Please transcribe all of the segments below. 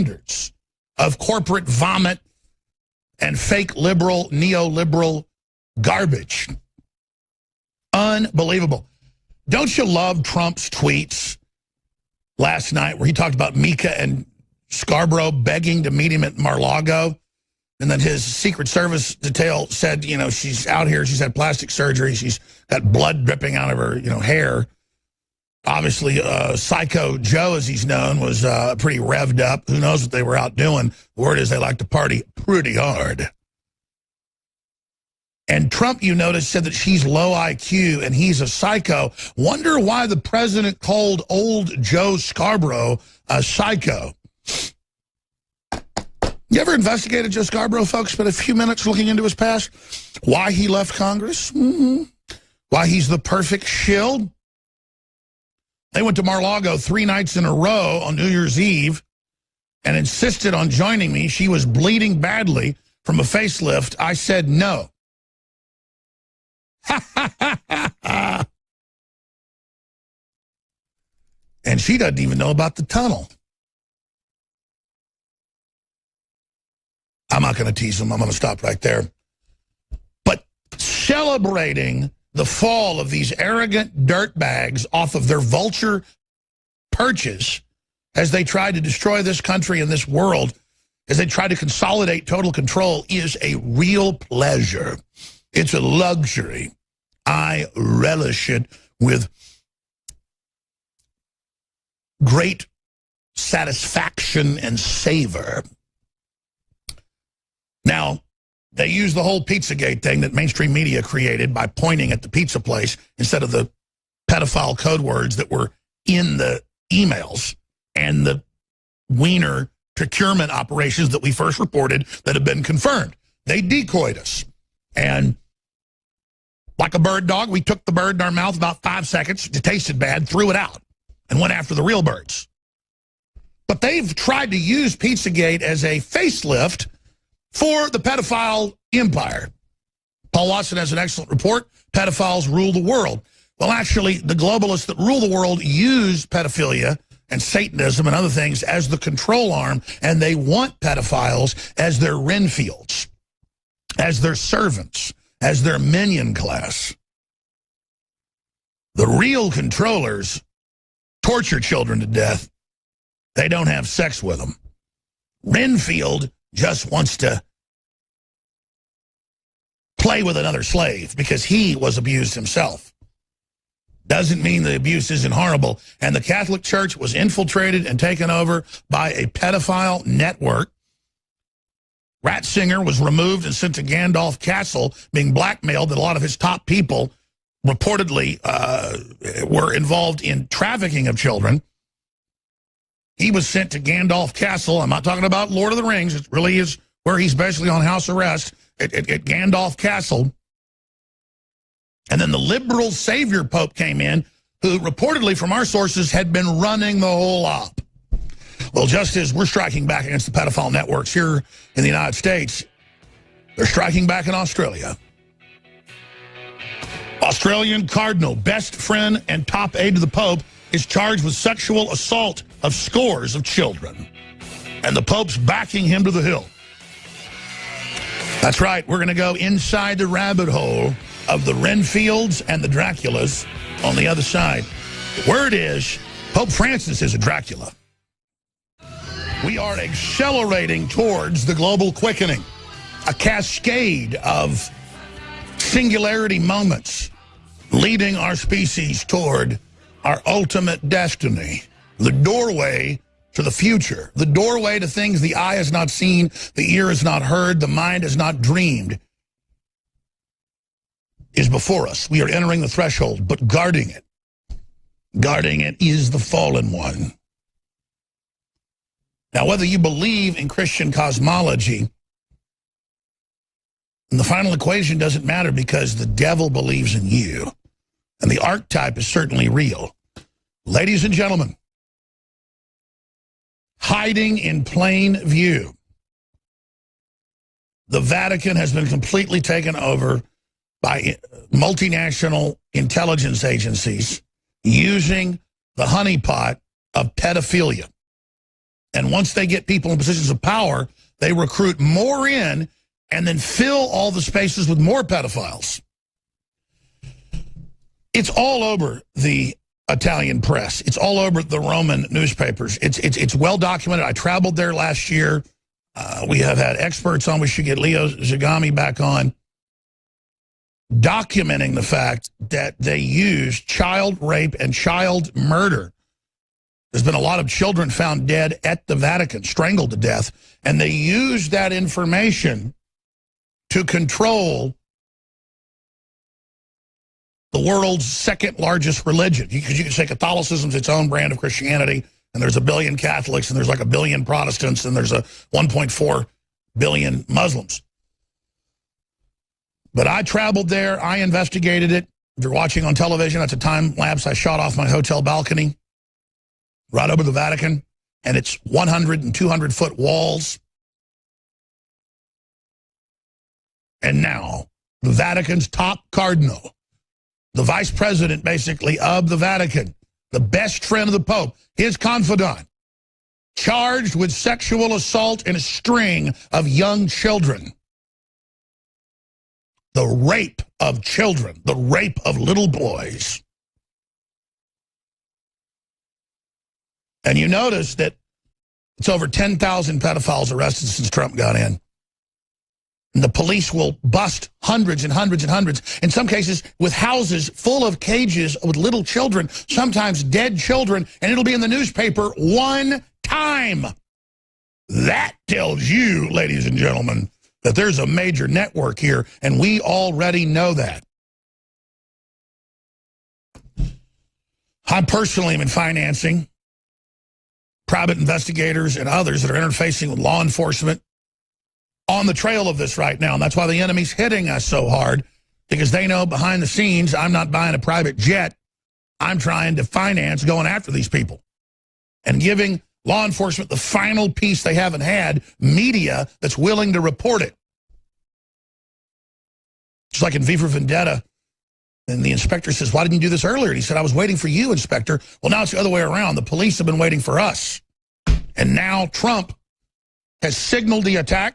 standards of corporate vomit and fake liberal, neoliberal garbage. Unbelievable. Don't you love Trump's tweets last night where he talked about Mika and Scarborough begging to meet him at Mar-a-Lago? And then his Secret Service detail said, you know, she's out here, she's had plastic surgery, she's got blood dripping out of her, you know, hair. Obviously, Psycho Joe, as he's known, was pretty revved up. Who knows what they were out doing? The word is they like to party pretty hard. And Trump, you notice, said that she's low IQ and he's a psycho. Wonder why the president called old Joe Scarborough a psycho. You ever investigated Joe Scarborough, folks? Spent a few minutes looking into his past? Why he left Congress? Why he's the perfect shill? They went to Mar-a-Lago 3 nights in a row on New Year's Eve and insisted on joining me. She was bleeding badly from a facelift. I said no. And she doesn't even know about the tunnel. I'm not going to tease them. I'm going to stop right there. But celebrating the fall of these arrogant dirtbags off of their vulture perches as they try to destroy this country and this world, as they try to consolidate total control, is a real pleasure. It's a luxury. I relish it with great satisfaction and savor. Now, they use the whole Pizzagate thing that mainstream media created by pointing at the pizza place instead of the pedophile code words that were in the emails and the wiener procurement operations that we first reported that have been confirmed. They decoyed us. And like a bird dog, we took the bird in our mouth about 5 seconds. It tasted bad, threw it out, and went after the real birds. But they've tried to use Pizzagate as a facelift for the pedophile empire. Paul Watson has an excellent report, Pedophiles Rule the World. Well, actually, the globalists that rule the world use pedophilia and Satanism and other things as the control arm, and they want pedophiles as their Renfields, as their servants, as their minion class. The real controllers torture children to death. They don't have sex with them. Renfield just wants to play with another slave because he was abused himself. Doesn't mean the abuse isn't horrible. And the Catholic Church was infiltrated and taken over by a pedophile network. Ratzinger was removed and sent to Gandalf Castle, being blackmailed that a lot of his top people reportedly were involved in trafficking of children. He was sent to Gandalf Castle. I'm not talking about Lord of the Rings. It really is where he's basically on house arrest at Gandalf Castle. And then the liberal savior pope came in, who reportedly, from our sources, had been running the whole op. Well, just as we're striking back against the pedophile networks here in the United States, they're striking back in Australia. Australian cardinal, best friend and top aide to the Pope, is charged with sexual assault of scores of children. And the Pope's backing him to the hill. That's right, we're going to go inside the rabbit hole of the Renfields and the Draculas on the other side. The word is, Pope Francis is a Dracula. We are accelerating towards the global quickening, a cascade of singularity moments leading our species toward our ultimate destiny, the doorway to the future, the doorway to things the eye has not seen, the ear has not heard, the mind has not dreamed, is before us. We are entering the threshold, but guarding it. Guarding it is the fallen one. Now, whether you believe in Christian cosmology, the final equation doesn't matter because the devil believes in you. And the archetype is certainly real. Ladies and gentlemen, hiding in plain view, the Vatican has been completely taken over by multinational intelligence agencies using the honeypot of pedophilia. And once they get people in positions of power, they recruit more in and then fill all the spaces with more pedophiles. It's all over the Italian press. It's all over the Roman newspapers. It's well documented. I traveled there last year. We have had experts on. We should get Leo Zagami back on, documenting the fact that they use child rape and child murder. There's been a lot of children found dead at the Vatican, strangled to death, and they use that information to control the world's second largest religion. Because you can say Catholicism's its own brand of Christianity, and there's 1 billion Catholics, and there's like 1 billion Protestants, and there's a 1.4 billion Muslims. But I traveled there. I investigated it. If you're watching on television, that's a time lapse I shot off my hotel balcony right over the Vatican, and it's 100 and 200-foot walls. And now, the Vatican's top cardinal, the vice president, basically, of the Vatican, the best friend of the Pope, his confidant, charged with sexual assault in a string of young children. The rape of children, the rape of little boys. And you notice that it's over 10,000 pedophiles arrested since Trump got in. And the police will bust hundreds and hundreds and hundreds, in some cases with houses full of cages with little children, sometimes dead children, and it'll be in the newspaper one time. That tells you, ladies and gentlemen, that there's a major network here, and we already know that. I personally am in financing private investigators and others that are interfacing with law enforcement on the trail of this right now. And that's why the enemy's hitting us so hard, because they know behind the scenes I'm not buying a private jet. I'm trying to finance going after these people and giving law enforcement the final piece they haven't had, media that's willing to report it. Just like in V for Vendetta, and the inspector says, why didn't you do this earlier? And he said, I was waiting for you, Inspector. Well, now it's the other way around. The police have been waiting for us. And now Trump has signaled the attack.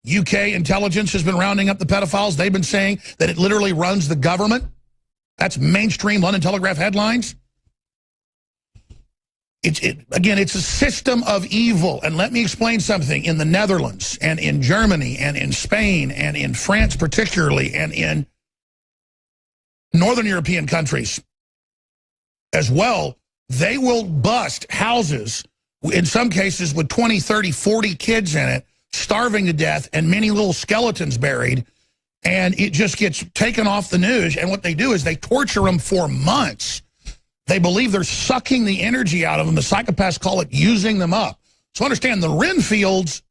UK intelligence has been rounding up the pedophiles. They've been saying that it literally runs the government. That's mainstream London Telegraph headlines. Again, it's a system of evil. And let me explain something. In the Netherlands and in Germany and in Spain and in France particularly and in Northern European countries as well, they will bust houses, in some cases with 20, 30, 40 kids in it, starving to death and many little skeletons buried, and it just gets taken off the news. And what they do is they torture them for months. They believe they're sucking the energy out of them. The psychopaths call it using them up. So understand, the Renfields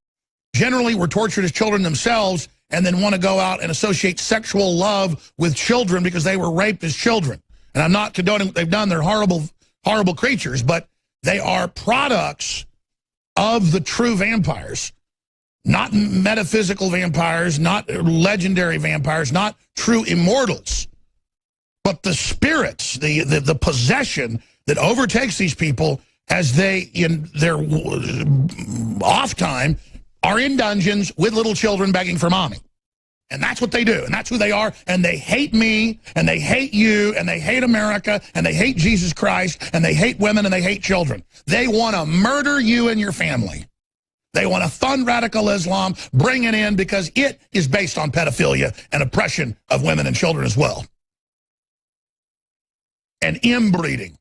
generally were tortured as children themselves and then want to go out and associate sexual love with children because they were raped as children. And I'm not condoning what they've done. They're horrible, horrible creatures, but they are products of the true vampires. Not metaphysical vampires, not legendary vampires, not true immortals, but the spirits, the possession that overtakes these people as they, in their off time, are in dungeons with little children begging for mommy. And that's what they do, and that's who they are, and they hate me, and they hate you, and they hate America, and they hate Jesus Christ, and they hate women, and they hate children. They want to murder you and your family. They want to fund radical Islam, bring it in, because it is based on pedophilia and oppression of women and children as well. And inbreeding.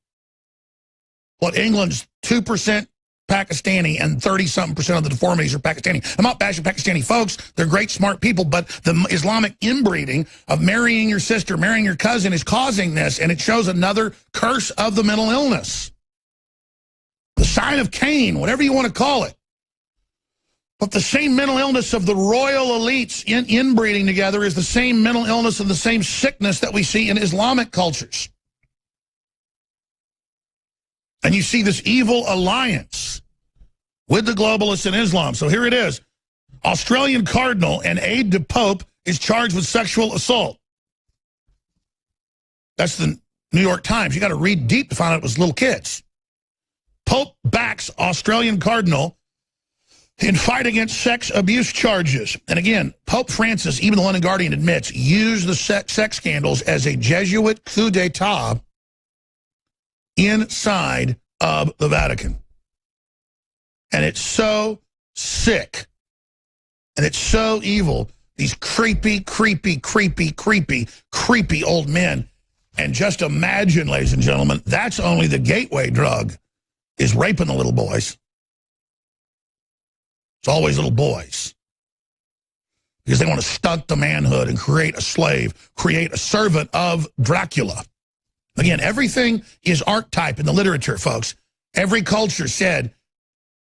What, England's 2% Pakistani and 30-something% of the deformities are Pakistani. I'm not bashing Pakistani folks. They're great, smart people, but the Islamic inbreeding of marrying your sister, marrying your cousin is causing this, and it shows another curse of the mental illness. The sign of Cain, whatever you want to call it. But the same mental illness of the royal elites inbreeding together is the same mental illness and the same sickness that we see in Islamic cultures. And you see this evil alliance with the globalists in Islam. So here it is. Australian cardinal and aide to Pope is charged with sexual assault. That's the New York Times. You got to read deep to find out it was little kids. Pope backs Australian cardinal in fight against sex abuse charges. And again, Pope Francis, even the London Guardian admits, used the sex scandals as a Jesuit coup d'etat inside of the Vatican. And it's so sick. And it's so evil. These creepy, creepy, creepy, creepy, creepy old men. And just imagine, ladies and gentlemen, that's only the gateway drug, is raping the little boys. It's always little boys. Because they want to stunt the manhood and create a slave, create a servant of Dracula. Again, everything is archetype in the literature, folks. Every culture said,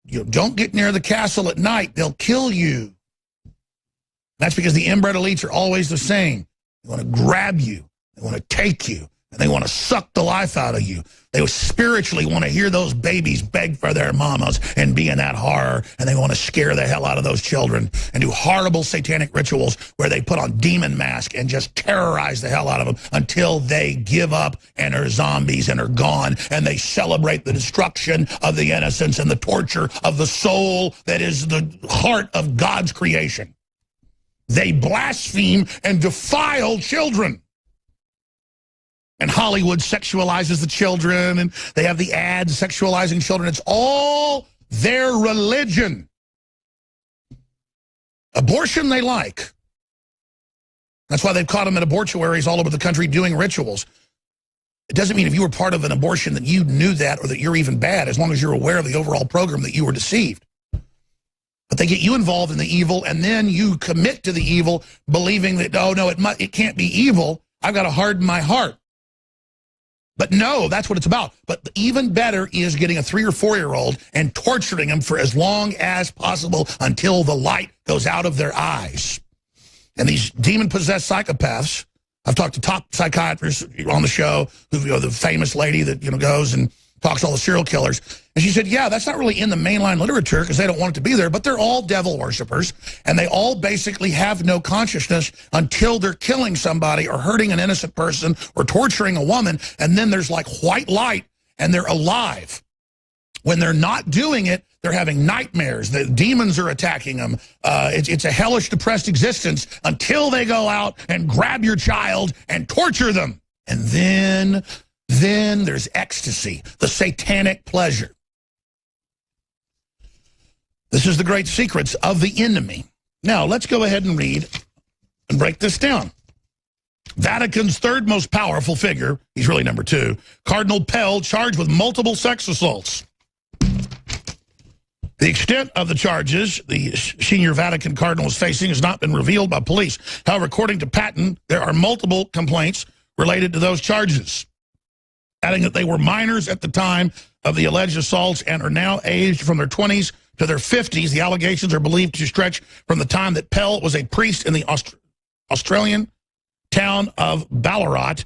you don't get near the castle at night, they'll kill you. That's because the inbred elites are always the same. They want to grab you, they want to take you, and they want to suck the life out of you. They spiritually want to hear those babies beg for their mamas and be in that horror, and they want to scare the hell out of those children and do horrible satanic rituals where they put on demon masks and just terrorize the hell out of them until they give up and are zombies and are gone, and they celebrate the destruction of the innocents and the torture of the soul that is the heart of God's creation. They blaspheme and defile children. And Hollywood sexualizes the children, and they have the ads sexualizing children. It's all their religion. Abortion they like. That's why they've caught them in abortuaries all over the country doing rituals. It doesn't mean if you were part of an abortion that you knew that or that you're even bad, as long as you're aware of the overall program that you were deceived. But they get you involved in the evil, and then you commit to the evil, believing that, oh, no, it can't be evil. I've got to harden my heart. But no, that's what it's about. But even better is getting a 3- or 4-year-old and torturing them for as long as possible until the light goes out of their eyes. And these demon-possessed psychopaths, I've talked to top psychiatrists on the show, who, the famous lady that goes and talks to all the serial killers. And she said, yeah, that's not really in the mainline literature because they don't want it to be there, but they're all devil worshippers, and they all basically have no consciousness until they're killing somebody or hurting an innocent person or torturing a woman, and then there's like white light, and they're alive. When they're not doing it, they're having nightmares. The demons are attacking them. It's a hellish, depressed existence until they go out and grab your child and torture them. And then there's ecstasy, the satanic pleasure. This is the great secrets of the enemy. Now, let's go ahead and read and break this down. Vatican's third most powerful figure, he's really number 2, Cardinal Pell, charged with multiple sex assaults. The extent of the charges the senior Vatican cardinal is facing has not been revealed by police. However, according to Patton, there are multiple complaints related to those charges, adding that they were minors at the time of the alleged assaults and are now aged from their 20s to their 50s. The allegations are believed to stretch from the time that Pell was a priest in the Australian town of Ballarat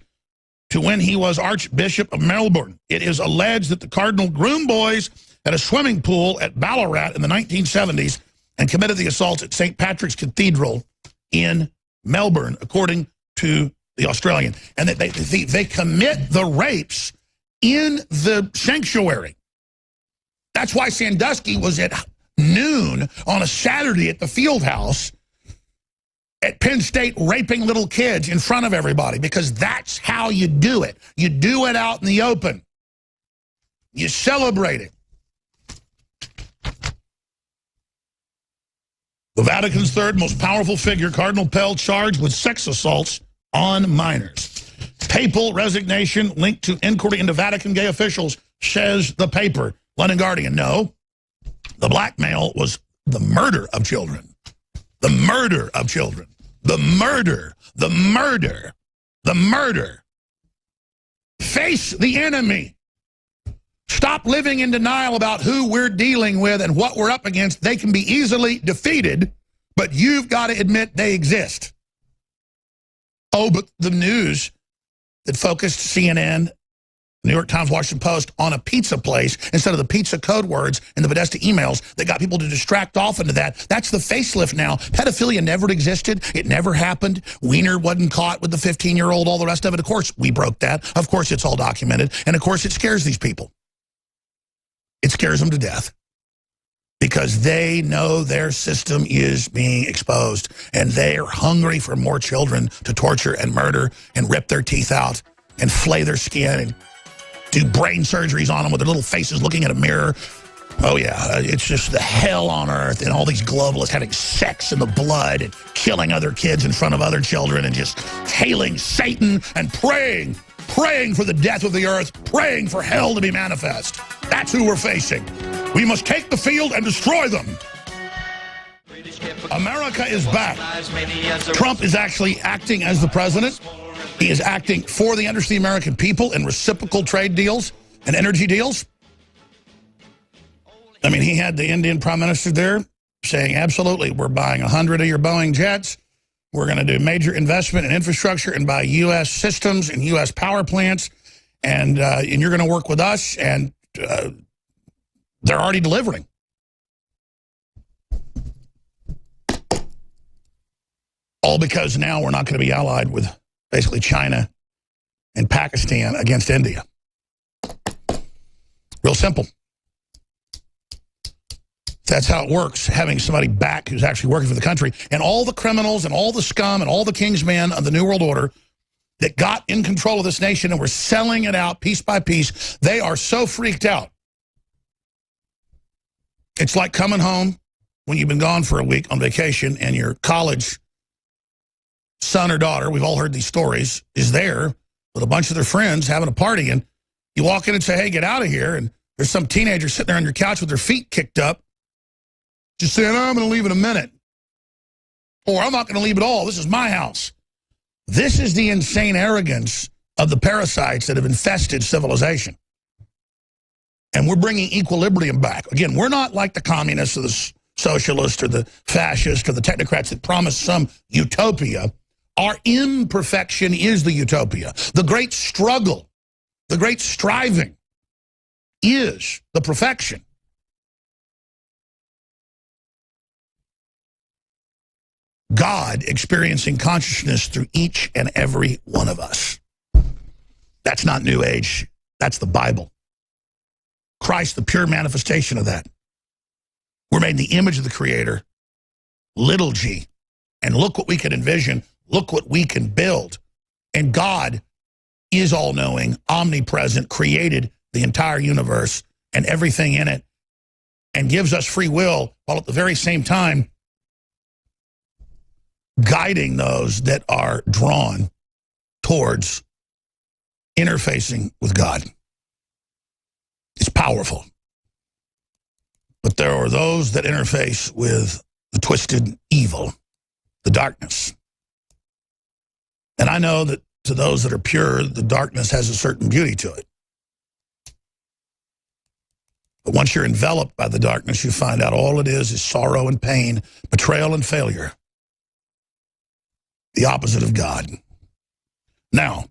to when he was Archbishop of Melbourne. It is alleged that the cardinal groomed boys at a swimming pool at Ballarat in the 1970s and committed the assaults at St. Patrick's Cathedral in Melbourne, according to the Australian. And that they commit the rapes in the sanctuary. That's why Sandusky was at noon on a Saturday at the field house at Penn State raping little kids in front of everybody, because that's how you do it. You do it out in the open. You celebrate it. The Vatican's third most powerful figure, Cardinal Pell, charged with sex assaults on minors. Papal resignation linked to inquiry into Vatican gay officials, says the paper. London Guardian, no. The blackmail was the murder of children. The murder of children. The murder. The murder. The murder. Face the enemy. Stop living in denial about who we're dealing with and what we're up against. They can be easily defeated, but you've got to admit they exist. Oh, but the news that focused CNN, New York Times, Washington Post on a pizza place instead of the pizza code words in the Podesta emails that got people to distract off into that. That's the facelift now. Pedophilia never existed. It never happened. Wiener wasn't caught with the 15-year-old, all the rest of it. Of course, we broke that. Of course, it's all documented. And of course, it scares these people. It scares them to death because they know their system is being exposed and they are hungry for more children to torture and murder and rip their teeth out and flay their skin and do brain surgeries on them with their little faces looking at a mirror. Oh, yeah, it's just the hell on earth, and all these globalists having sex in the blood and killing other kids in front of other children and just hailing Satan and praying for the death of the earth, praying for hell to be manifest. That's who we're facing. We must take the field and destroy them. America is back. Trump is actually acting as the president. He is acting for the interest of the American people in reciprocal trade deals and energy deals. I mean, he had the Indian prime minister there saying, absolutely, we're buying 100 of your Boeing jets. We're going to do major investment in infrastructure and buy U.S. systems and U.S. power plants. And you're going to work with us. And they're already delivering. All because now we're not going to be allied with basically China and Pakistan against India. Real simple. That's how it works, having somebody back who's actually working for the country. And all the criminals and all the scum and all the king's men of the New World Order that got in control of this nation and were selling it out piece by piece, they are so freaked out. It's like coming home when you've been gone for a week on vacation and your college son or daughter, we've all heard these stories, is there with a bunch of their friends having a party. And you walk in and say, hey, get out of here. And there's some teenager sitting there on your couch with their feet kicked up, just saying, oh, I'm going to leave in a minute. Or I'm not going to leave at all. This is my house. This is the insane arrogance of the parasites that have infested civilization. And we're bringing equilibrium back. Again, we're not like the communists or the socialists or the fascists or the technocrats that promise some utopia. Our imperfection is the utopia. The great struggle, the great striving is the perfection. God experiencing consciousness through each and every one of us. That's not New Age. That's the Bible. Christ, the pure manifestation of that. We're made in the image of the Creator, little g. And look what we can envision. Look what we can build. And God is all-knowing, omnipresent, created the entire universe and everything in it, and gives us free will, while at the very same time guiding those that are drawn towards interfacing with God. It's powerful. But there are those that interface with the twisted evil, the darkness. And I know that to those that are pure, the darkness has a certain beauty to it. But once you're enveloped by the darkness, you find out all it is sorrow and pain, betrayal and failure. The opposite of God. Now,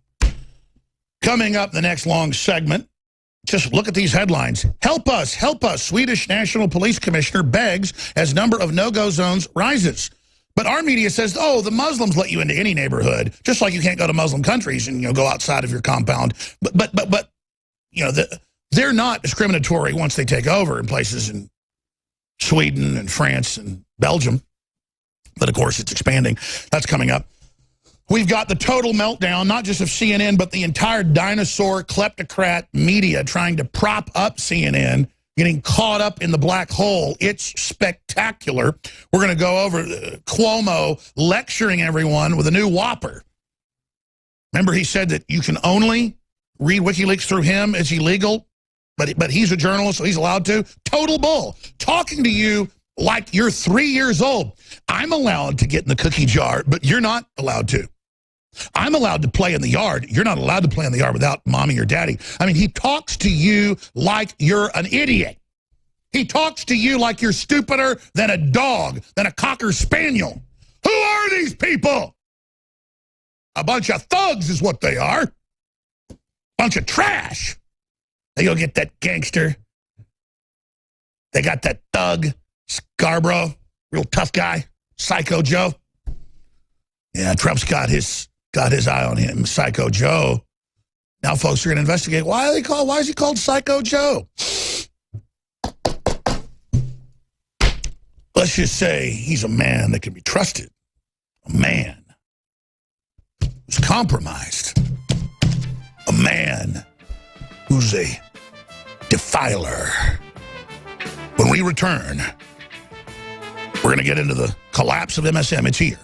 coming up in the next long segment, just look at these headlines. Help us, help us. Swedish National Police Commissioner begs as number of no-go zones rises. But our media says, oh, the Muslims let you into any neighborhood, just like you can't go to Muslim countries and go outside of your compound. But they're not discriminatory once they take over in places in Sweden and France and Belgium. But, of course, it's expanding. That's coming up. We've got the total meltdown, not just of CNN, but the entire dinosaur kleptocrat media trying to prop up CNN, getting caught up in the black hole. It's spectacular. We're going to go over Cuomo lecturing everyone with a new whopper. Remember, he said that you can only read WikiLeaks through him. It's illegal, but he's a journalist, so he's allowed to. Total bull. Talking to you like you're 3 years old. I'm allowed to get in the cookie jar, but you're not allowed to. I'm allowed to play in the yard. You're not allowed to play in the yard without mommy or daddy. I mean, he talks to you like you're an idiot. He talks to you like you're stupider than a dog, than a Cocker Spaniel. Who are these people? A bunch of thugs is what they are. Bunch of trash. They go get that gangster. They got that thug, Scarborough, real tough guy, Psycho Joe. Yeah, Trump's got his eye on him, Psycho Joe. Now folks are going to investigate, why is he called Psycho Joe? Let's just say he's a man that can be trusted. A man who's compromised. A man who's a defiler. When we return, we're going to get into the collapse of MSM. It's here.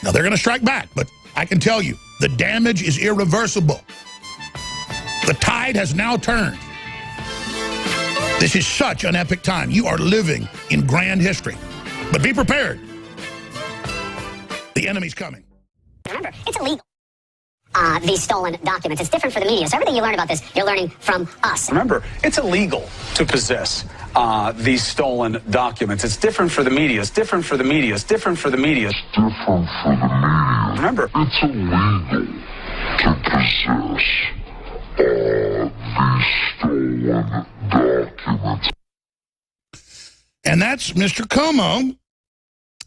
Now, they're going to strike back, but I can tell you, the damage is irreversible. The tide has now turned. This is such an epic time. You are living in grand history. But be prepared. The enemy's coming. Remember, it's illegal. These stolen documents. It's different for the media. So everything you learn about this, you're learning from us. Remember, it's illegal to possess these stolen documents. It's different for the media. It's different for the media. It's different for the media. It's different for the media. Remember, it's illegal to possess these stolen documents. And that's Mr. Como,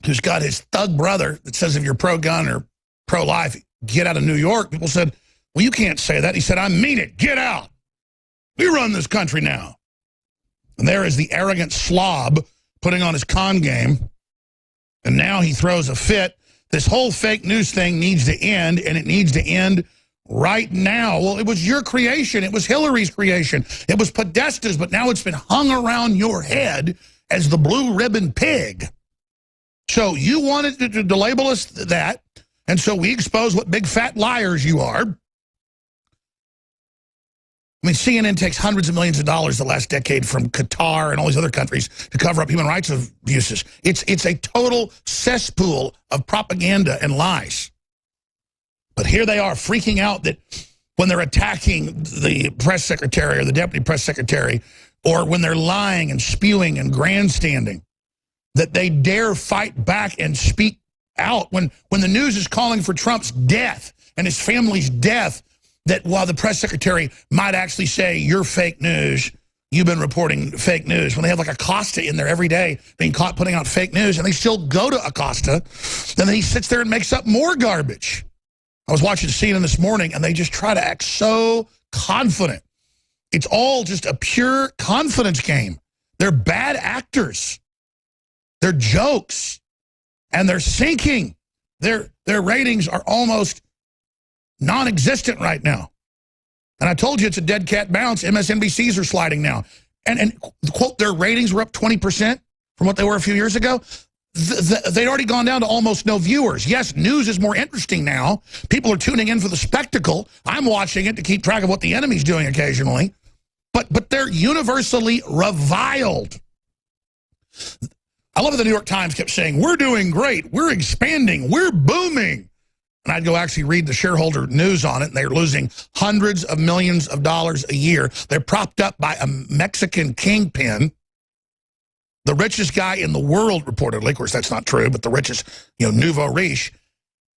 who's got his thug brother that says if you're pro-gun or pro-life, get out of New York. People said, well, you can't say that. He said, I mean it. Get out. We run this country now. And there is the arrogant slob putting on his con game. And now he throws a fit. This whole fake news thing needs to end, and it needs to end right now. Well, it was your creation. It was Hillary's creation. It was Podesta's, but now it's been hung around your head as the blue ribbon pig. So you wanted to label us that, and so we expose what big fat liars you are. I mean, CNN takes hundreds of millions of dollars the last decade from Qatar and all these other countries to cover up human rights abuses. It's a total cesspool of propaganda and lies. But here they are freaking out that when they're attacking the press secretary or the deputy press secretary, or when they're lying and spewing and grandstanding, that they dare fight back and speak out. When the news is calling for Trump's death and his family's death, that while the press secretary might actually say, you're fake news, you've been reporting fake news, when they have like Acosta in there every day being caught putting out fake news, and they still go to Acosta, then he sits there and makes up more garbage. I was watching CNN this morning, and they just try to act so confident. It's all just a pure confidence game. They're bad actors. They're jokes. And they're sinking. Their ratings are almost non-existent right now. And I told you it's a dead cat bounce. MSNBCs are sliding now. And quote, their ratings were up 20% from what they were a few years ago. They'd already gone down to almost no viewers. Yes, news is more interesting now. People are tuning in for the spectacle. I'm watching it to keep track of what the enemy's doing occasionally. But they're universally reviled. I love that the New York Times kept saying, we're doing great, we're expanding, we're booming. And I'd go actually read the shareholder news on it, and they're losing hundreds of millions of dollars a year. They're propped up by a Mexican kingpin, the richest guy in the world, reportedly. Of course, that's not true, but the richest, nouveau riche.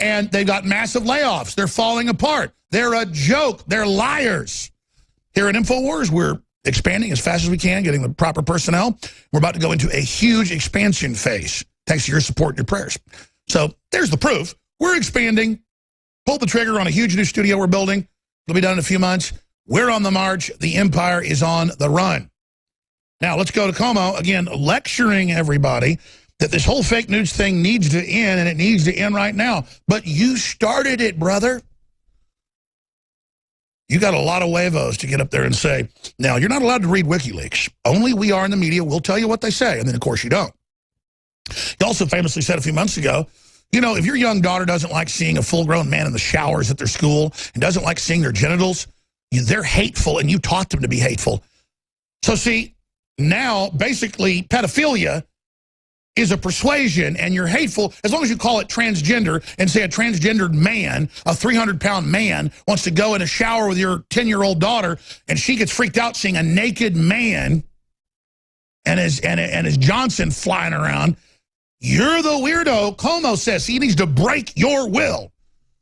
And they've got massive layoffs. They're falling apart. They're a joke. They're liars. Here at InfoWars, we're expanding as fast as we can, getting the proper personnel. We're about to go into a huge expansion phase, thanks to your support and your prayers. So there's the proof. We're expanding. Pulled the trigger on a huge new studio we're building. It'll be done in a few months. We're on the march. The empire is on the run. Now, let's go to Como, again, lecturing everybody that this whole fake news thing needs to end, and it needs to end right now. But you started it, brother. You got a lot of huevos to get up there and say, now, you're not allowed to read WikiLeaks. Only we are in the media. We'll tell you what they say. And then, of course, you don't. He also famously said a few months ago, if your young daughter doesn't like seeing a full-grown man in the showers at their school and doesn't like seeing their genitals, they're hateful, and you taught them to be hateful. So, see, now, basically, pedophilia is a persuasion, and you're hateful as long as you call it transgender and say a transgendered man, a 300-pound man, wants to go in a shower with your 10-year-old daughter, and she gets freaked out seeing a naked man and his Johnson flying around. You're the weirdo. Como says he needs to break your will.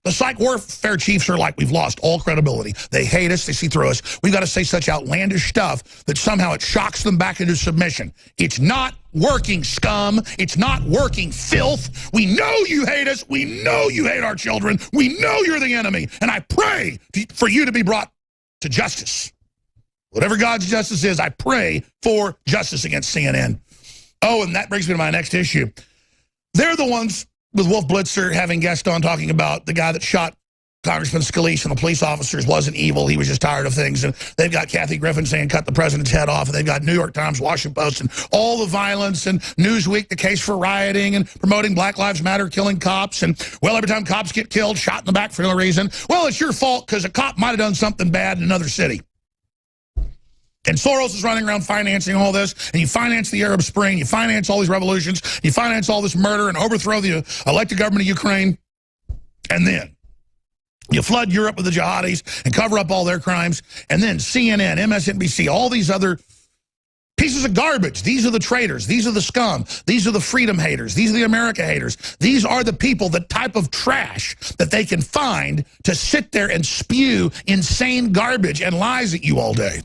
The psych warfare chiefs are like, we've lost all credibility. They hate us. They see through us. We've got to say such outlandish stuff that somehow it shocks them back into submission. It's not working, scum. It's not working, filth. We know you hate us. We know you hate our children. We know you're the enemy. And I pray for you to be brought to justice. Whatever God's justice is, I pray for justice against CNN. Oh, and that brings me to my next issue. They're the ones with Wolf Blitzer having guest on talking about the guy that shot Congressman Scalise and the police officers wasn't evil. He was just tired of things. And they've got Kathy Griffin saying cut the president's head off. And they've got New York Times, Washington Post, and all the violence, and Newsweek, the case for rioting and promoting Black Lives Matter, killing cops. And, well, every time cops get killed, shot in the back for no reason, well, it's your fault because a cop might have done something bad in another city. And Soros is running around financing all this, and you finance the Arab Spring, you finance all these revolutions, you finance all this murder and overthrow the elected government of Ukraine, and then you flood Europe with the jihadis and cover up all their crimes, and then CNN, MSNBC, all these other pieces of garbage. These are the traitors. These are the scum. These are the freedom haters. These are the America haters. These are the people, the type of trash that they can find to sit there and spew insane garbage and lies at you all day.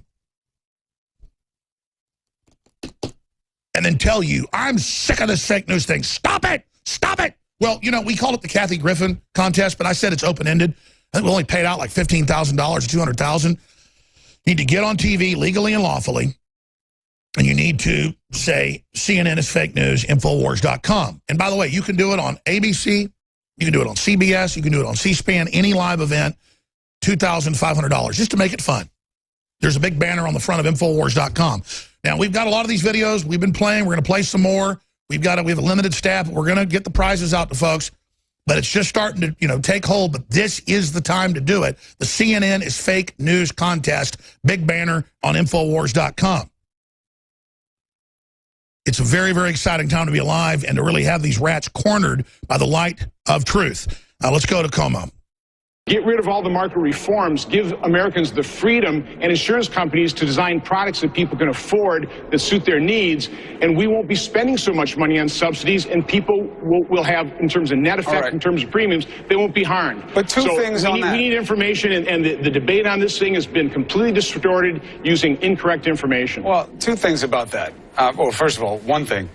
And then tell you, I'm sick of this fake news thing. Stop it! Stop it! Well, you know, we called it the Kathy Griffin contest, but I said it's open-ended. I think we only paid out like $15,000 or $200,000. You need to get on TV legally and lawfully, and you need to say CNN is fake news, InfoWars.com. And by the way, you can do it on ABC, you can do it on CBS, you can do it on C-SPAN, any live event, $2,500, just to make it fun. There's a big banner on the front of InfoWars.com. Now, we've got a lot of these videos. We've been playing. We're going to play some more. We have a limited staff. We're going to get the prizes out to folks. But it's just starting to, you know, take hold. But this is the time to do it. The CNN is fake news contest. Big banner on InfoWars.com. It's a very, very exciting time to be alive and to really have these rats cornered by the light of truth. Let's go to Como. Get rid of all the market reforms, give Americans the freedom and insurance companies to design products that people can afford that suit their needs, and we won't be spending so much money on subsidies, and people will have, in terms of net effect, in terms of premiums, they won't be harmed. But two things on that. We need information, and the debate on this thing has been completely distorted using incorrect information. Well, two things about that. Well, first of all, one thing.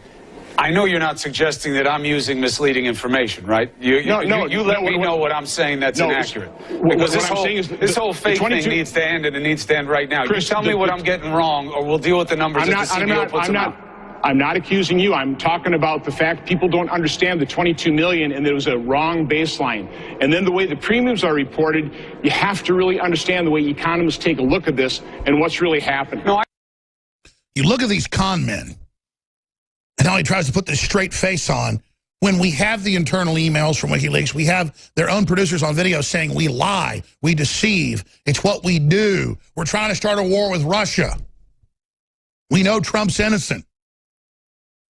I know you're not suggesting that I'm using misleading information, right? You let me know what I'm saying that's inaccurate. Because this whole fake thing needs to end, and it needs to end right now. Chris, you tell me what I'm getting wrong, or we'll deal with the numbers that the CBO puts them out. I'm not accusing you. I'm talking about the fact people don't understand the 22 million and there was a wrong baseline. And then the way the premiums are reported, you have to really understand the way economists take a look at this and what's really happening. You look at these con men, and how he tries to put this straight face on when we have the internal emails from WikiLeaks. We have their own producers on video saying we lie, we deceive, it's what we do. We're trying to start a war with Russia. We know Trump's innocent.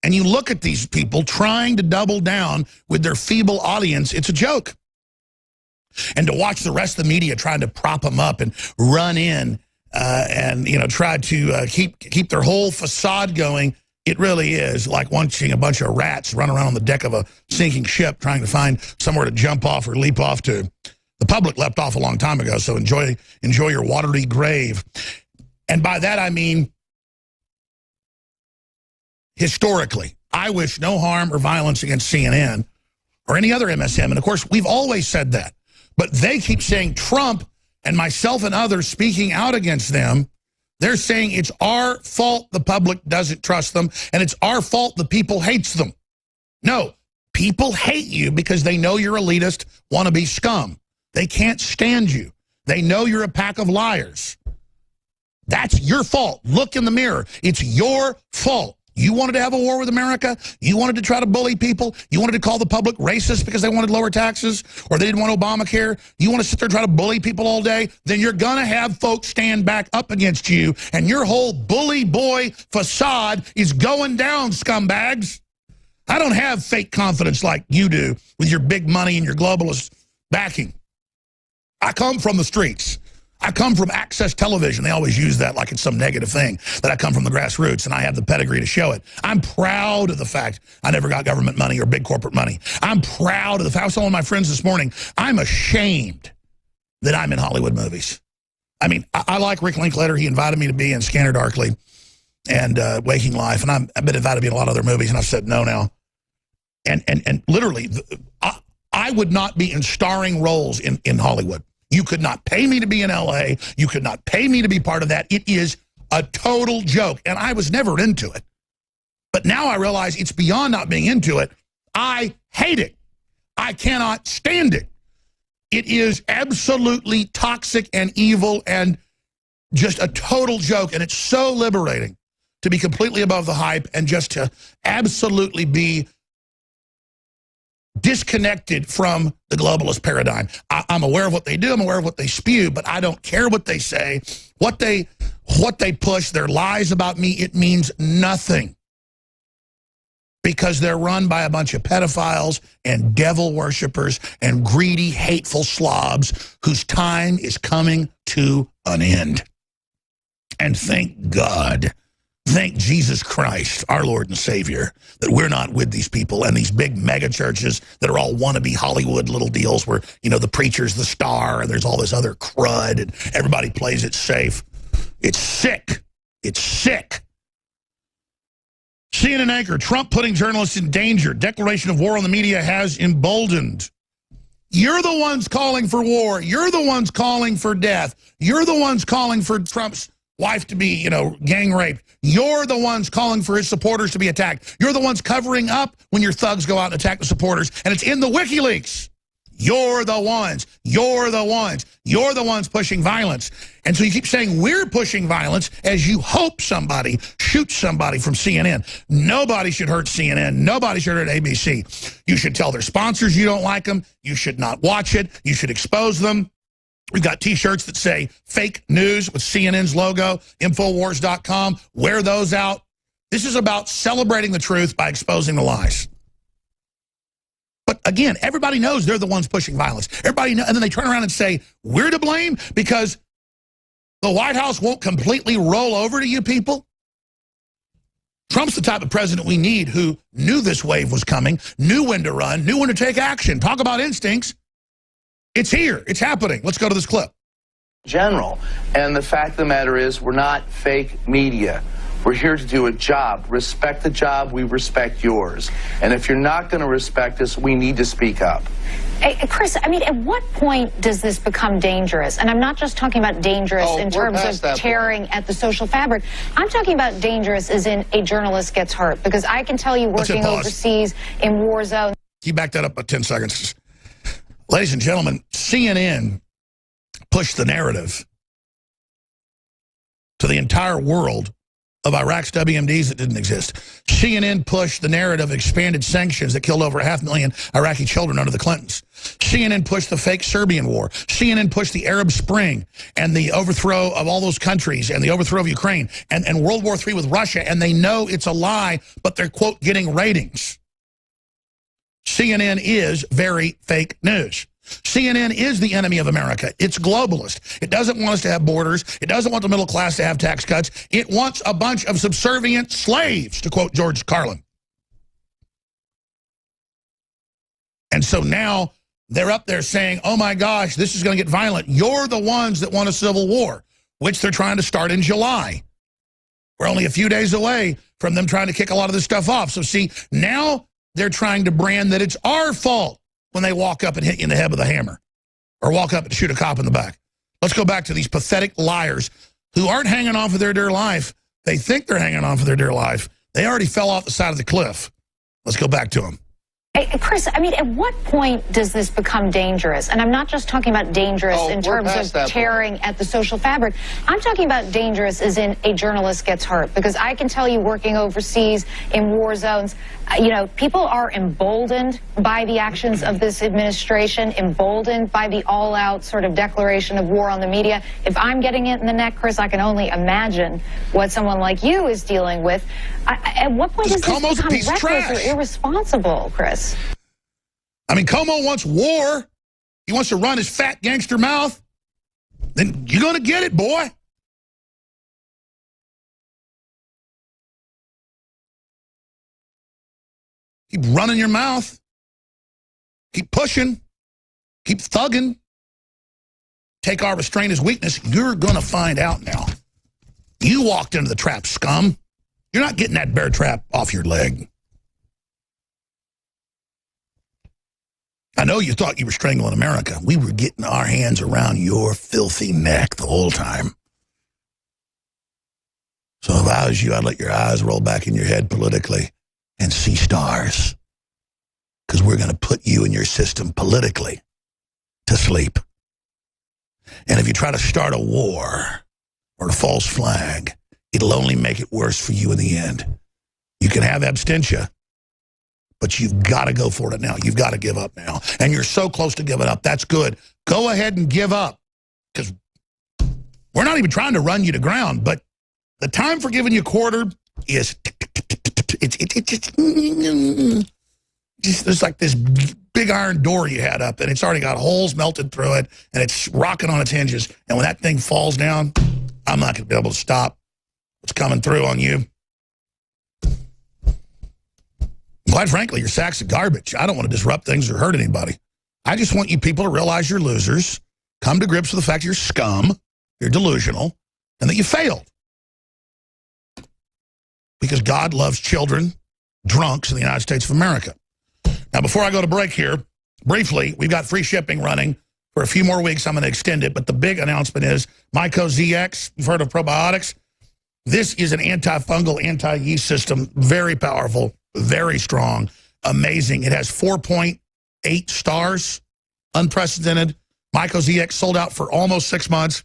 And you look at these people trying to double down with their feeble audience, it's a joke. And to watch the rest of the media trying to prop them up and run in and, you know, try to keep their whole facade going, it really is like watching a bunch of rats run around on the deck of a sinking ship trying to find somewhere to jump off or leap off to. The public leapt off a long time ago, so enjoy your watery grave. And by that I mean, historically, I wish no harm or violence against CNN or any other MSM. And, of course, we've always said that. But they keep saying Trump and myself and others speaking out against them. They're saying it's our fault the public doesn't trust them, and it's our fault the people hates them. No, people hate you because they know you're elitist, wannabe scum. They can't stand you. They know you're a pack of liars. That's your fault. Look in the mirror. It's your fault. You wanted to have a war with America. You wanted to try to bully people. You wanted to call the public racist because they wanted lower taxes or they didn't want Obamacare. You want to sit there and try to bully people all day. Then you're going to have folks stand back up against you, and your whole bully boy facade is going down, scumbags. I don't have fake confidence like you do with your big money and your globalist backing. I come from the streets. I come from Access Television. They always use that like it's some negative thing, that I come from the grassroots and I have the pedigree to show it. I'm proud of the fact I never got government money or big corporate money. I'm proud of the fact. I was telling my friends this morning, I'm ashamed that I'm in Hollywood movies. I mean, I like Rick Linklater. He invited me to be in Scanner Darkly and Waking Life, and I've been invited to be in a lot of other movies, and I've said no now. And literally, I would not be in starring roles in Hollywood. You could not pay me to be in LA. You could not pay me to be part of that. It is a total joke. And I was never into it. But now I realize it's beyond not being into it. I hate it. I cannot stand it. It is absolutely toxic and evil and just a total joke. And it's so liberating to be completely above the hype and just to absolutely be disconnected from the globalist paradigm. I'm aware of what they do. I'm aware of what they spew, but I don't care what they say, what they push, their lies about me. It means nothing because they're run by a bunch of pedophiles and devil worshipers and greedy, hateful slobs whose time is coming to an end. And thank God, thank Jesus Christ, our Lord and Savior, that we're not with these people and these big mega churches that are all wannabe Hollywood little deals where, you know, the preacher's the star and there's all this other crud and everybody plays it safe. It's sick. It's sick. CNN anchor, Trump putting journalists in danger. Declaration of war on the media has emboldened. You're the ones calling for war. You're the ones calling for death. You're the ones calling for Trump's wife to be, you know, gang raped. You're the ones calling for his supporters to be attacked. You're the ones covering up when your thugs go out and attack the supporters. And it's in the WikiLeaks. You're the ones. You're the ones. You're the ones pushing violence. And so you keep saying we're pushing violence as you hope somebody shoots somebody from CNN. Nobody should hurt CNN. Nobody should hurt ABC. You should tell their sponsors you don't like them. You should not watch it. You should expose them. We've got T-shirts that say fake news with CNN's logo, InfoWars.com. Wear those out. This is about celebrating the truth by exposing the lies. But again, everybody knows they're the ones pushing violence. Everybody knows, and then they turn around and say, we're to blame because the White House won't completely roll over to you people. Trump's the type of president we need who knew this wave was coming, knew when to run, knew when to take action. Talk about instincts. It's here. It's happening. Let's go to this clip. General. And the fact of the matter is we're not fake media. We're here to do a job. Respect the job. We respect yours. And if you're not going to respect us, we need to speak up. Hey, Chris, I mean, at what point does this become dangerous? And I'm not just talking about dangerous in terms of tearing at the social fabric. I'm talking about dangerous as in a journalist gets hurt. Because I can tell you working overseas in war zones. Can you back that up by 10 seconds? Ladies and gentlemen, CNN pushed the narrative to the entire world of Iraq's WMDs that didn't exist. CNN pushed the narrative of expanded sanctions that killed over 500,000 Iraqi children under the Clintons. CNN pushed the fake Serbian war. CNN pushed the Arab Spring and the overthrow of all those countries and the overthrow of Ukraine and World War III with Russia, and they know it's a lie, but they're, quote, getting ratings. CNN is very fake news. CNN is the enemy of America. It's globalist. It doesn't want us to have borders. It doesn't want the middle class to have tax cuts. It wants a bunch of subservient slaves, to quote George Carlin. And so now they're up there saying, oh my gosh, this is going to get violent. You're the ones that want a civil war, which they're trying to start in July. We're only a few days away from them trying to kick a lot of this stuff off. So see, now they're trying to brand that it's our fault when they walk up and hit you in the head with a hammer or walk up and shoot a cop in the back. Let's go back to these pathetic liars who aren't hanging on for their dear life. They think they're hanging on for their dear life. They already fell off the side of the cliff. Let's go back to them. Hey, Chris, I mean, at what point does this become dangerous? And I'm not just talking about dangerous in terms of tearing at the social fabric. I'm talking about dangerous as in a journalist gets hurt. Because I can tell you working overseas in war zones, you know, people are emboldened by the actions of this administration, emboldened by the all-out sort of declaration of war on the media. If I'm getting it in the neck, Chris, I can only imagine what someone like you is dealing with. At what point does this become reckless or irresponsible, Chris? I mean, Como wants war. He wants to run his fat gangster mouth. Then you're going to get it, boy. Keep running your mouth. Keep pushing. Keep thugging. Take our restraint as weakness. You're going to find out now. You walked into the trap, scum. You're not getting that bear trap off your leg. I know you thought you were strangling America. We were getting our hands around your filthy neck the whole time. So if I was you, I'd let your eyes roll back in your head politically and see stars. Because we're going to put you in your system politically to sleep. And if you try to start a war or a false flag, it'll only make it worse for you in the end. You can have abstention, but you've got to go for it now. You've got to give up now. And you're so close to giving up. That's good. Go ahead and give up. Because we're not even trying to run you to ground, but the time for giving you a quarter is... There's like this big iron door you had up, and it's already got holes melted through it, and it's rocking on its hinges. And when that thing falls down, I'm not going to be able to stop what's coming through on you. Quite frankly, your sack's of garbage. I don't want to disrupt things or hurt anybody. I just want you people to realize you're losers, come to grips with the fact you're scum, you're delusional, and that you failed. Because God loves children, drunks in the United States of America. Now, before I go to break here, briefly, we've got free shipping running for a few more weeks. I'm going to extend it, but the big announcement is MycoZX. You've heard of probiotics. This is an antifungal, anti-yeast system, very powerful, very strong, amazing. It has 4.8 stars, unprecedented. MycoZX sold out for almost 6 months.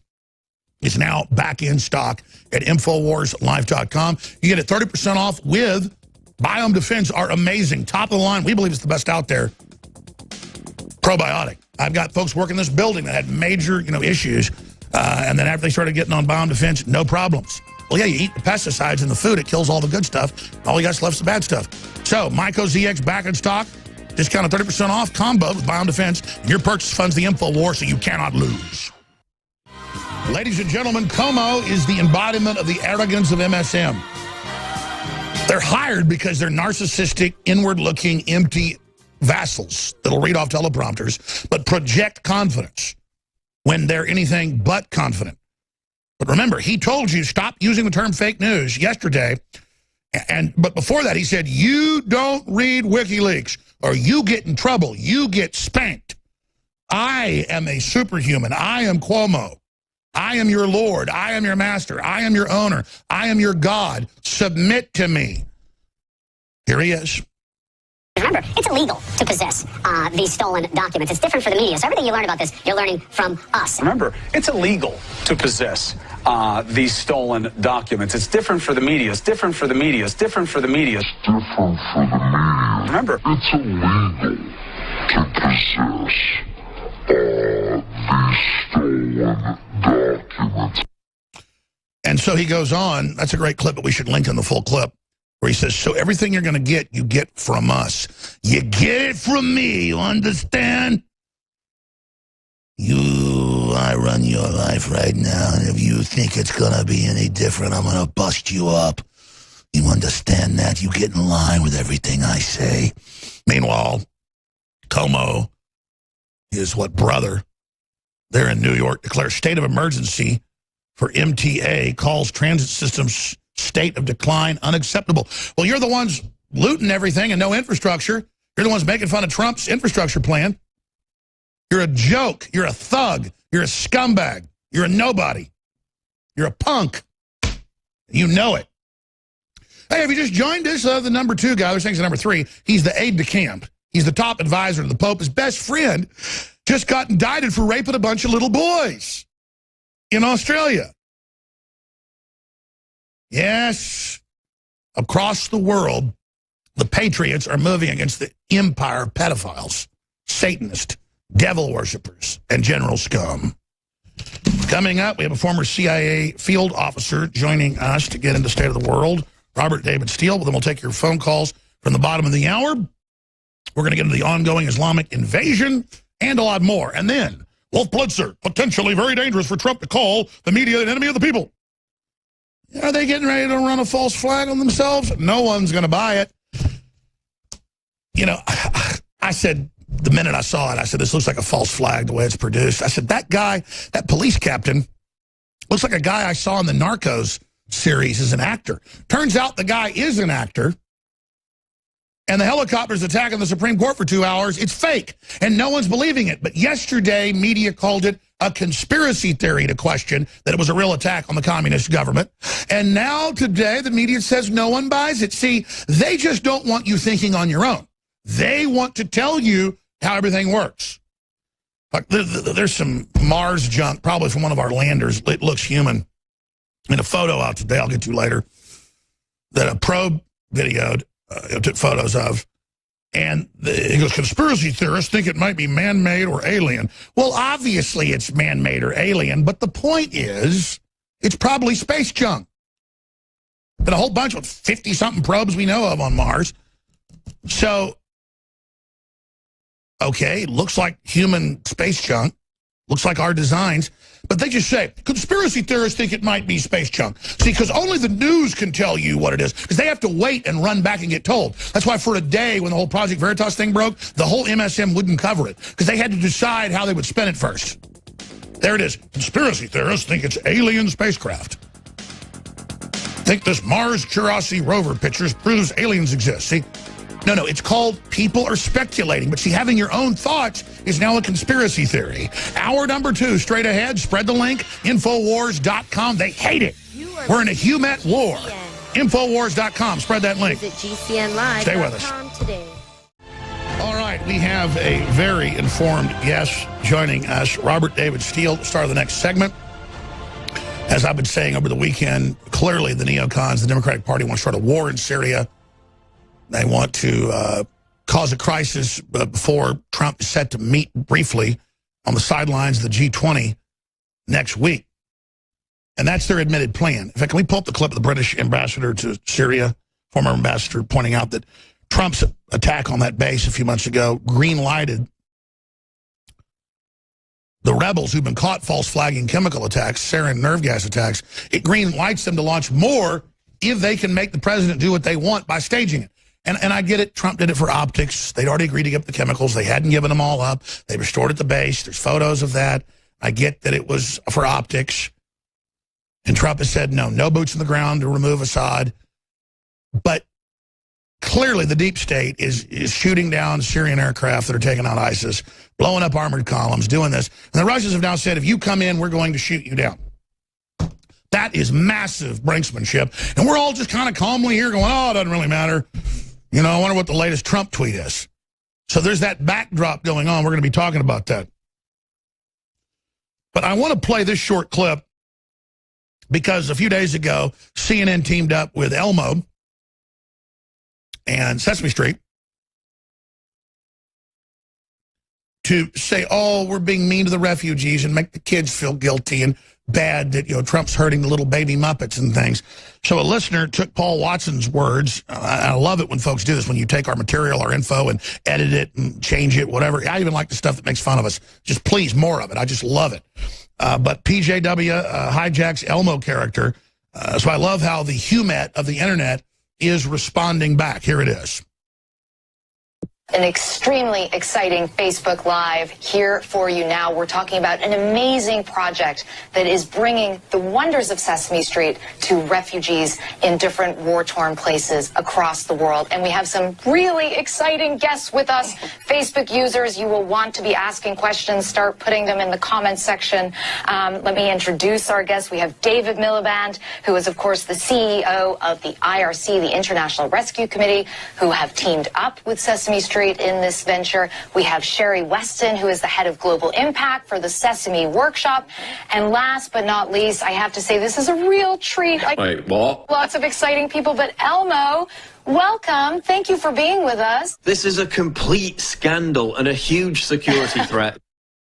It's now back in stock at InfoWarsLife.com. You get it 30% off with Biome Defense, are amazing. Top of the line. We believe it's the best out there. Probiotic. I've got folks working in this building that had major, issues. And then after they started getting on Biome Defense, no problems. Well, yeah, you eat the pesticides in the food. It kills all the good stuff. All you got left is the bad stuff. So, MycoZX back in stock. Discounted 30% off. Combo with Biome Defense. Your purchase funds the InfoWars, so you cannot lose. Ladies and gentlemen, Como is the embodiment of the arrogance of MSM. They're hired because they're narcissistic, inward-looking, empty vassals that'll read off teleprompters, but project confidence when they're anything but confident. But remember, he told you stop using the term fake news yesterday, but before that he said, you don't read WikiLeaks or you get in trouble, you get spanked. I am a superhuman. I am Cuomo. I am your Lord. I am your master. I am your owner. I am your God. Submit to me. Here he is. Remember, it's illegal to possess these stolen documents. It's different for the media. So everything you learn about this, you're learning from us. Remember, it's illegal to possess these stolen documents. It's different for the media. It's different for the media. It's different for the media. It's different for the media. Remember, it's illegal to possess these stolen documents. And so he goes on. That's a great clip, but we should link in the full clip, where he says, so everything you're going to get, you get from us. You get it from me, you understand? I run your life right now, and if you think it's going to be any different, I'm going to bust you up. You understand that? You get in line with everything I say. Meanwhile, Como, his brother, there in New York, declares state of emergency for MTA, calls transit systems state of decline unacceptable. Well, you're the ones looting everything and no infrastructure. You're the ones making fun of Trump's infrastructure plan. You're a joke. You're a thug. You're a scumbag. You're a nobody. You're a punk. You know it. Hey, have you just joined us? The number 2 guy, there's things number 3. He's the aide de camp. He's the top advisor to the Pope. His best friend just got indicted for raping a bunch of little boys in Australia. Yes, across the world, the patriots are moving against the empire of pedophiles, Satanists, devil worshippers, and general scum. Coming up, we have a former CIA field officer joining us to get into State of the World, Robert David Steele. Then we'll take your phone calls from the bottom of the hour. We're going to get into the ongoing Islamic invasion and a lot more. And then, Wolf Blitzer, potentially very dangerous for Trump to call the media an enemy of the people. Are they getting ready to run a false flag on themselves? No one's going to buy it. I said, the minute I saw it, I said, this looks like a false flag the way it's produced. I said, that guy, that police captain, looks like a guy I saw in the Narcos series as an actor. Turns out the guy is an actor. And the helicopter's attacking the Supreme Court for 2 hours. It's fake. And no one's believing it. But yesterday, media called it a conspiracy theory to question that it was a real attack on the communist government. And now today the media says no one buys it. See, they just don't want you thinking on your own. They want to tell you how everything works. Like there's some Mars junk, probably from one of our landers. It looks human. In a photo out today, I'll get to later, that a probe videoed, took photos of. And he goes, conspiracy theorists think it might be man-made or alien. Well, obviously it's man-made or alien, but the point is it's probably space junk. And a whole bunch of 50-something probes we know of on Mars. So, okay, looks like human space junk. Looks like our designs. But they just say, conspiracy theorists think it might be space junk. See, because only the news can tell you what it is. Because they have to wait and run back and get told. That's why for a day, when the whole Project Veritas thing broke, the whole MSM wouldn't cover it. Because they had to decide how they would spin it first. There it is. Conspiracy theorists think it's alien spacecraft. Think this Mars Curiosity rover pictures proves aliens exist. See? No, it's called people are speculating. But see, having your own thoughts is now a conspiracy theory. Hour number 2, straight ahead. Spread the link. InfoWars.com. They hate it. We're in a humet war. InfoWars.com. Spread that link. Stay with us. Today. All right, we have a very informed guest joining us, Robert David Steele, to start the next segment. As I've been saying over the weekend, clearly the neocons, the Democratic Party, want to start a war in Syria. They want to cause a crisis before Trump is set to meet briefly on the sidelines of the G20 next week. And that's their admitted plan. In fact, can we pull up the clip of the British ambassador to Syria, former ambassador, pointing out that Trump's attack on that base a few months ago green-lighted the rebels who've been caught false flagging chemical attacks, sarin nerve gas attacks. It green-lights them to launch more if they can make the president do what they want by staging it. And I get it. Trump did it for optics. They'd already agreed to give up the chemicals. They hadn't given them all up. They restored at the base. There's photos of that. I get that it was for optics. And Trump has said, no boots on the ground to remove Assad. But clearly the deep state is shooting down Syrian aircraft that are taking out ISIS, blowing up armored columns, doing this. And the Russians have now said, if you come in, we're going to shoot you down. That is massive brinksmanship. And we're all just kind of calmly here going, oh, it doesn't really matter. You know, I wonder what the latest Trump tweet is. So there's that backdrop going on. We're going to be talking about that. But I want to play this short clip because a few days ago, CNN teamed up with Elmo and Sesame Street to say, oh, we're being mean to the refugees and make the kids feel guilty and bad that, you know, Trump's hurting the little baby Muppets and things. So a listener took Paul Watson's words. I love it when folks do this, when you take our material, our info, and edit it and change it, whatever. I even like the stuff that makes fun of us. Just please, more of it. I just love it. But PJW hijacks Elmo character. So I love how the humet of the internet is responding back. Here it is. An extremely exciting Facebook Live here for you now. We're talking about an amazing project that is bringing the wonders of Sesame Street to refugees in different war-torn places across the world. And we have some really exciting guests with us. Facebook users, you will want to be asking questions. Start putting them in the comments section. Let me introduce our guests. We have David Miliband, who is, of course, the CEO of the IRC, the International Rescue Committee, who have teamed up with Sesame Street in this venture. We have Sherry Weston, who is the head of global impact for the Sesame Workshop. And last but not least, I have to say this is a real treat. Wait, what? Lots of exciting people, but Elmo, welcome. Thank you for being with us. This is a complete scandal and a huge security threat.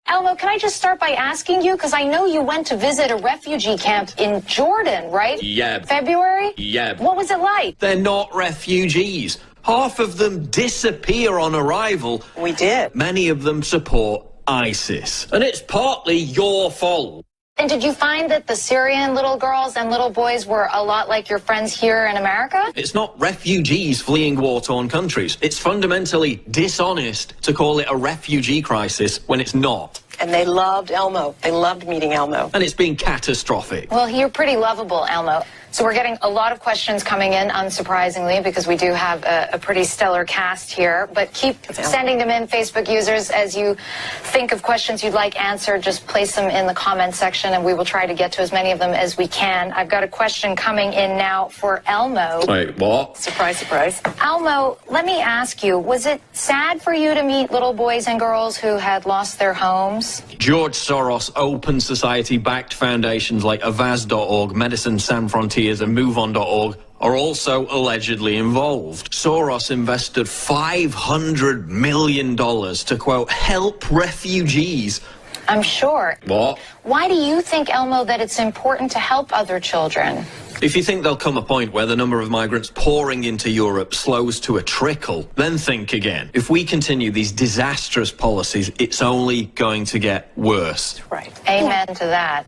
Elmo, can I just start by asking you, because I know you went to visit a refugee camp in Jordan, right? Yeah. February? Yeah. What was it like? They're not refugees. Half of them disappear on arrival. We did. Many of them support ISIS. And it's partly your fault. And did you find that the Syrian little girls and little boys were a lot like your friends here in America? It's not refugees fleeing war-torn countries. It's fundamentally dishonest to call it a refugee crisis when it's not. And they loved Elmo. They loved meeting Elmo. And it's been catastrophic. Well, you're pretty lovable, Elmo. So we're getting a lot of questions coming in, unsurprisingly, because we do have a pretty stellar cast here. But keep sending them in, Facebook users. As you think of questions you'd like answered, just place them in the comment section, and we will try to get to as many of them as we can. I've got a question coming in now for Elmo. Wait, what? Surprise, surprise. Elmo, let me ask you, was it sad for you to meet little boys and girls who had lost their homes? George Soros open society-backed foundations like Avaz.org, Medicine Sans Frontiers, and MoveOn.org are also allegedly involved. Soros invested $500 million to, quote, help refugees. I'm sure. What? Why do you think, Elmo, that it's important to help other children? If you think there'll come a point where the number of migrants pouring into Europe slows to a trickle, then think again. If we continue these disastrous policies, it's only going to get worse. Right. Amen to that.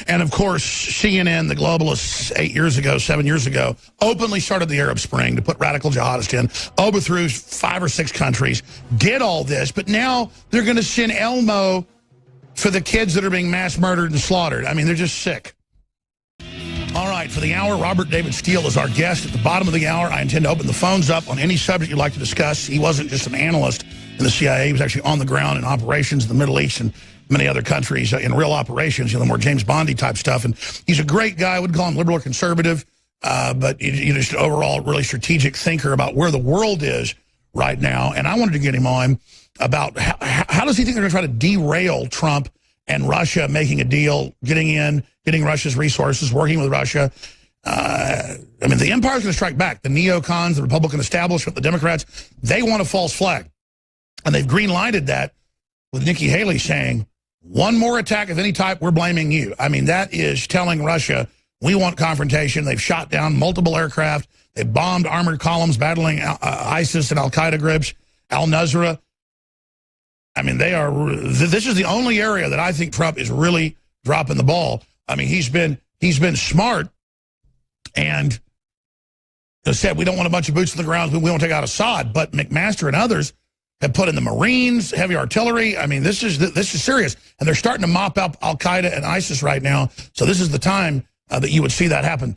And, of course, CNN, the globalists 7 years ago, openly started the Arab Spring to put radical jihadists in, overthrew 5 or 6 countries, did all this, but now they're going to send Elmo for the kids that are being mass murdered and slaughtered. I mean, they're just sick. All right, for the hour, Robert David Steele is our guest. At the bottom of the hour, I intend to open the phones up on any subject you'd like to discuss. He wasn't just an analyst in the CIA. He was actually on the ground in operations in the Middle East and many other countries in real operations, the more James Bondy type stuff. And he's a great guy. I would call him liberal or conservative, but just an overall really strategic thinker about where the world is right now. And I wanted to get him on about how does he think they're going to try to derail Trump and Russia making a deal, getting Russia's resources, working with Russia. I mean, the empire's going to strike back. The neocons, the Republican establishment, the Democrats, they want a false flag. And they've green-lighted that with Nikki Haley saying, one more attack of any type, we're blaming you. I mean, that is telling Russia, we want confrontation. They've shot down multiple aircraft. They've bombed armored columns battling ISIS and Al-Qaeda groups, al-Nusra. I mean, this is the only area that I think Trump is really dropping the ball. I mean, he's been smart and said we don't want a bunch of boots on the ground. We won't take out Assad. But McMaster and others have put in the Marines, heavy artillery. I mean, this is serious. And they're starting to mop up Al-Qaeda and ISIS right now. So this is the time that you would see that happen.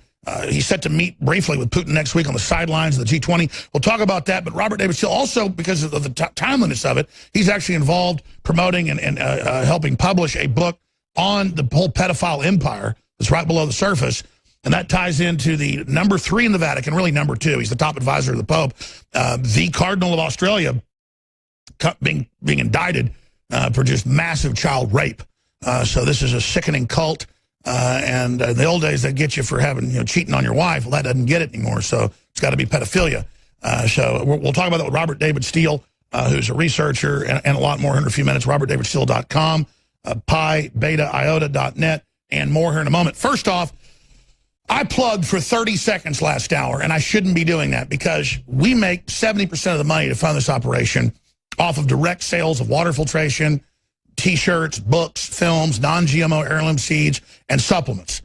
He's set to meet briefly with Putin next week on the sidelines of the G20. We'll talk about that. But Robert David Steele, also because of the timeliness of it, he's actually involved promoting and helping publish a book on the whole pedophile empire that's right below the surface. And that ties into the number 3 in the Vatican, really number 2. He's the top advisor of the Pope. The Cardinal of Australia being indicted for just massive child rape. So this is a sickening cult. And in the old days, they'd get you for having, cheating on your wife. Well, that doesn't get it anymore. So it's got to be pedophilia. So we'll talk about that with Robert David Steele, who's a researcher, and a lot more in a few minutes. RobertDavidSteele.com, PiBetaIota.net, and more here in a moment. First off, I plugged for 30 seconds last hour, and I shouldn't be doing that because we make 70% of the money to fund this operation off of direct sales of water filtration, T-shirts, books, films, non-GMO heirloom seeds, and supplements.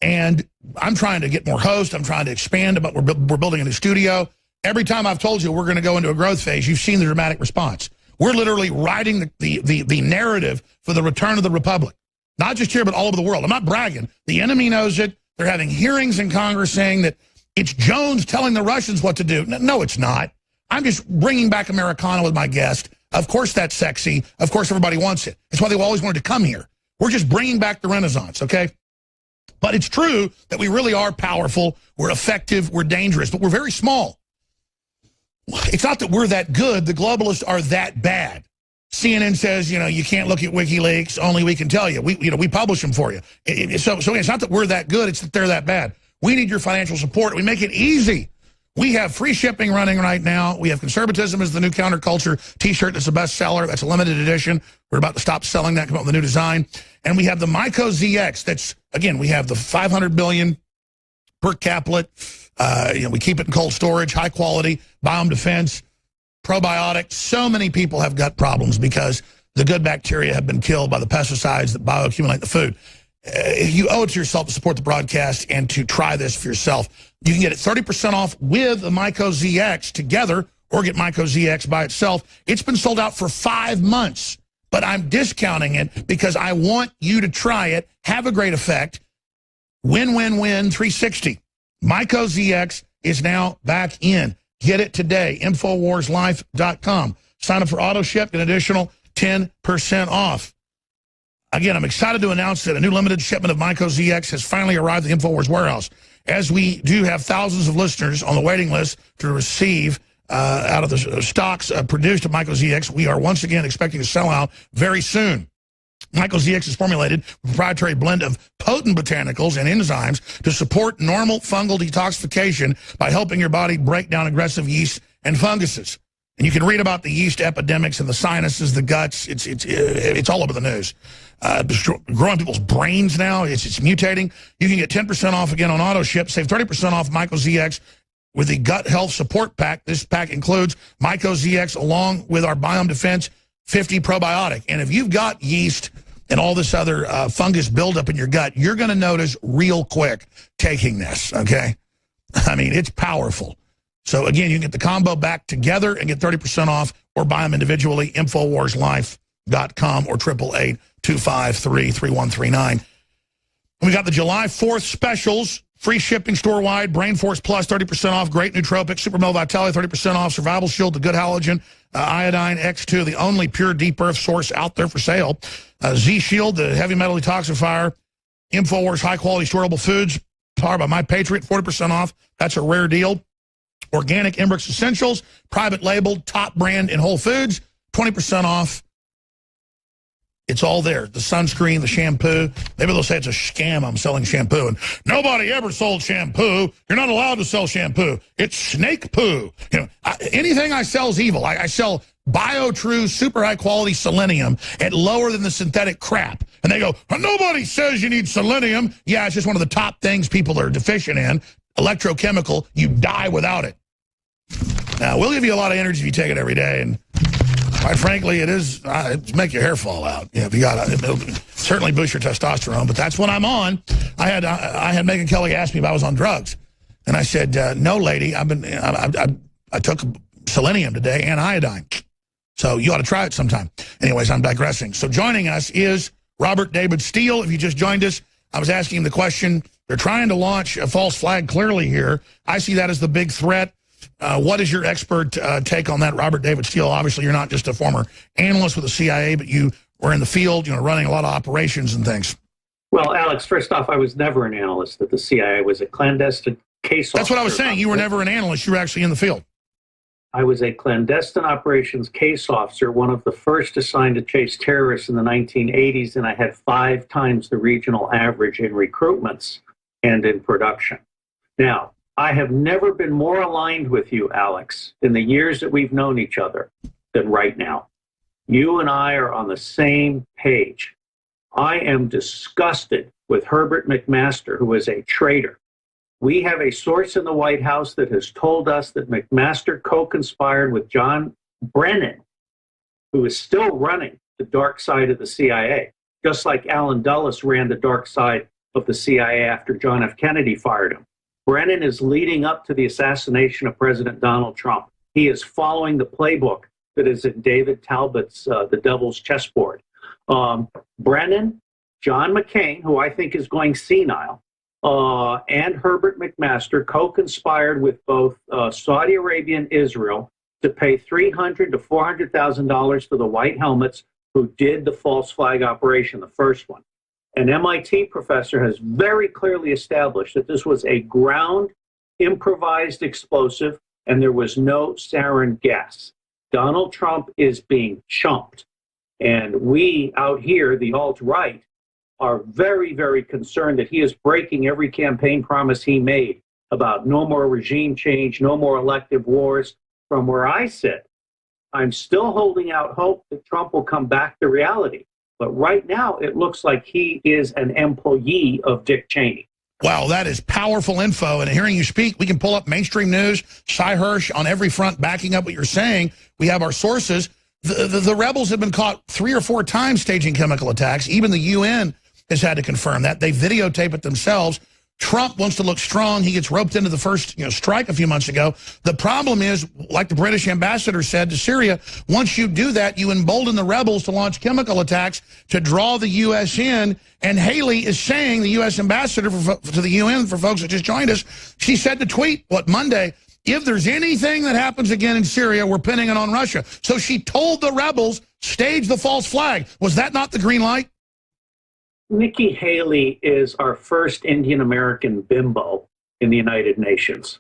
And I'm trying to get more hosts. I'm trying to expand, but we're building a new studio. Every time I've told you we're going to go into a growth phase, you've seen the dramatic response. We're literally writing the narrative for the return of the Republic. Not just here, but all over the world. I'm not bragging. The enemy knows it. They're having hearings in Congress saying that it's Jones telling the Russians what to do. No, it's not. I'm just bringing back Americana with my guest. Of course that's sexy. Of course everybody wants it. That's why they've always wanted to come here. We're just bringing back the Renaissance, okay? But it's true that we really are powerful, we're effective, we're dangerous, but we're very small. It's not that we're that good. The globalists are that bad. CNN says, you can't look at WikiLeaks, only we can tell you. We publish them for you. So it's not that we're that good, it's that they're that bad. We need your financial support. We make it easy. We have free shipping running right now. We have Conservatism as the New Counterculture T-shirt that's a bestseller. That's a limited edition. We're about to stop selling that, come up with a new design. And we have the Myco ZX. That's, again, we have the 500 billion per caplet. We keep it in cold storage, high quality, biome defense, probiotics. So many people have gut problems because the good bacteria have been killed by the pesticides that bioaccumulate the food. You owe it to yourself to support the broadcast and to try this for yourself. You can get it 30% off with the Myco ZX together, or get Myco ZX by itself. It's been sold out for 5 months, but I'm discounting it because I want you to try it, have a great effect, Win-win-win 360. MycoZX is now back in. Get it today. InfoWarsLife.com. Sign up for auto ship, an additional 10% off. Again, I'm excited to announce that a new limited shipment of MycoZX has finally arrived at the InfoWars warehouse. As we do have thousands of listeners on the waiting list to receive out of the stocks produced at MycoZX, we are once again expecting to sell out very soon. MycoZX is formulated with a proprietary blend of potent botanicals and enzymes to support normal fungal detoxification by helping your body break down aggressive yeasts and funguses. And you can read about the yeast epidemics and the sinuses, the guts. It's all over the news. Growing people's brains now. It's mutating. You can get 10% off again on auto ship. Save 30% off MycoZX with the Gut Health Support Pack. This pack includes MycoZX along with our Biome Defense 50 probiotic. And if you've got yeast and all this other fungus buildup in your gut, you're going to notice real quick taking this, okay? I mean, it's powerful. So, again, you can get the combo back together and get 30% off or buy them individually, InfoWarsLife.com or 888-253-3139. We got the July 4th specials. Free shipping store-wide, Brain Force Plus, 30% off, Great Nootropic, Super Male Vitality, 30% off, Survival Shield, the Good Halogen, Iodine X2, the only pure deep earth source out there for sale, Z-Shield, the heavy metal detoxifier, InfoWars high-quality storable foods, powered by My Patriot, 40% off. That's a rare deal. Organic Embrex Essentials, private labeled, top brand in Whole Foods, 20% off. It's all there. The sunscreen, the shampoo. Maybe they'll say it's a scam I'm selling shampoo. And nobody ever sold shampoo. You're not allowed to sell shampoo. It's snake poo. You know, anything I sell is evil. I sell BioTrue super high quality selenium at lower than the synthetic crap. And they go, nobody says you need selenium. Yeah, it's just one of the top things people are deficient in. Electrochemical. You die without it. Now, we'll give you a lot of energy if you take it every day. And quite frankly, it'll make your hair fall out. Yeah, if you got it'll certainly boost your testosterone. But that's what I'm on. I had Megyn Kelly ask me if I was on drugs, and I said, no, lady. I took selenium today and iodine, so you ought to try it sometime. Anyways, I'm digressing. So joining us is Robert David Steele. If you just joined us, I was asking him the question. They're trying to launch a false flag clearly here. I see that as the big threat. What is your expert take on that, Robert David Steele? Obviously, you're not just a former analyst with the CIA, but you were in the field, running a lot of operations and things. Well, Alex, first off, I was never an analyst at the CIA. I was a clandestine case officer. That's what I was saying. You were never an analyst. You were actually in the field. I was a clandestine operations case officer, one of the first assigned to chase terrorists in the 1980s, and I had 5 times the regional average in recruitments and in production. Now, I have never been more aligned with you, Alex, in the years that we've known each other than right now. You and I are on the same page. I am disgusted with Herbert McMaster, who is a traitor. We have a source in the White House that has told us that McMaster co-conspired with John Brennan, who is still running the dark side of the CIA, just like Alan Dulles ran the dark side of the CIA after John F. Kennedy fired him. Brennan is leading up to the assassination of President Donald Trump. He is following the playbook that is in David Talbot's The Devil's Chessboard. Brennan, John McCain, who I think is going senile, and Herbert McMaster co-conspired with both Saudi Arabia and Israel to pay $300,000 to $400,000 to the White Helmets who did the false flag operation, the first one. An MIT professor has very clearly established that this was a ground improvised explosive and there was no sarin gas. Donald Trump is being chumped. And we out here, the alt-right, are very, very concerned that he is breaking every campaign promise he made about no more regime change, no more elective wars. From where I sit, I'm still holding out hope that Trump will come back to reality. But right now, it looks like he is an employee of Dick Cheney. Wow, that is powerful info. And hearing you speak, we can pull up mainstream news, Cy Hirsch on every front backing up what you're saying. We have our sources. The rebels have been caught 3 or 4 times staging chemical attacks. Even the UN has had to confirm that. They videotape it themselves. Trump wants to look strong. He gets roped into the first strike a few months ago. The problem is, like the British ambassador said to Syria, once you do that, you embolden the rebels to launch chemical attacks to draw the U.S. in. And Haley is saying, the U.S. ambassador to the UN, for folks that just joined us, she said to tweet, Monday, if there's anything that happens again in Syria, we're pinning it on Russia. So she told the rebels, stage the false flag. Was that not the green light? Nikki Haley is our first Indian-American bimbo in the United Nations.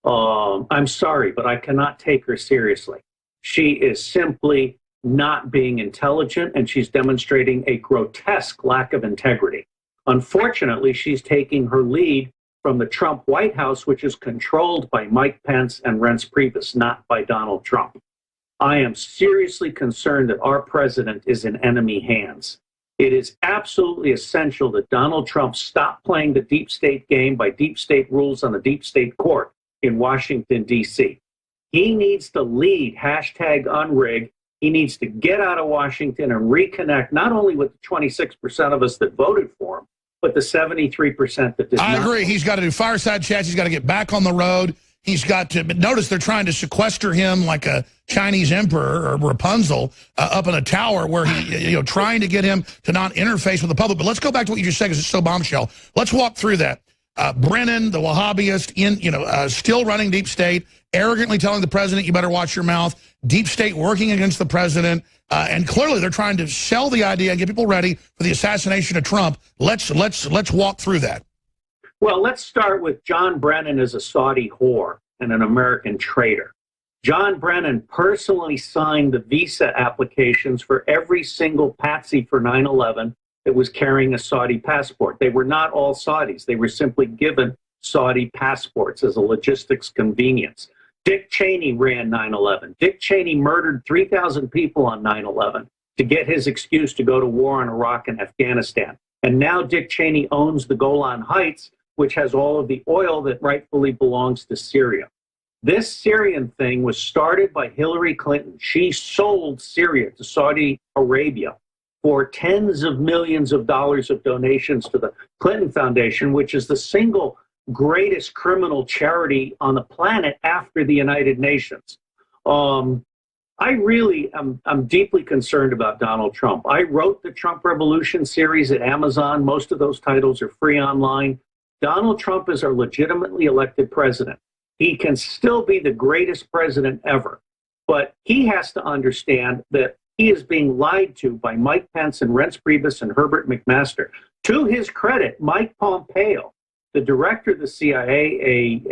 I'm sorry, but I cannot take her seriously. She is simply not being intelligent, and she's demonstrating a grotesque lack of integrity. Unfortunately, she's taking her lead from the Trump White House, which is controlled by Mike Pence and Reince Priebus, not by Donald Trump. I am seriously concerned that our president is in enemy hands. It is absolutely essential that Donald Trump stop playing the deep state game by deep state rules on the deep state court in Washington, D.C. He needs to lead #unrig. He needs to get out of Washington and reconnect not only with the 26% of us that voted for him, but the 73% that did not. I agree. He's got to do fireside chats. He's got to get back on the road. He's got to, but notice they're trying to sequester him like a Chinese emperor or Rapunzel up in a tower where he, trying to get him to not interface with the public. But let's go back to what you just said because it's so bombshell. Let's walk through that. Brennan, the Wahhabist, still running deep state, arrogantly telling the president, you better watch your mouth. Deep state working against the president. And clearly they're trying to sell the idea and get people ready for the assassination of Trump. Let's walk through that. Well, let's start with John Brennan as a Saudi whore and an American traitor. John Brennan personally signed the visa applications for every single patsy for 9/11 that was carrying a Saudi passport. They were not all Saudis. They were simply given Saudi passports as a logistics convenience. Dick Cheney ran 9/11. Dick Cheney murdered 3,000 people on 9/11 to get his excuse to go to war in Iraq and Afghanistan. And now Dick Cheney owns the Golan Heights, which has all of the oil that rightfully belongs to Syria. This Syrian thing was started by Hillary Clinton. She sold Syria to Saudi Arabia for tens of millions of dollars of donations to the Clinton Foundation, which is the single greatest criminal charity on the planet after the United Nations. I really am deeply concerned about Donald Trump. I wrote the Trump Revolution series at Amazon. Most of those titles are free online. Donald Trump is our legitimately elected president. He can still be the greatest president ever, but he has to understand that he is being lied to by Mike Pence and Reince Priebus and Herbert McMaster. To his credit, Mike Pompeo, the director of the CIA,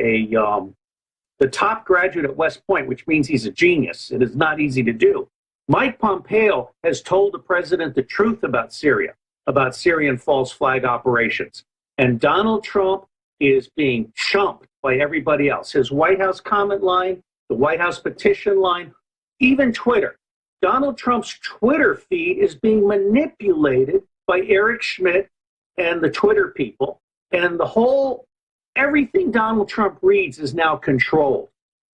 the top graduate at West Point, which means he's a genius. It is not easy to do. Mike Pompeo has told the president the truth about Syria, about Syrian false flag operations. And Donald Trump is being chumped by everybody else. His White House comment line, the White House petition line, even Twitter. Donald Trump's Twitter feed is being manipulated by Eric Schmidt and the Twitter people. And everything Donald Trump reads is now controlled.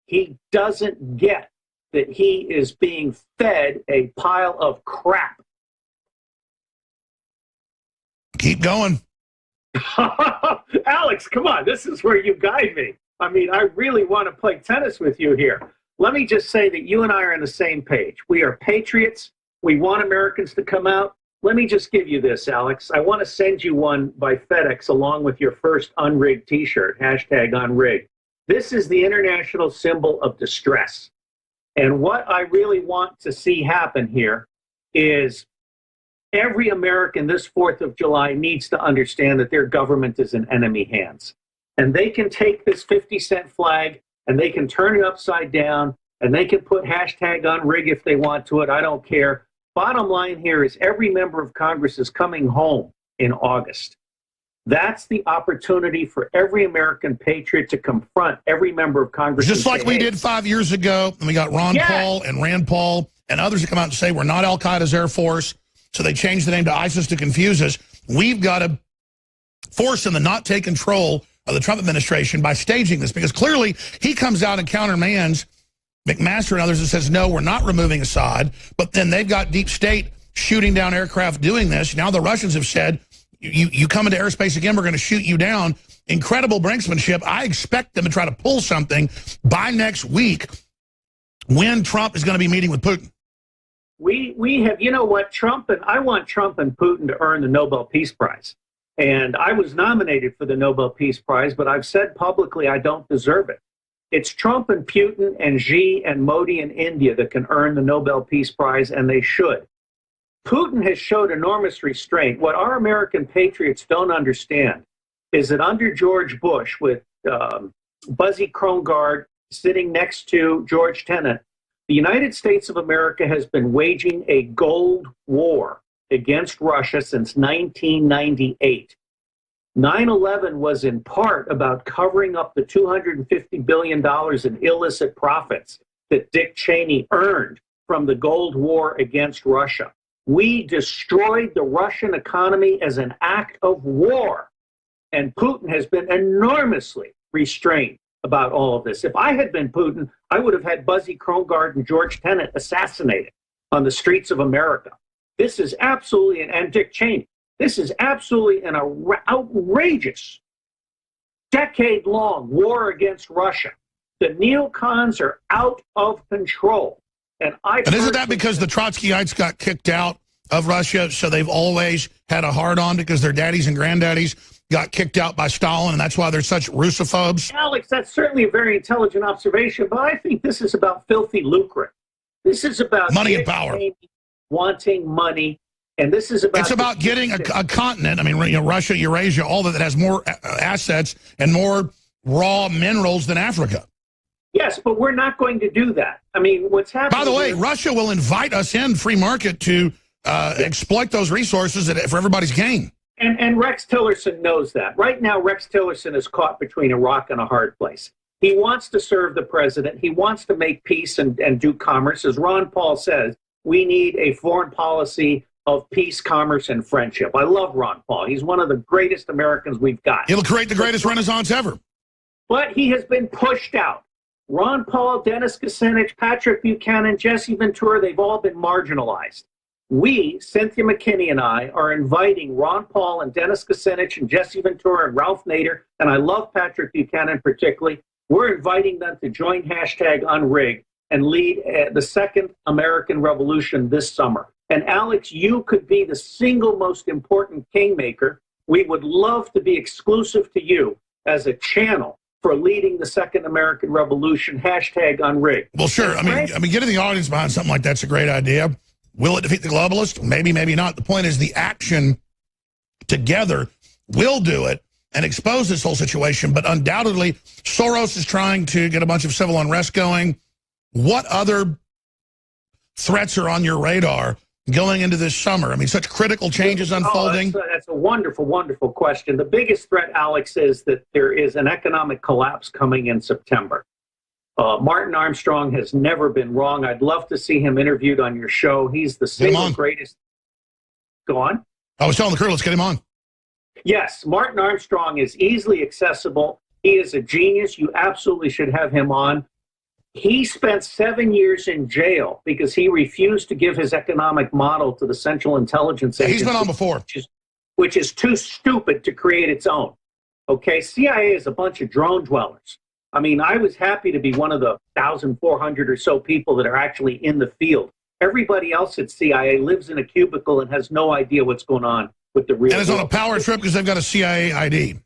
He doesn't get that he is being fed a pile of crap. Keep going. Alex, come on. This is where you guide me. I mean, I really want to play tennis with you here. Let me just say that you and I are on the same page. We are patriots. We want Americans to come out. Let me just give you this, Alex. I want to send you one by FedEx along with your first unrigged t-shirt, #unrigged. This is the international symbol of distress. And what I really want to see happen here is every American this 4th of July needs to understand that their government is in enemy hands. And they can take this 50-cent flag and they can turn it upside down and they can put #unrig if they want to it. I don't care. Bottom line here is every member of Congress is coming home in August. That's the opportunity for every American patriot to confront every member of Congress. Just like we did 5 years ago, and we got Ron Paul and Rand Paul and others to come out and say we're not Al-Qaeda's Air Force, so they changed the name to ISIS to confuse us. We've got to force them to not take control of the Trump administration by staging this, because clearly he comes out and countermands McMaster and others and says, no, we're not removing Assad, but then they've got deep state shooting down aircraft doing this. Now the Russians have said, you come into airspace again, we're going to shoot you down. Incredible brinksmanship. I expect them to try to pull something by next week when Trump is going to be meeting with Putin. We have, you know what, I want Trump and Putin to earn the Nobel Peace Prize. And I was nominated for the Nobel Peace Prize, but I've said publicly I don't deserve it. It's Trump and Putin and Xi and Modi in India that can earn the Nobel Peace Prize, and they should. Putin has showed enormous restraint. What our American patriots don't understand is that under George Bush, with Buzzy Krongard sitting next to George Tenet, the United States of America has been waging a gold war against Russia since 1998. 9/11 was in part about covering up the $250 billion in illicit profits that Dick Cheney earned from the Gold War against Russia. We destroyed the Russian economy as an act of war. And Putin has been enormously restrained about all of this. If I had been Putin, I would have had Buzzy Krongard and George Tenet assassinated on the streets of America. This is absolutely, and Dick Cheney, this is absolutely an outrageous, decade-long war against Russia. The neocons are out of control. And isn't that because the Trotskyites got kicked out of Russia, so they've always had a hard-on because their daddies and granddaddies got kicked out by Stalin, and that's why they're such Russophobes? Alex, that's certainly a very intelligent observation, but I think this is about filthy lucre. This is about money and power. Wanting money, and this is about... It's about getting a continent, I mean, you know, Russia, Eurasia, all that has more assets and more raw minerals than Africa. Yes, but we're not going to do that. I mean, what's happening... By the way, Russia will invite us in, free market, to exploit those resources for everybody's gain. And Rex Tillerson knows that. Right now, Rex Tillerson is caught between a rock and a hard place. He wants to serve the president. He wants to make peace and do commerce. As Ron Paul says, we need a foreign policy of peace, commerce, and friendship. I love Ron Paul. He's one of the greatest Americans we've got. He'll create the greatest renaissance ever. But he has been pushed out. Ron Paul, Dennis Kucinich, Patrick Buchanan, Jesse Ventura, they've all been marginalized. We, Cynthia McKinney and I, are inviting Ron Paul and Dennis Kucinich and Jesse Ventura and Ralph Nader, and I love Patrick Buchanan particularly. We're inviting them to join #Unrig and lead the second American Revolution this summer. And Alex, you could be the single most important kingmaker. We would love to be exclusive to you as a channel for leading the second American Revolution, #Unrig. Well, sure. I mean, getting the audience behind something like that's a great idea. Will it defeat the globalists? Maybe, maybe not. The point is the action together will do it and expose this whole situation. But undoubtedly, Soros is trying to get a bunch of civil unrest going. What other threats are on your radar going into this summer? I mean, such critical changes unfolding. That's a wonderful, wonderful question. The biggest threat, Alex, is that there is an economic collapse coming in September. Martin Armstrong has never been wrong. I'd love to see him interviewed on your show. He's the single greatest. Go on. I was telling the crew, let's get him on. Yes, Martin Armstrong is easily accessible. He is a genius. You absolutely should have him on. He spent 7 years in jail because he refused to give his economic model to the Central Intelligence Agency. He's been on before. Which is too stupid to create its own. Okay, CIA is a bunch of drone dwellers. I mean, I was happy to be one of the 1,400 or so people that are actually in the field. Everybody else at CIA lives in a cubicle and has no idea what's going on with the real world. And is on a power trip because they've got a CIA ID.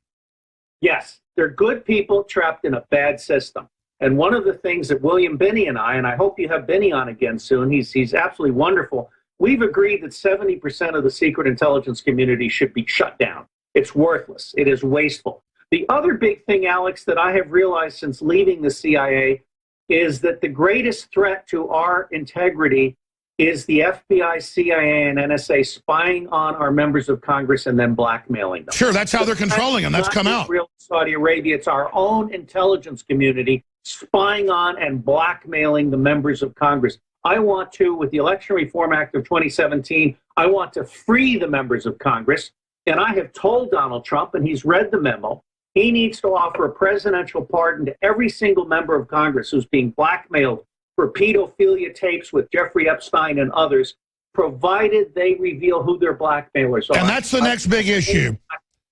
Yes, they're good people trapped in a bad system. And one of the things that William Binney and I hope you have Binney on again soon, he's absolutely wonderful. We've agreed that 70% of the secret intelligence community should be shut down. It's worthless. It is wasteful. The other big thing, Alex, that I have realized since leaving the CIA is that the greatest threat to our integrity is the FBI, CIA, and NSA spying on our members of Congress and then blackmailing them. Sure, that's how they're controlling them. That's come out. Real Saudi Arabia, it's our own intelligence community spying on and blackmailing the members of Congress. I want to, with the Election Reform Act of 2017, I want to free the members of Congress. And I have told Donald Trump, and he's read the memo, he needs to offer a presidential pardon to every single member of Congress who's being blackmailed for pedophilia tapes with Jeffrey Epstein and others. provided they reveal who their blackmailers are. And that's the next big issue.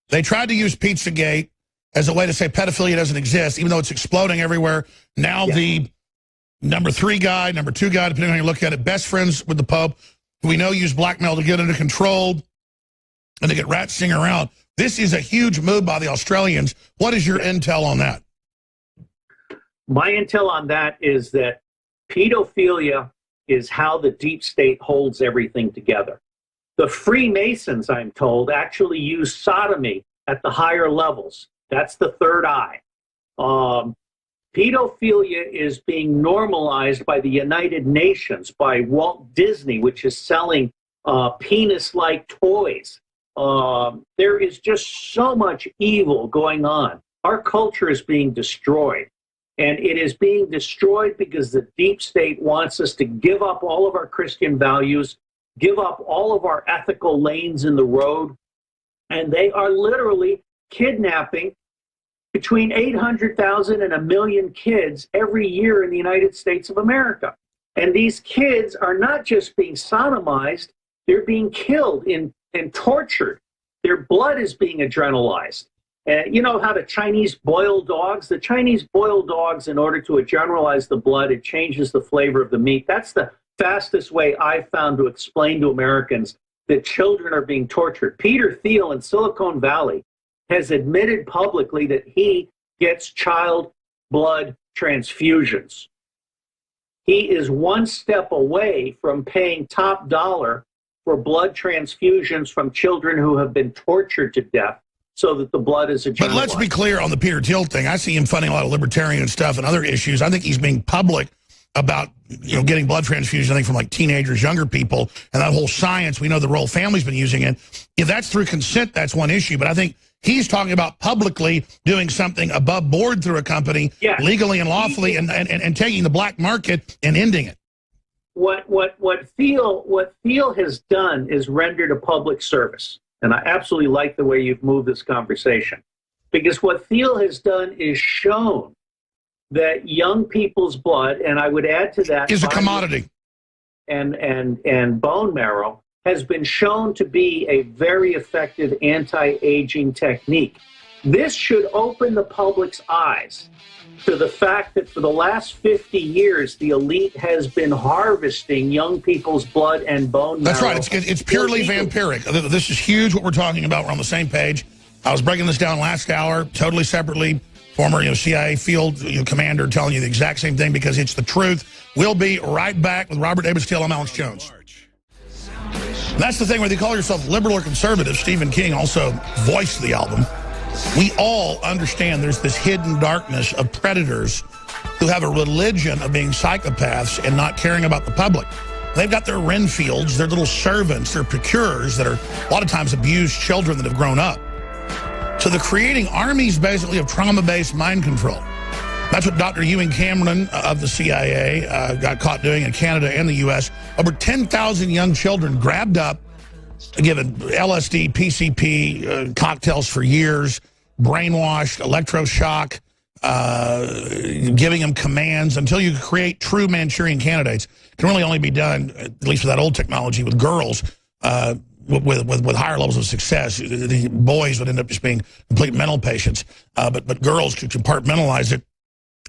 They tried to use Pizzagate as a way to say pedophilia doesn't exist, even though it's exploding everywhere. Now the number 3 guy, number 2 guy, depending on how you look at it, best friends with the Pope, who we know use blackmail to get under control and to get rats singing around. This is a huge move by the Australians. What is your intel on that? My intel on that is that pedophilia is how the deep state holds everything together. The Freemasons, I'm told, actually use sodomy at the higher levels. That's the third eye. Pedophilia is being normalized by the United Nations, by Walt Disney, which is selling penis-like toys. There is just so much evil going on. Our culture is being destroyed. And it is being destroyed because the deep state wants us to give up all of our Christian values, give up all of our ethical lanes in the road. And they are literally kidnapping between 800,000 and 1 million kids every year in the United States of America. And these kids are not just being sodomized, they're being killed and tortured. Their blood is being adrenalized. You know how the Chinese boil dogs? The Chinese boil dogs, in order to adrenalize the blood, it changes the flavor of the meat. That's the fastest way I've found to explain to Americans that children are being tortured. Peter Thiel in Silicon Valley has admitted publicly that he gets child blood transfusions. He is one step away from paying top dollar for blood transfusions from children who have been tortured to death, so that the blood is adrenalized. But let's be clear on the Peter Thiel thing. I see him funding a lot of libertarian stuff and other issues. I think he's being public about, getting blood transfusions, I think, from like teenagers, younger people, and that whole science. We know the royal family's been using it. If that's through consent, that's one issue. But I think he's talking about publicly doing something above board through a company, legally and lawfully, and taking the black market and ending it. What Thiel has done is rendered a public service. And I absolutely like the way you've moved this conversation. Because what Thiel has done is shown that young people's blood, and I would add to that, is a commodity. And bone marrow has been shown to be a very effective anti-aging technique. This should open the public's eyes to the fact that for the last 50 years, the elite has been harvesting young people's blood and bone marrow. That's right. It's purely vampiric. This is huge what we're talking about. We're on the same page. I was breaking this down last hour, totally separately. Former CIA field commander telling you the exact same thing because it's the truth. We'll be right back with Robert David Steele. I'm Alex Jones. And that's the thing, whether you call yourself liberal or conservative. Stephen King also voiced the album. We all understand there's this hidden darkness of predators who have a religion of being psychopaths and not caring about the public. They've got their Renfields, their little servants, their procurers that are a lot of times abused children that have grown up. So they're creating armies basically of trauma-based mind control. That's what Dr. Ewan Cameron of the CIA got caught doing in Canada and the U.S. Over 10,000 young children grabbed up, given LSD, PCP, cocktails for years, brainwashed, electroshock, giving them commands until you create true Manchurian candidates. It can really only be done, at least with that old technology, with girls with higher levels of success. The boys would end up just being complete mental patients, but girls could compartmentalize it.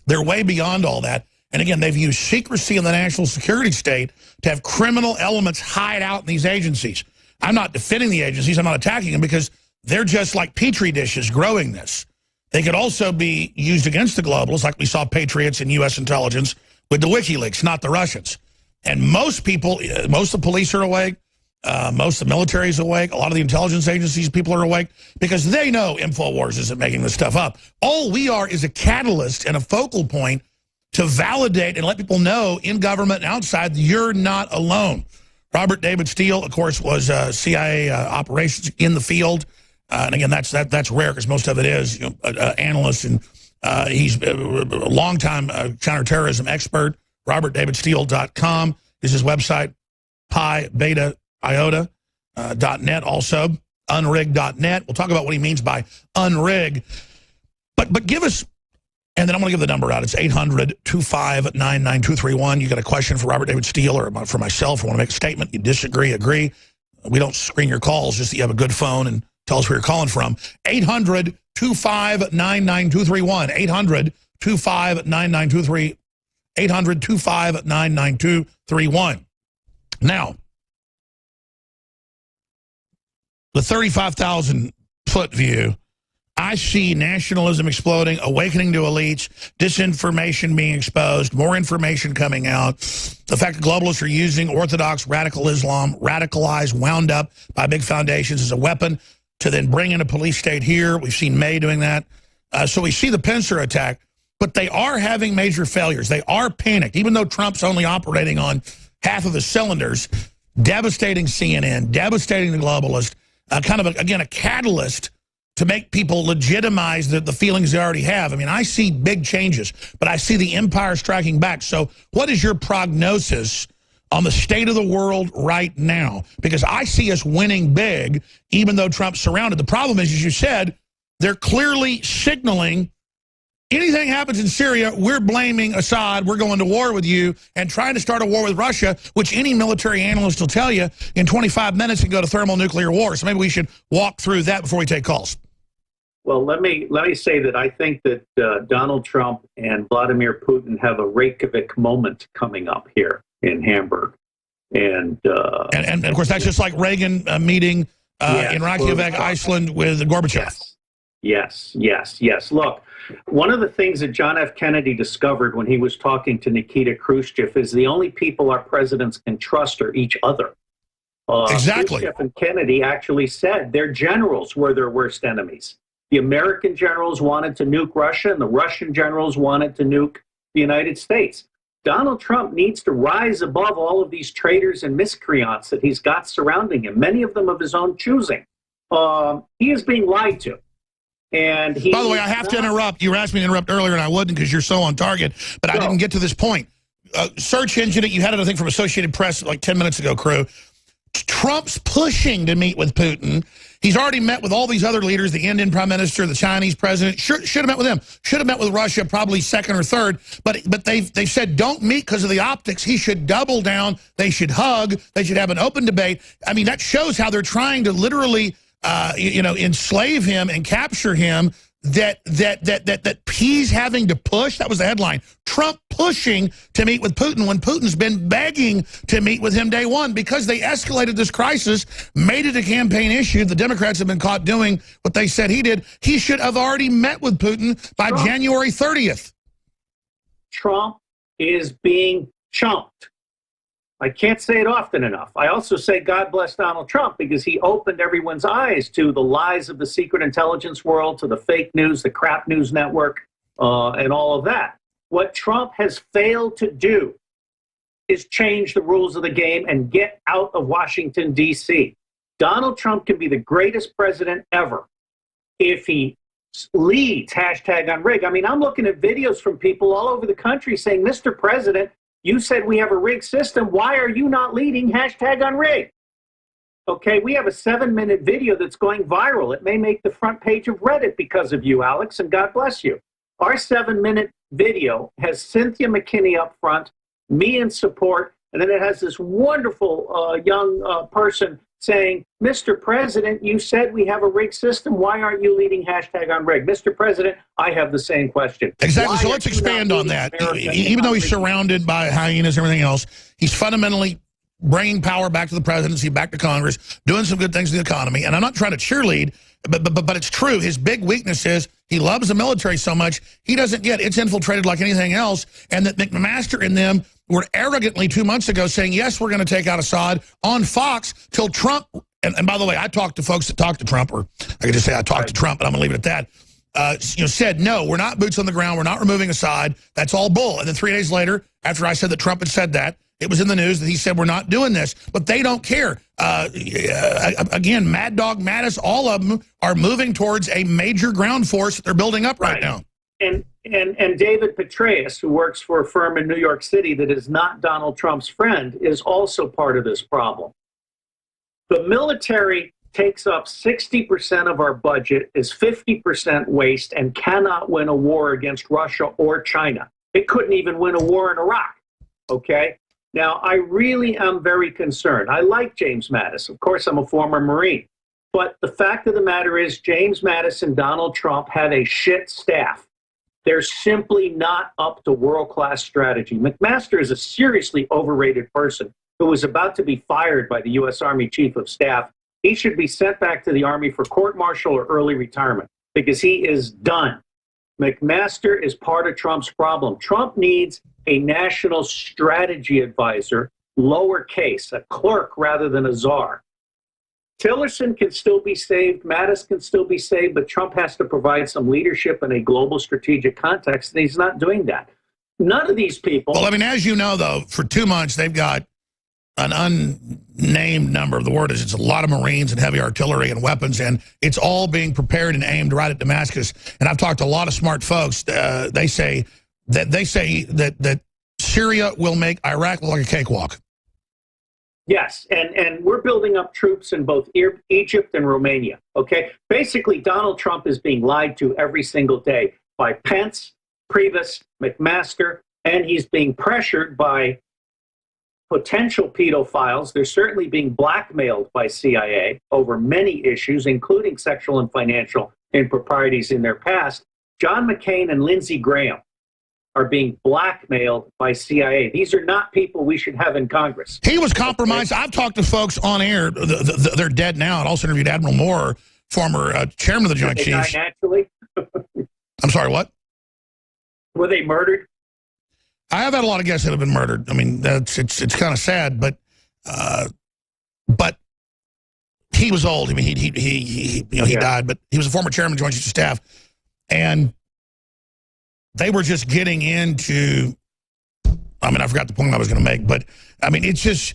They're way beyond all that. And again, they've used secrecy in the national security state to have criminal elements hide out in these agencies. I'm not defending the agencies. I'm not attacking them because they're just like petri dishes growing this. They could also be used against the globalists, like we saw patriots in U.S. intelligence with the WikiLeaks, not the Russians. And most people, most of the police are awake. Most of the military is awake. A lot of the intelligence agencies, people are awake because they know InfoWars isn't making this stuff up. All we are is a catalyst and a focal point to validate and let people know in government and outside you're not alone. Robert David Steele, of course, was CIA operations in the field. And again, that's rare because most of it is analyst, and he's a longtime counterterrorism expert. RobertDavidSteele.com is his website. Pi Beta IOTA.net also. Unrig.net. We'll talk about what he means by unrig. But give us And then I'm going to give the number out. It's 800-259-9231. You got a question for Robert David Steele or for myself, or want to make a statement, you disagree, agree. We don't screen your calls, just that you have a good phone and tell us where you're calling from. 800-259-9231. 800-259-9231. 800-259-9231. Now, the 35,000-foot view, I see nationalism exploding, awakening to elites, disinformation being exposed, more information coming out. The fact that globalists are using Orthodox radical Islam, radicalized, wound up by big foundations as a weapon to then bring in a police state here. We've seen May doing that. So we see the pincer attack, but they are having major failures. They are panicked, even though Trump's only operating on half of the cylinders, devastating CNN, devastating the globalist, kind of, again, a catalyst to make people legitimize the feelings they already have. I mean, I see big changes, but I see the empire striking back. So what is your prognosis on the state of the world right now? Because I see us winning big, even though Trump's surrounded. The problem is, as you said, they're clearly signaling anything happens in Syria, we're blaming Assad, we're going to war with you, and trying to start a war with Russia, which any military analyst will tell you in 25 minutes can go to thermonuclear war. So maybe we should walk through that before we take calls. Well, let me say that I think that Donald Trump and Vladimir Putin have a Reykjavik moment coming up here in Hamburg. And of course, that's just like Reagan meeting in Reykjavik, Iceland with Gorbachev. Yes. Look, one of the things that John F. Kennedy discovered when he was talking to Nikita Khrushchev is the only people our presidents can trust are each other. Exactly. Khrushchev and Kennedy actually said their generals were their worst enemies. The American generals wanted to nuke Russia, and the Russian generals wanted to nuke the United States. Donald Trump needs to rise above all of these traitors and miscreants that he's got surrounding him, many of them of his own choosing. He is being lied to. And by the way, I have to interrupt. You were asking me to interrupt earlier, and I wouldn't because you're so on target, but I didn't get to this point. Search engine it. You had it, I think, from Associated Press like 10 minutes ago, crew. Trump's pushing to meet with Putin. He's already met with all these other leaders, the Indian prime minister, the Chinese president. Should have met with them. Should have met with Russia, probably second or third. But they've said don't meet because of the optics. He should double down. They should hug. They should have an open debate. I mean, that shows how they're trying to literally, enslave him and capture him. That he's having to push. That was the headline. Trump pushing to meet with Putin when Putin's been begging to meet with him day one because they escalated this crisis, made it a campaign issue. The Democrats have been caught doing what they said he did. He should have already met with Putin by January 30th. Trump is being chumped. I can't say it often enough. I also say God bless Donald Trump because he opened everyone's eyes to the lies of the secret intelligence world, to the fake news, the crap news network, and all of that. What Trump has failed to do is change the rules of the game and get out of Washington, D.C. Donald Trump can be the greatest president ever if he leads #unrig. I mean, I'm looking at videos from people all over the country saying, Mr. President, you said we have a rigged system. Why are you not leading #unrig? Okay, we have a 7-minute video that's going viral. It may make the front page of Reddit because of you, Alex, and God bless you. Our 7-minute video has Cynthia McKinney up front, me in support, and then it has this wonderful young person saying, Mr. President, you said we have a rigged system. Why aren't you leading #unrig? Mr. President, I have the same question. Exactly. So let's expand on that. Even though he's surrounded by hyenas and everything else, he's fundamentally bringing power back to the presidency, back to Congress, doing some good things in the economy. And I'm not trying to cheerlead, but it's true. His big weakness is he loves the military so much, he doesn't get it's infiltrated like anything else. And that McMaster and them were arrogantly 2 months ago saying, yes, we're going to take out Assad on Fox till Trump. And by the way, I talked to folks that talked to Trump, or I could just say I talked to Trump, but I'm going to leave it at that. Said, no, we're not boots on the ground. We're not removing Assad. That's all bull. And then 3 days later, after I said that Trump had said that, it was in the news that he said, we're not doing this. But they don't care. Again, Mad Dog Mattis, all of them are moving towards a major ground force that they're building up right now. And David Petraeus, who works for a firm in New York City that is not Donald Trump's friend, is also part of this problem. The military takes up 60% of our budget, is 50% waste, and cannot win a war against Russia or China. It couldn't even win a war in Iraq, okay? Now, I really am very concerned. I like James Mattis. Of course, I'm a former Marine. But the fact of the matter is James Mattis and Donald Trump have a shit staff. They're simply not up to world-class strategy. McMaster is a seriously overrated person who was about to be fired by the U.S. Army Chief of Staff. He should be sent back to the Army for court-martial or early retirement because he is done. McMaster is part of Trump's problem. Trump needs a national strategy advisor, lowercase, a clerk rather than a czar. Tillerson can still be saved, Mattis can still be saved, but Trump has to provide some leadership in a global strategic context, and he's not doing that. None of these people... Well, I mean, as you know, though, for 2 months, they've got an unnamed number. The word is it's a lot of Marines and heavy artillery and weapons, and it's all being prepared and aimed right at Damascus. And I've talked to a lot of smart folks. They say that Syria will make Iraq look like a cakewalk. Yes, and we're building up troops in both Egypt and Romania, okay? Basically, Donald Trump is being lied to every single day by Pence, Priebus, McMaster, and he's being pressured by potential pedophiles. They're certainly being blackmailed by CIA over many issues, including sexual and financial improprieties in their past. John McCain and Lindsey Graham are being blackmailed by CIA. These are not people we should have in Congress. He was compromised. I've talked to folks on air. They're dead now. I also interviewed Admiral Moore, former chairman of the Joint Chiefs. Naturally. I'm sorry, what? Were they murdered? I have had a lot of guests that have been murdered. I mean, it's kind of sad, but he was old. I mean, he died, but he was a former chairman of the Joint Chiefs of Staff, and they were just getting into, I mean, I forgot the point I was going to make, but I mean, it's just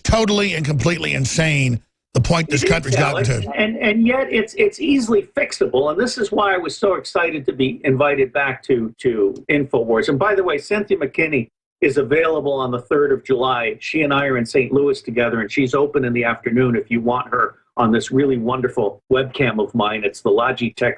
totally and completely insane the point this country's gotten to. And yet it's easily fixable. And this is why I was so excited to be invited back to InfoWars. And by the way, Cynthia McKinney is available on the 3rd of July. She and I are in St. Louis together, and she's open in the afternoon if you want her on this really wonderful webcam of mine. It's the Logitech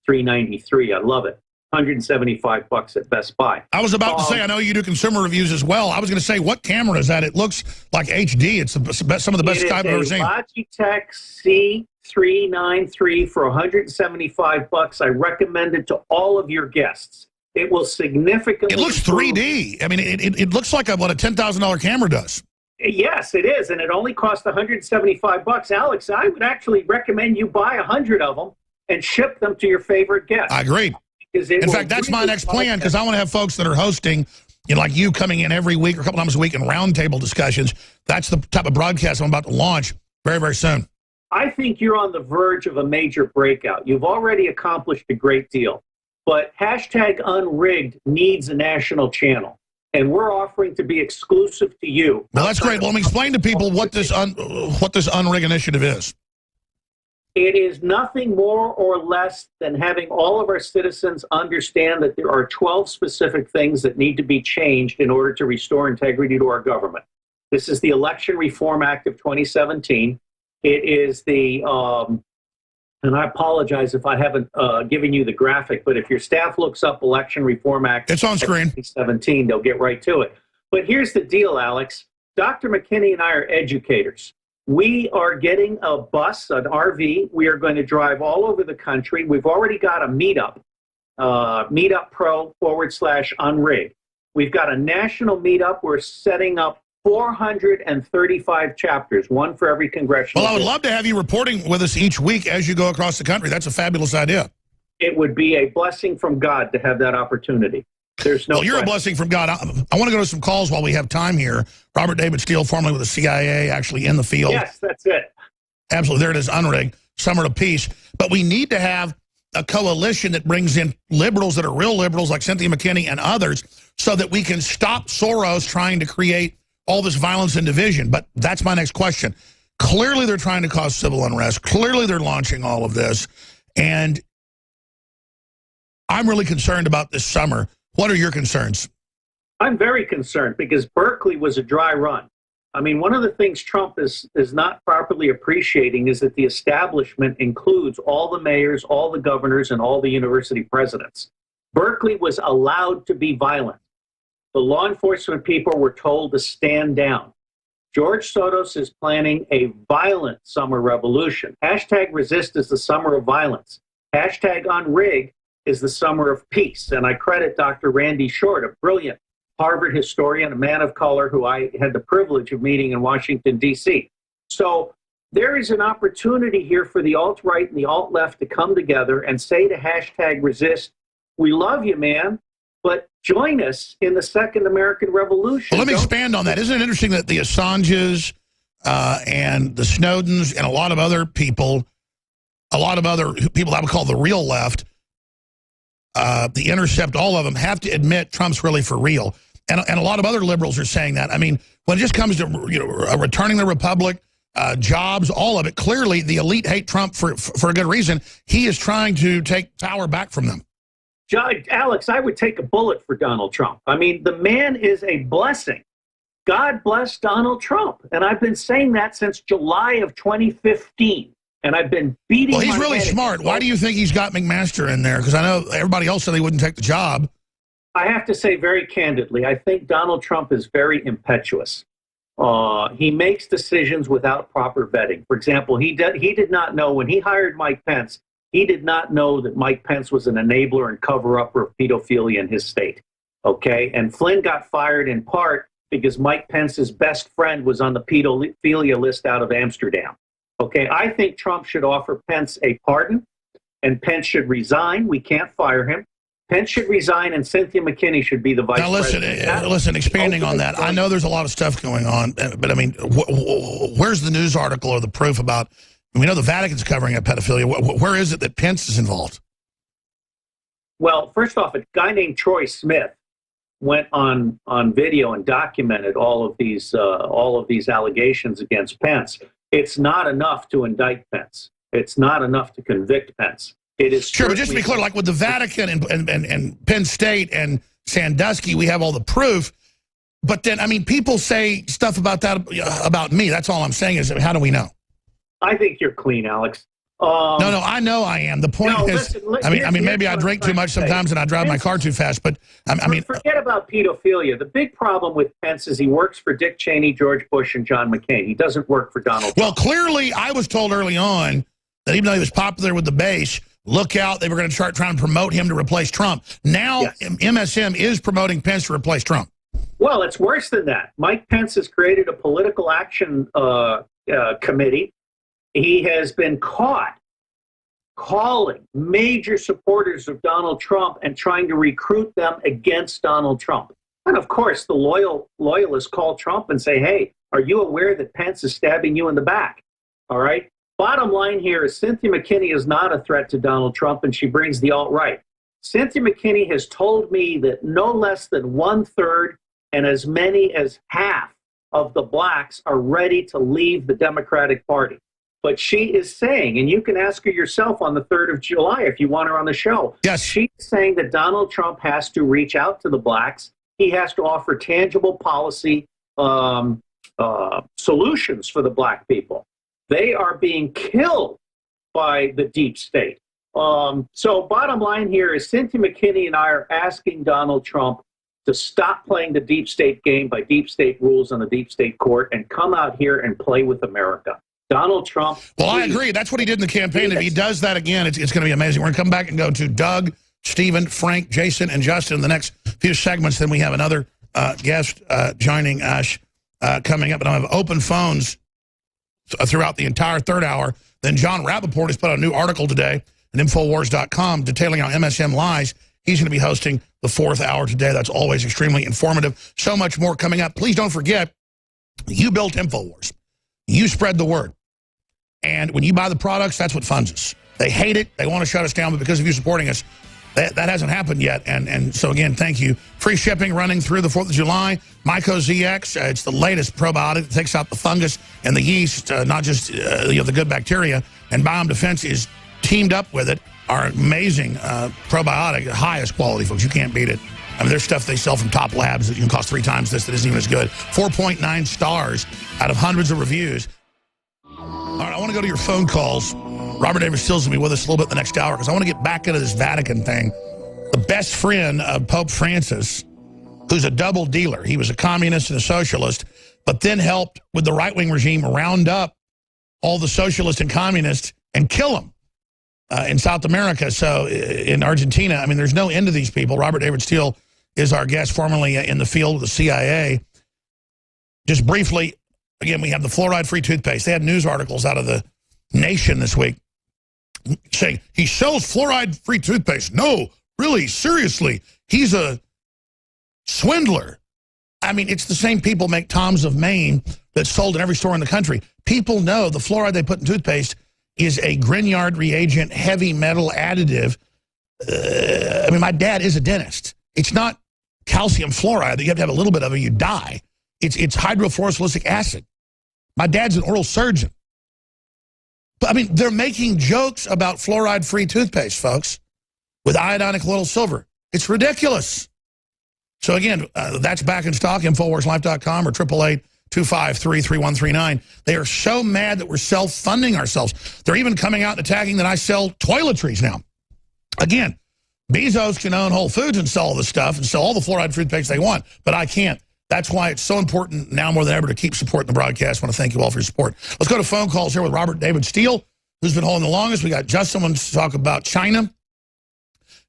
Z393. I love it. $175 at Best Buy. I was about to say, I know you do consumer reviews as well. I was going to say, what camera is that? It looks like HD. It's some of the best Skype I've ever seen. Logitech C393 for $175. I recommend it to all of your guests. It will significantly... It looks 3D. I mean, it looks like what a $10,000 camera does. Yes, it is, and it only costs $175. Alex, I would actually recommend you buy 100 of them and ship them to your favorite guest. I agree. In fact, that's my next plan, because I want to have folks that are hosting, like you coming in every week or a couple times a week in roundtable discussions. That's the type of broadcast I'm about to launch very, very soon. I think you're on the verge of a major breakout. You've already accomplished a great deal, but #Unrigged needs a national channel, and we're offering to be exclusive to you. Well, that's great. Well, let me explain to people what this Unrig initiative is. It is nothing more or less than having all of our citizens understand that there are 12 specific things that need to be changed in order to restore integrity to our government. This is the Election Reform Act of 2017. It is the, and I apologize if I haven't given you the graphic, but if your staff looks up Election Reform Act, it's on screen. 2017, they'll get right to it. But here's the deal, Alex. Dr. McKinney and I are educators. We are getting a bus, an RV. We are going to drive all over the country. We've already got a meetup, Meetup Pro /Unrig. We've got a national meetup. We're setting up 435 chapters, one for every congressional. Well, I would love to have you reporting with us each week as you go across the country. That's a fabulous idea. It would be a blessing from God to have that opportunity. There's no well, you're question. A blessing from God. I want to go to some calls while we have time here. Robert David Steele, formerly with the CIA, actually in the field. Yes, that's it. Absolutely. There it is, Unrig, Summer of Peace. But we need to have a coalition that brings in liberals that are real liberals like Cynthia McKinney and others so that we can stop Soros trying to create all this violence and division. But that's my next question. Clearly they're trying to cause civil unrest. Clearly they're launching all of this. And I'm really concerned about this summer. What are your concerns? I'm very concerned because Berkeley was a dry run. I mean, one of the things Trump is not properly appreciating is that the establishment includes all the mayors, all the governors, and all the university presidents. Berkeley was allowed to be violent. The law enforcement people were told to stand down. George Soros is planning a violent summer revolution. Hashtag resist is the summer of violence. Hashtag unrig is the summer of peace. And I credit Dr. Randy Short, a brilliant Harvard historian, a man of color who I had the privilege of meeting in Washington, D.C. So there is an opportunity here for the alt-right and the alt-left to come together and say to hashtag resist, we love you, man, but join us in the Second American Revolution. Well, let me expand on that. Isn't it interesting that the Assanges and the Snowdens and a lot of other people that I would call the real left, the Intercept, all of them have to admit Trump's really for real. And a lot of other liberals are saying that. I mean, when it just comes to returning the republic, jobs, all of it, clearly the elite hate Trump for a good reason. He is trying to take power back from them. Alex, I would take a bullet for Donald Trump. I mean, the man is a blessing. God bless Donald Trump. And I've been saying that since July of 2015. And I've been beating Well, he's really smart. Why do you think he's got McMaster in there? Because I know everybody else said he wouldn't take the job. I have to say very candidly, I think Donald Trump is very impetuous. He makes decisions without proper vetting. For example, he did not know when he hired Mike Pence, he did not know that Mike Pence was an enabler and cover-upper of pedophilia in his state. Okay? And Flynn got fired in part because Mike Pence's best friend was on the pedophilia list out of Amsterdam. Okay? I think Trump should offer Pence a pardon, and Pence should resign. We can't fire him. Pence should resign, and Cynthia McKinney should be the vice president. Now, listen, expanding on that, I know there's a lot of stuff going on, but I mean, where's the news article or the proof about, we know the Vatican's covering up pedophilia. Where is it that Pence is involved? Well, first off, a guy named Troy Smith went on video and documented all of these allegations against Pence. It's not enough to indict Pence. It's not enough to convict Pence. It is sure, but just to be clear, like with the Vatican and Penn State and Sandusky, we have all the proof. But then, I mean, people say stuff about that about me. That's all I'm saying is, how do we know? I think you're clean, Alex. No, I know I am. The point is, listen, I mean, maybe I drink too much sometimes and I drive my car too fast. But I mean, forget about pedophilia. The big problem with Pence is he works for Dick Cheney, George Bush, and John McCain. He doesn't work for Donald Trump. Well, clearly, I was told early on that even though he was popular with the base, look out, they were going to start trying to promote him to replace Trump. Now, yes. MSM is promoting Pence to replace Trump. Well, it's worse than that. Mike Pence has created a political action committee. He has been caught calling major supporters of Donald Trump and trying to recruit them against Donald Trump. And of course, the loyalists call Trump and say, hey, are you aware that Pence is stabbing you in the back? All right. Bottom line here is Cynthia McKinney is not a threat to Donald Trump, and she brings the alt-right. Cynthia McKinney has told me that no less than 1/3 and as many as half of the blacks are ready to leave the Democratic Party. But she is saying, and you can ask her yourself on the 3rd of July if you want her on the show. Yes. She's saying that Donald Trump has to reach out to the blacks. He has to offer tangible policy solutions for the black people. They are being killed by the deep state. So bottom line here is Cynthia McKinney and I are asking Donald Trump to stop playing the deep state game by deep state rules on the deep state court and come out here and play with America. Donald Trump. Well, I agree. That's what he did in the campaign. If he does that again, it's going to be amazing. We're going to come back and go to Doug, Stephen, Frank, Jason, and Justin in the next few segments. Then we have another guest joining us coming up. And I'll have open phones throughout the entire third hour. Then John Rappaport has put out a new article today at InfoWars.com detailing how MSM lies. He's going to be hosting the 4th hour today. That's always extremely informative. So much more coming up. Please don't forget, you built InfoWars. You spread the word. And when you buy the products, that's what funds us. They hate it. They want to shut us down, but because of you supporting us, that hasn't happened yet. And so, again, thank you. Free shipping running through the 4th of July. Myco ZX, it's the latest probiotic. It takes out the fungus and the yeast, not just the good bacteria. And Biome Defense is teamed up with it. Our amazing probiotic, highest quality, folks. You can't beat it. I mean, there's stuff they sell from Top Labs that can cost 3 times this that isn't even as good. 4.9 stars out of hundreds of reviews. All right, I want to go to your phone calls. Robert David Steele will be with us a little bit the next hour because I want to get back into this Vatican thing. The best friend of Pope Francis, who's a double dealer. He was a communist and a socialist, but then helped with the right-wing regime round up all the socialists and communists and kill them in South America. So in Argentina, I mean, there's no end to these people. Robert David Steele is our guest, formerly in the field of the CIA. Just briefly, again, we have the fluoride-free toothpaste. They had news articles out of the Nation this week saying, he sells fluoride-free toothpaste. No, really, seriously, he's a swindler. I mean, it's the same people make Tom's of Maine that's sold in every store in the country. People know the fluoride they put in toothpaste is a Grignard reagent, heavy metal additive. I mean, my dad is a dentist. It's not calcium fluoride that you have to have a little bit of it, you die. It's hydrofluorosilicic acid. My dad's an oral surgeon. But, I mean, they're making jokes about fluoride-free toothpaste, folks, with iodine and colloidal silver. It's ridiculous. So, again, that's back in stock, InfoWarsLife.com or 888-253-3139. They are so mad that we're self-funding ourselves. They're even coming out and attacking that I sell toiletries now. Again, Bezos can own Whole Foods and sell all this stuff and sell all the fluoride-free toothpaste they want, but I can't. That's why it's so important now more than ever to keep supporting the broadcast. I want to thank you all for your support. Let's go to phone calls here with Robert David Steele, who's been holding the longest. We got Justin wants to talk about China.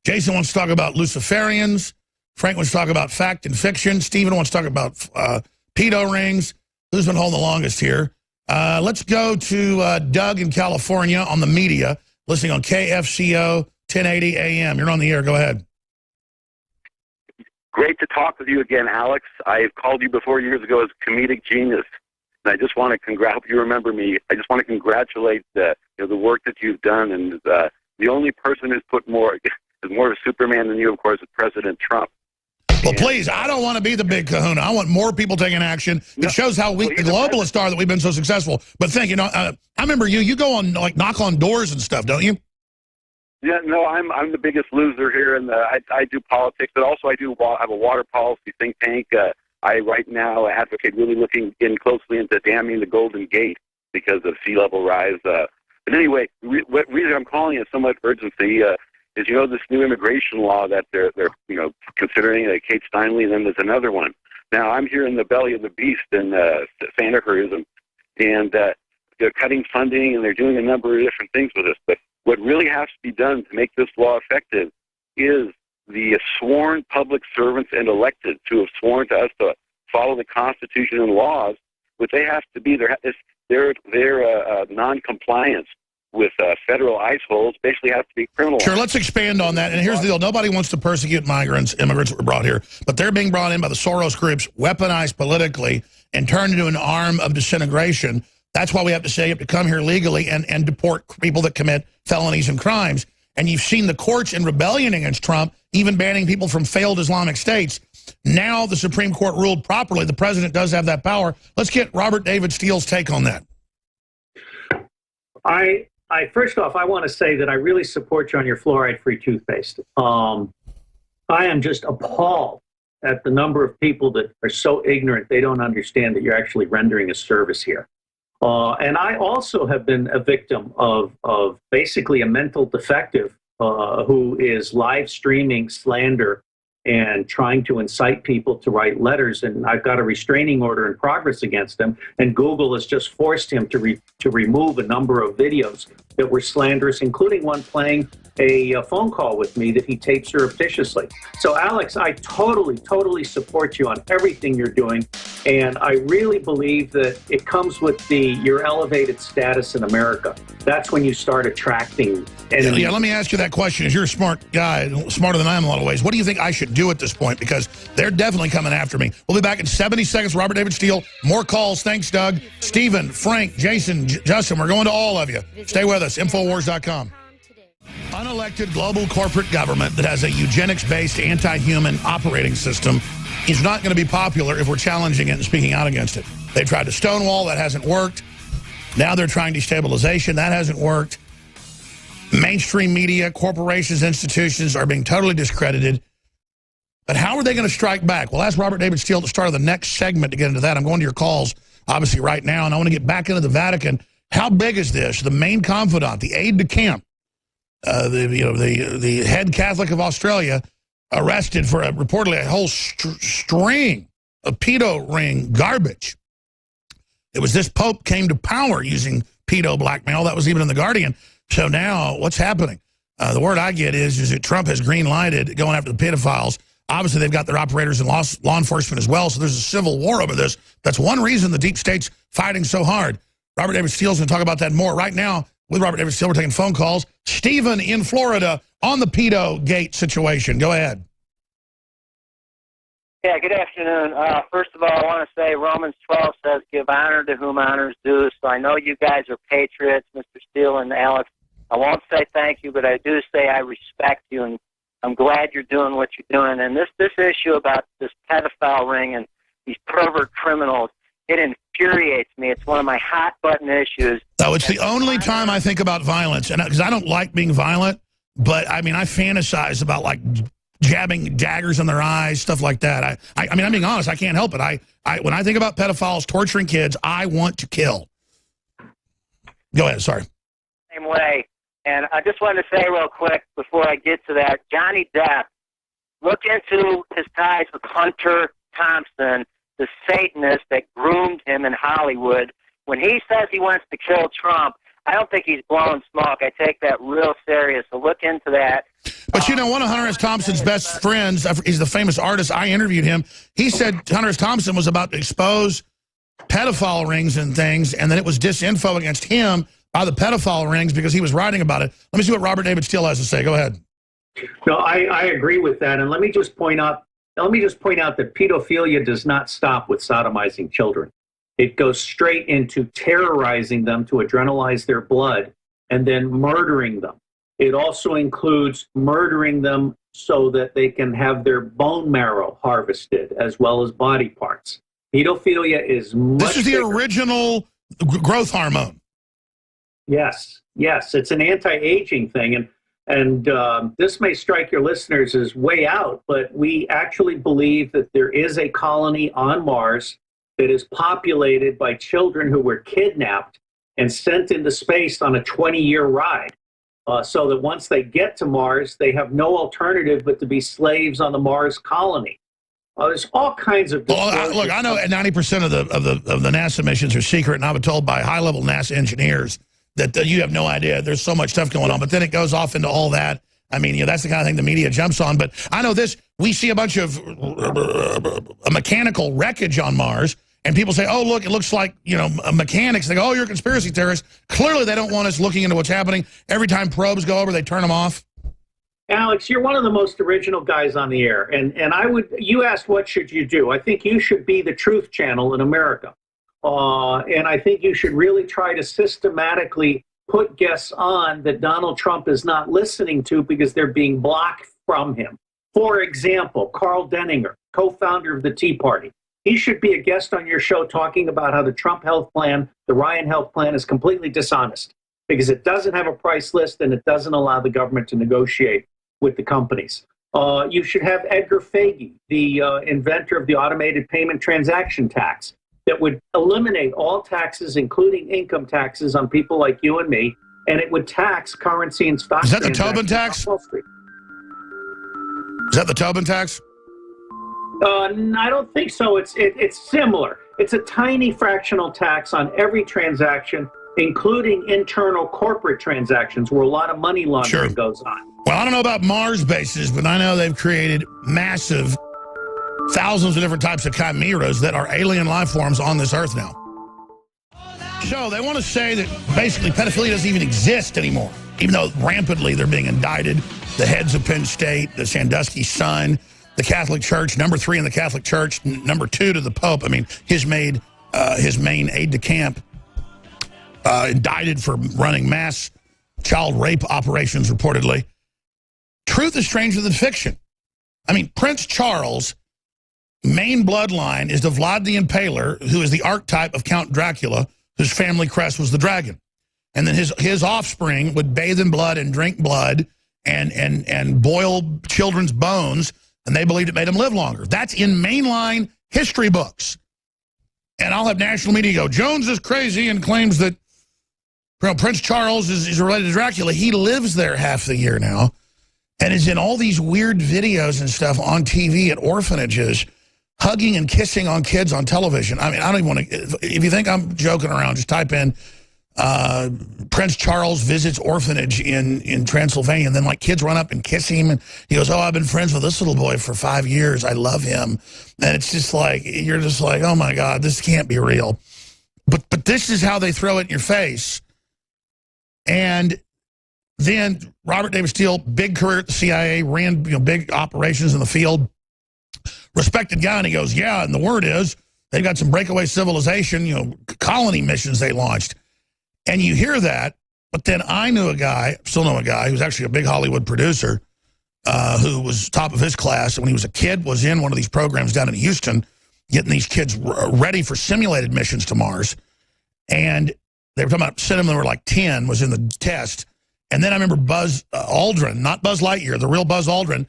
Jason wants to talk about Luciferians. Frank wants to talk about fact and fiction. Stephen wants to talk about pedo rings. Who's been holding the longest here? Let's go to Doug in California on the media, listening on KFCO 1080 AM. You're on the air. Go ahead. Great to talk with you again, Alex. I've called you before years ago as comedic genius, and I just want to hope you remember me. I just want to congratulate the work that you've done, and the only person who's put more is more of a Superman than you, of course, is President Trump. Well, please, I don't want to be the big kahuna. I want more people taking action. It shows how weak the globalists are that we've been so successful. But think, I remember you go on, like, knock on doors and stuff, don't you? Yeah, no, I'm the biggest loser here, and I do politics, but also I have a water policy think tank. I right now advocate really looking in closely into damming the Golden Gate because of sea level rise. But anyway, what reason I'm calling it somewhat urgency is this new immigration law that they're considering, like Kate Steinle, and then there's another one. Now I'm here in the belly of the beast in Santa-Cruz, and they're cutting funding and they're doing a number of different things with this, but what really has to be done to make this law effective is the sworn public servants and elected who have sworn to us to follow the Constitution and laws, which they have to be. Their non-compliance with federal ICE holds basically has to be criminalized. Sure, let's expand on that. And here's the deal. Nobody wants to persecute immigrants that were brought here, but they're being brought in by the Soros groups, weaponized politically, and turned into an arm of disintegration. That's why we have to say you have to come here legally and deport people that commit felonies and crimes. And you've seen the courts in rebellion against Trump, even banning people from failed Islamic states. Now the Supreme Court ruled properly. The president does have that power. Let's get Robert David Steele's take on that. First off, I want to say that I really support you on your fluoride-free toothpaste. I am just appalled at the number of people that are so ignorant they don't understand that you're actually rendering a service here. And I also have been a victim of basically a mental defective who is live streaming slander and trying to incite people to write letters. And I've got a restraining order in progress against him. And Google has just forced him to remove a number of videos that were slanderous, including one playing a phone call with me that he taped surreptitiously. So, Alex, I totally support you on everything you're doing. And I really believe that it comes with your elevated status in America. That's when you start attracting enemies. Yeah, let me ask you that question. As you're a smart guy, smarter than I am in a lot of ways, what do you think I should do at this point? Because they're definitely coming after me. We'll be back in 70 seconds. Robert David Steele. More calls. Thanks, Doug. Stephen, Frank, Jason, Justin, we're going to all of you. Stay with us. InfoWars.com. Unelected global corporate government that has a eugenics-based anti-human operating system is not going to be popular if we're challenging it and speaking out against it. They tried to stonewall. That hasn't worked. Now they're trying destabilization. That hasn't worked. Mainstream media, corporations, institutions are being totally discredited. But how are they going to strike back? We'll ask Robert David Steele at the start of the next segment to get into that. I'm going to your calls, obviously, right now, and I want to get back into the Vatican. How big is this? The main confidant, the aide-de-camp, the head Catholic of Australia, arrested for reportedly a whole string of pedo ring garbage. It was this Pope came to power using pedo blackmail. That was even in The Guardian. So now, what's happening? The word I get is that Trump has green-lighted going after the pedophiles. Obviously, they've got their operators and law enforcement as well, so there's a civil war over this. That's one reason the deep state's fighting so hard. Robert David Steele's going to talk about that more. Right now, with Robert David Steele, we're taking phone calls. Stephen in Florida on the pedo gate situation. Go ahead. Yeah, good afternoon. First of all, I want to say Romans 12 says, give honor to whom honor is due. So I know you guys are patriots, Mr. Steele and Alex. I won't say thank you, but I do say I respect you, and I'm glad you're doing what you're doing. And this issue about this pedophile ring and these pervert criminals, it infuriates me. It's one of my hot-button issues. Oh, it's the only time I think about violence, and because I don't like being violent, but, I mean, I fantasize about, like, jabbing daggers in their eyes, stuff like that. I mean, I'm being honest. I can't help it. When I think about pedophiles torturing kids, I want to kill. Go ahead. Sorry. Same way. And I just wanted to say real quick before I get to that, Johnny Depp, look into his ties with Hunter Thompson, the Satanist that groomed him in Hollywood. When he says he wants to kill Trump, I don't think he's blowing smoke. I take that real serious. So look into that. But, you know, one of Hunter S. Thompson's best friends, he's the famous artist, I interviewed him. He said Hunter S. Thompson was about to expose pedophile rings and things, and then it was disinfo against him by the pedophile rings because he was writing about it. Let me see what Robert David Steele has to say. Go ahead. No, I agree with that. And let me just point out that pedophilia does not stop with sodomizing children. It goes straight into terrorizing them to adrenalize their blood and then murdering them. It also includes murdering them so that they can have their bone marrow harvested as well as body parts. Pedophilia is much This is the bigger. original growth hormone. Yes, it's an anti-aging thing, and this may strike your listeners as way out, but we actually believe that there is a colony on Mars that is populated by children who were kidnapped and sent into space on a 20-year ride, so that once they get to Mars, they have no alternative but to be slaves on the Mars colony. There's all kinds of. Well, look, I know 90% of the NASA missions are secret, and I was told by high-level NASA engineers that you have no idea. There's so much stuff going on, but then it goes off into all that. I mean, you know, that's the kind of thing the media jumps on. But I know this. We see a bunch of mechanical wreckage on Mars, and people say, oh, look, it looks like, you know, mechanics. They go, oh, you're a conspiracy theorist. Clearly, they don't want us looking into what's happening. Every time probes go over, they turn them off. Alex, you're one of the most original guys on the air. And you asked, what should you do? I think you should be the truth channel in America. And I think you should really try to systematically put guests on that Donald Trump is not listening to because they're being blocked from him. For example, Carl Denninger, co-founder of the Tea Party. He should be a guest on your show talking about how the Trump health plan, the Ryan health plan, is completely dishonest because it doesn't have a price list and it doesn't allow the government to negotiate with the companies. You should have Edgar Fagey, the inventor of the automated payment transaction tax, that would eliminate all taxes, including income taxes, on people like you and me, and it would tax currency and stock. Is that the Tobin tax? Is that the Tobin tax? I don't think so. It's similar. It's a tiny fractional tax on every transaction, including internal corporate transactions where a lot of money laundering goes on. Well, I don't know about Mars bases, but I know they've created massive thousands of different types of chimeras that are alien life forms on this earth now. So they want to say that basically pedophilia doesn't even exist anymore, even though rampantly they're being indicted. The heads of Penn State, the Sandusky Sun, the Catholic Church, number 3 in the Catholic Church, number 2 to the Pope. I mean, his main aide-de-camp indicted for running mass child rape operations, reportedly. Truth is stranger than fiction. I mean, Prince Charles' main bloodline is the Vlad the Impaler, who is the archetype of Count Dracula, whose family crest was the dragon. And then his offspring would bathe in blood and drink blood and boil children's bones and they believed it made them live longer. That's in mainline history books. And I'll have national media go, Jones is crazy and claims that Prince Charles is related to Dracula. He lives there half the year now and is in all these weird videos and stuff on TV at orphanages, hugging and kissing on kids on television. I mean, I don't even want to, if you think I'm joking around, just type in Prince Charles visits orphanage in Transylvania, and then like kids run up and kiss him, and he goes, oh, I've been friends with this little boy for 5 years. I love him. And it's just like, you're just like, oh my God, this can't be real. But this is how they throw it in your face. And then Robert David Steele, big career at the CIA, ran big operations in the field, respected guy, and he goes, yeah, and the word is they've got some breakaway civilization, colony missions they launched. And you hear that, but then I knew a guy, still know a guy, who's actually a big Hollywood producer, who was top of his class, and when he was a kid was in one of these programs down in Houston, getting these kids ready for simulated missions to Mars. And they were talking about sending them when they were like 10, was in the test. And then I remember Buzz Aldrin, not Buzz Lightyear, the real Buzz Aldrin,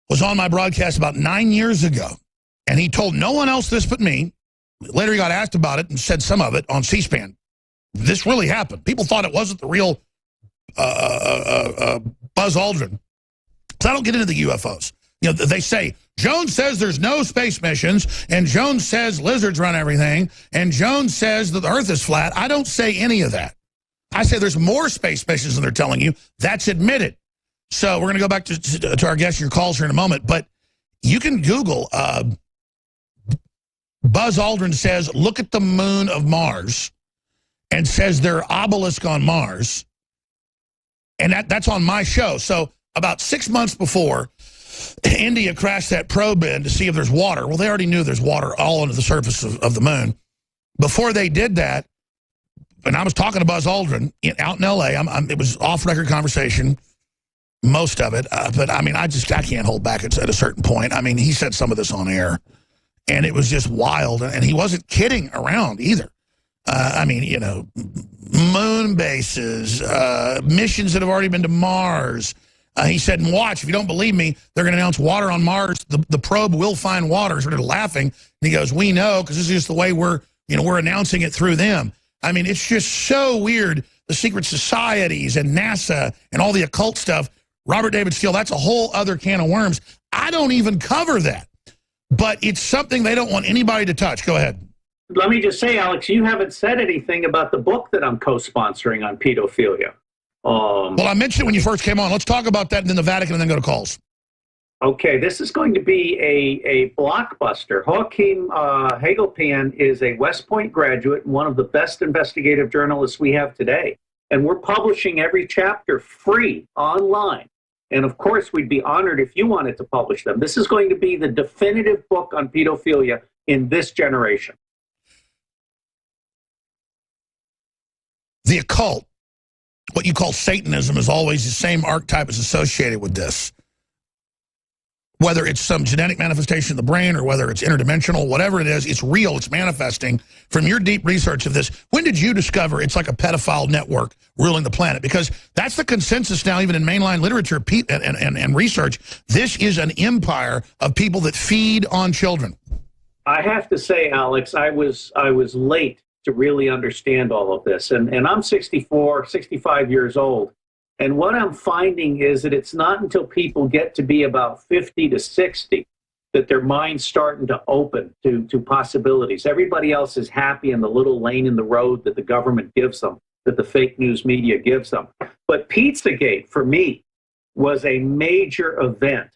was on my broadcast about 9 years ago. And he told no one else this but me. Later he got asked about it and said some of it on C-SPAN. This really happened. People thought it wasn't the real Buzz Aldrin. So I don't get into the UFOs. They say, Jones says there's no space missions, and Jones says lizards run everything, and Jones says that the Earth is flat. I don't say any of that. I say there's more space missions than they're telling you. That's admitted. So we're going to go back to our guests, your calls here in a moment, but you can Google Buzz Aldrin says, look at the moon of Mars, and says there are obelisks on Mars. And that's on my show. So about 6 months before, India crashed that probe in to see if there's water. Well, they already knew there's water all under the surface of the moon. Before they did that, and I was talking to Buzz Aldrin out in L.A., it was off-record conversation, most of it. But, I mean, I can't hold back at a certain point. I mean, he said some of this on air, and it was just wild. And he wasn't kidding around either. I mean, moon bases, missions that have already been to Mars. He said, and watch, if you don't believe me, they're going to announce water on Mars. The probe will find water. Sort of laughing. And he goes, we know, because this is just the way we're announcing it through them. I mean, it's just so weird. The secret societies and NASA and all the occult stuff. Robert David Steele, that's a whole other can of worms. I don't even cover that. But it's something they don't want anybody to touch. Go ahead. Let me just say, Alex, you haven't said anything about the book that I'm co-sponsoring on pedophilia. Well, I mentioned it when you first came on. Let's talk about that and then the Vatican and then go to calls. Okay, this is going to be a blockbuster. Joachim Hagelpan is a West Point graduate and one of the best investigative journalists we have today. And we're publishing every chapter free online. And of course, we'd be honored if you wanted to publish them. This is going to be the definitive book on pedophilia in this generation. The occult, what you call Satanism, is always the same archetype is associated with this. Whether it's some genetic manifestation of the brain or whether it's interdimensional, whatever it is, it's real, it's manifesting. From your deep research of this, when did you discover it's like a pedophile network ruling the planet? Because that's the consensus now, even in mainline literature and research. This is an empire of people that feed on children. I have to say, Alex, I was late to really understand all of this. And I'm 64, 65 years old. And what I'm finding is that it's not until people get to be about 50 to 60 that their mind's starting to open to possibilities. Everybody else is happy in the little lane in the road that the government gives them, that the fake news media gives them. But Pizzagate, for me, was a major event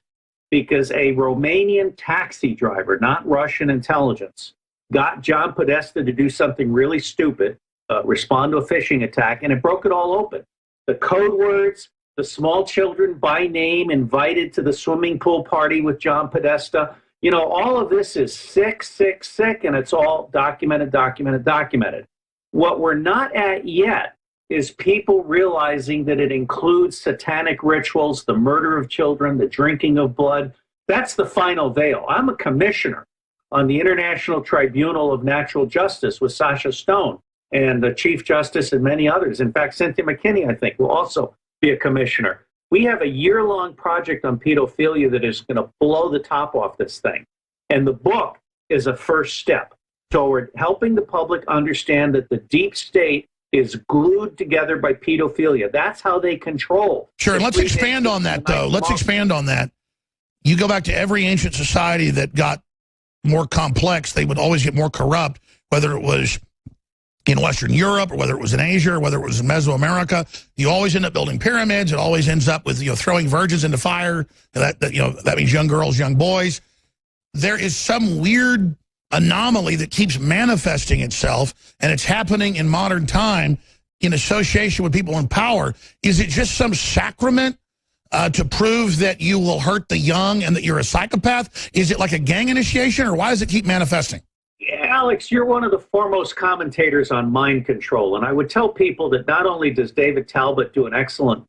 because a Romanian taxi driver, not Russian intelligence, got John Podesta to do something really stupid, respond to a phishing attack, and it broke it all open. The code words, the small children by name invited to the swimming pool party with John Podesta. All of this is sick, and it's all documented. What we're not at yet is people realizing that it includes satanic rituals, the murder of children, the drinking of blood. That's the final veil. I'm a commissioner on the International Tribunal of Natural Justice with Sasha Stone and the Chief Justice and many others. In fact, Cynthia McKinney, I think, will also be a commissioner. We have a year-long project on pedophilia that is going to blow the top off this thing. And the book is a first step toward helping the public understand that the deep state is glued together by pedophilia. That's how they control. Sure, and let's expand on that, though. Let's expand on that. You go back to every ancient society that got more complex, they would always get more corrupt, whether it was in Western Europe or whether it was in Asia or whether it was in Mesoamerica. You always end up building pyramids. It always ends up with, throwing virgins into fire. That means young girls, young boys. There is some weird anomaly that keeps manifesting itself, and it's happening in modern time in association with people in power. Is it just some sacrament to prove that you will hurt the young and that you're a psychopath? Is it like a gang initiation, or why does it keep manifesting? Alex, you're one of the foremost commentators on mind control, and I would tell people that not only does David Talbot do an excellent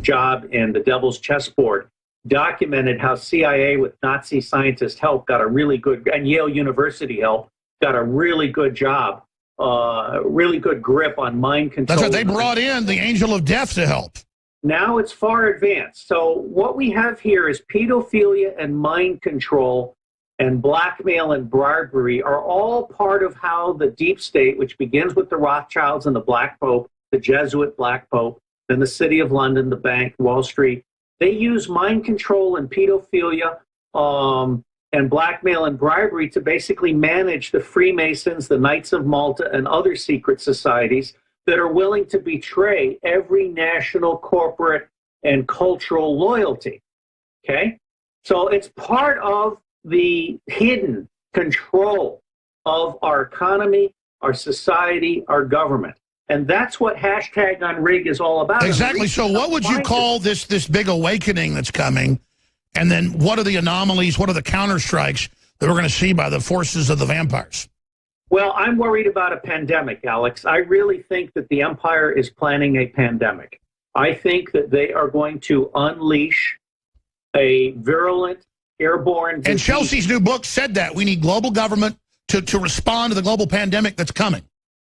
job in The Devil's Chessboard, documented how CIA with Nazi scientist help got a really good, and Yale University help got a really good job, really good grip on mind control. That's right. They brought in the angel of death to help. Now it's far advanced. So what we have here is pedophilia and mind control and blackmail and bribery are all part of how the deep state, which begins with the Rothschilds and the Black Pope, the Jesuit Black Pope, then the City of London, the bank, Wall Street, they use mind control and pedophilia and blackmail and bribery to basically manage the Freemasons, the Knights of Malta, and other secret societies that are willing to betray every national, corporate, and cultural loyalty. Okay? So it's part of the hidden control of our economy, our society, our government. And that's what #unrig is all about. Exactly. So what would you call this big awakening that's coming? And then what are the anomalies? What are the counterstrikes that we're going to see by the forces of the vampires? Well, I'm worried about a pandemic, Alex. I really think that the empire is planning a pandemic. I think that they are going to unleash a virulent, airborne disease. And Chelsea's new book said that. We need global government to respond to the global pandemic that's coming.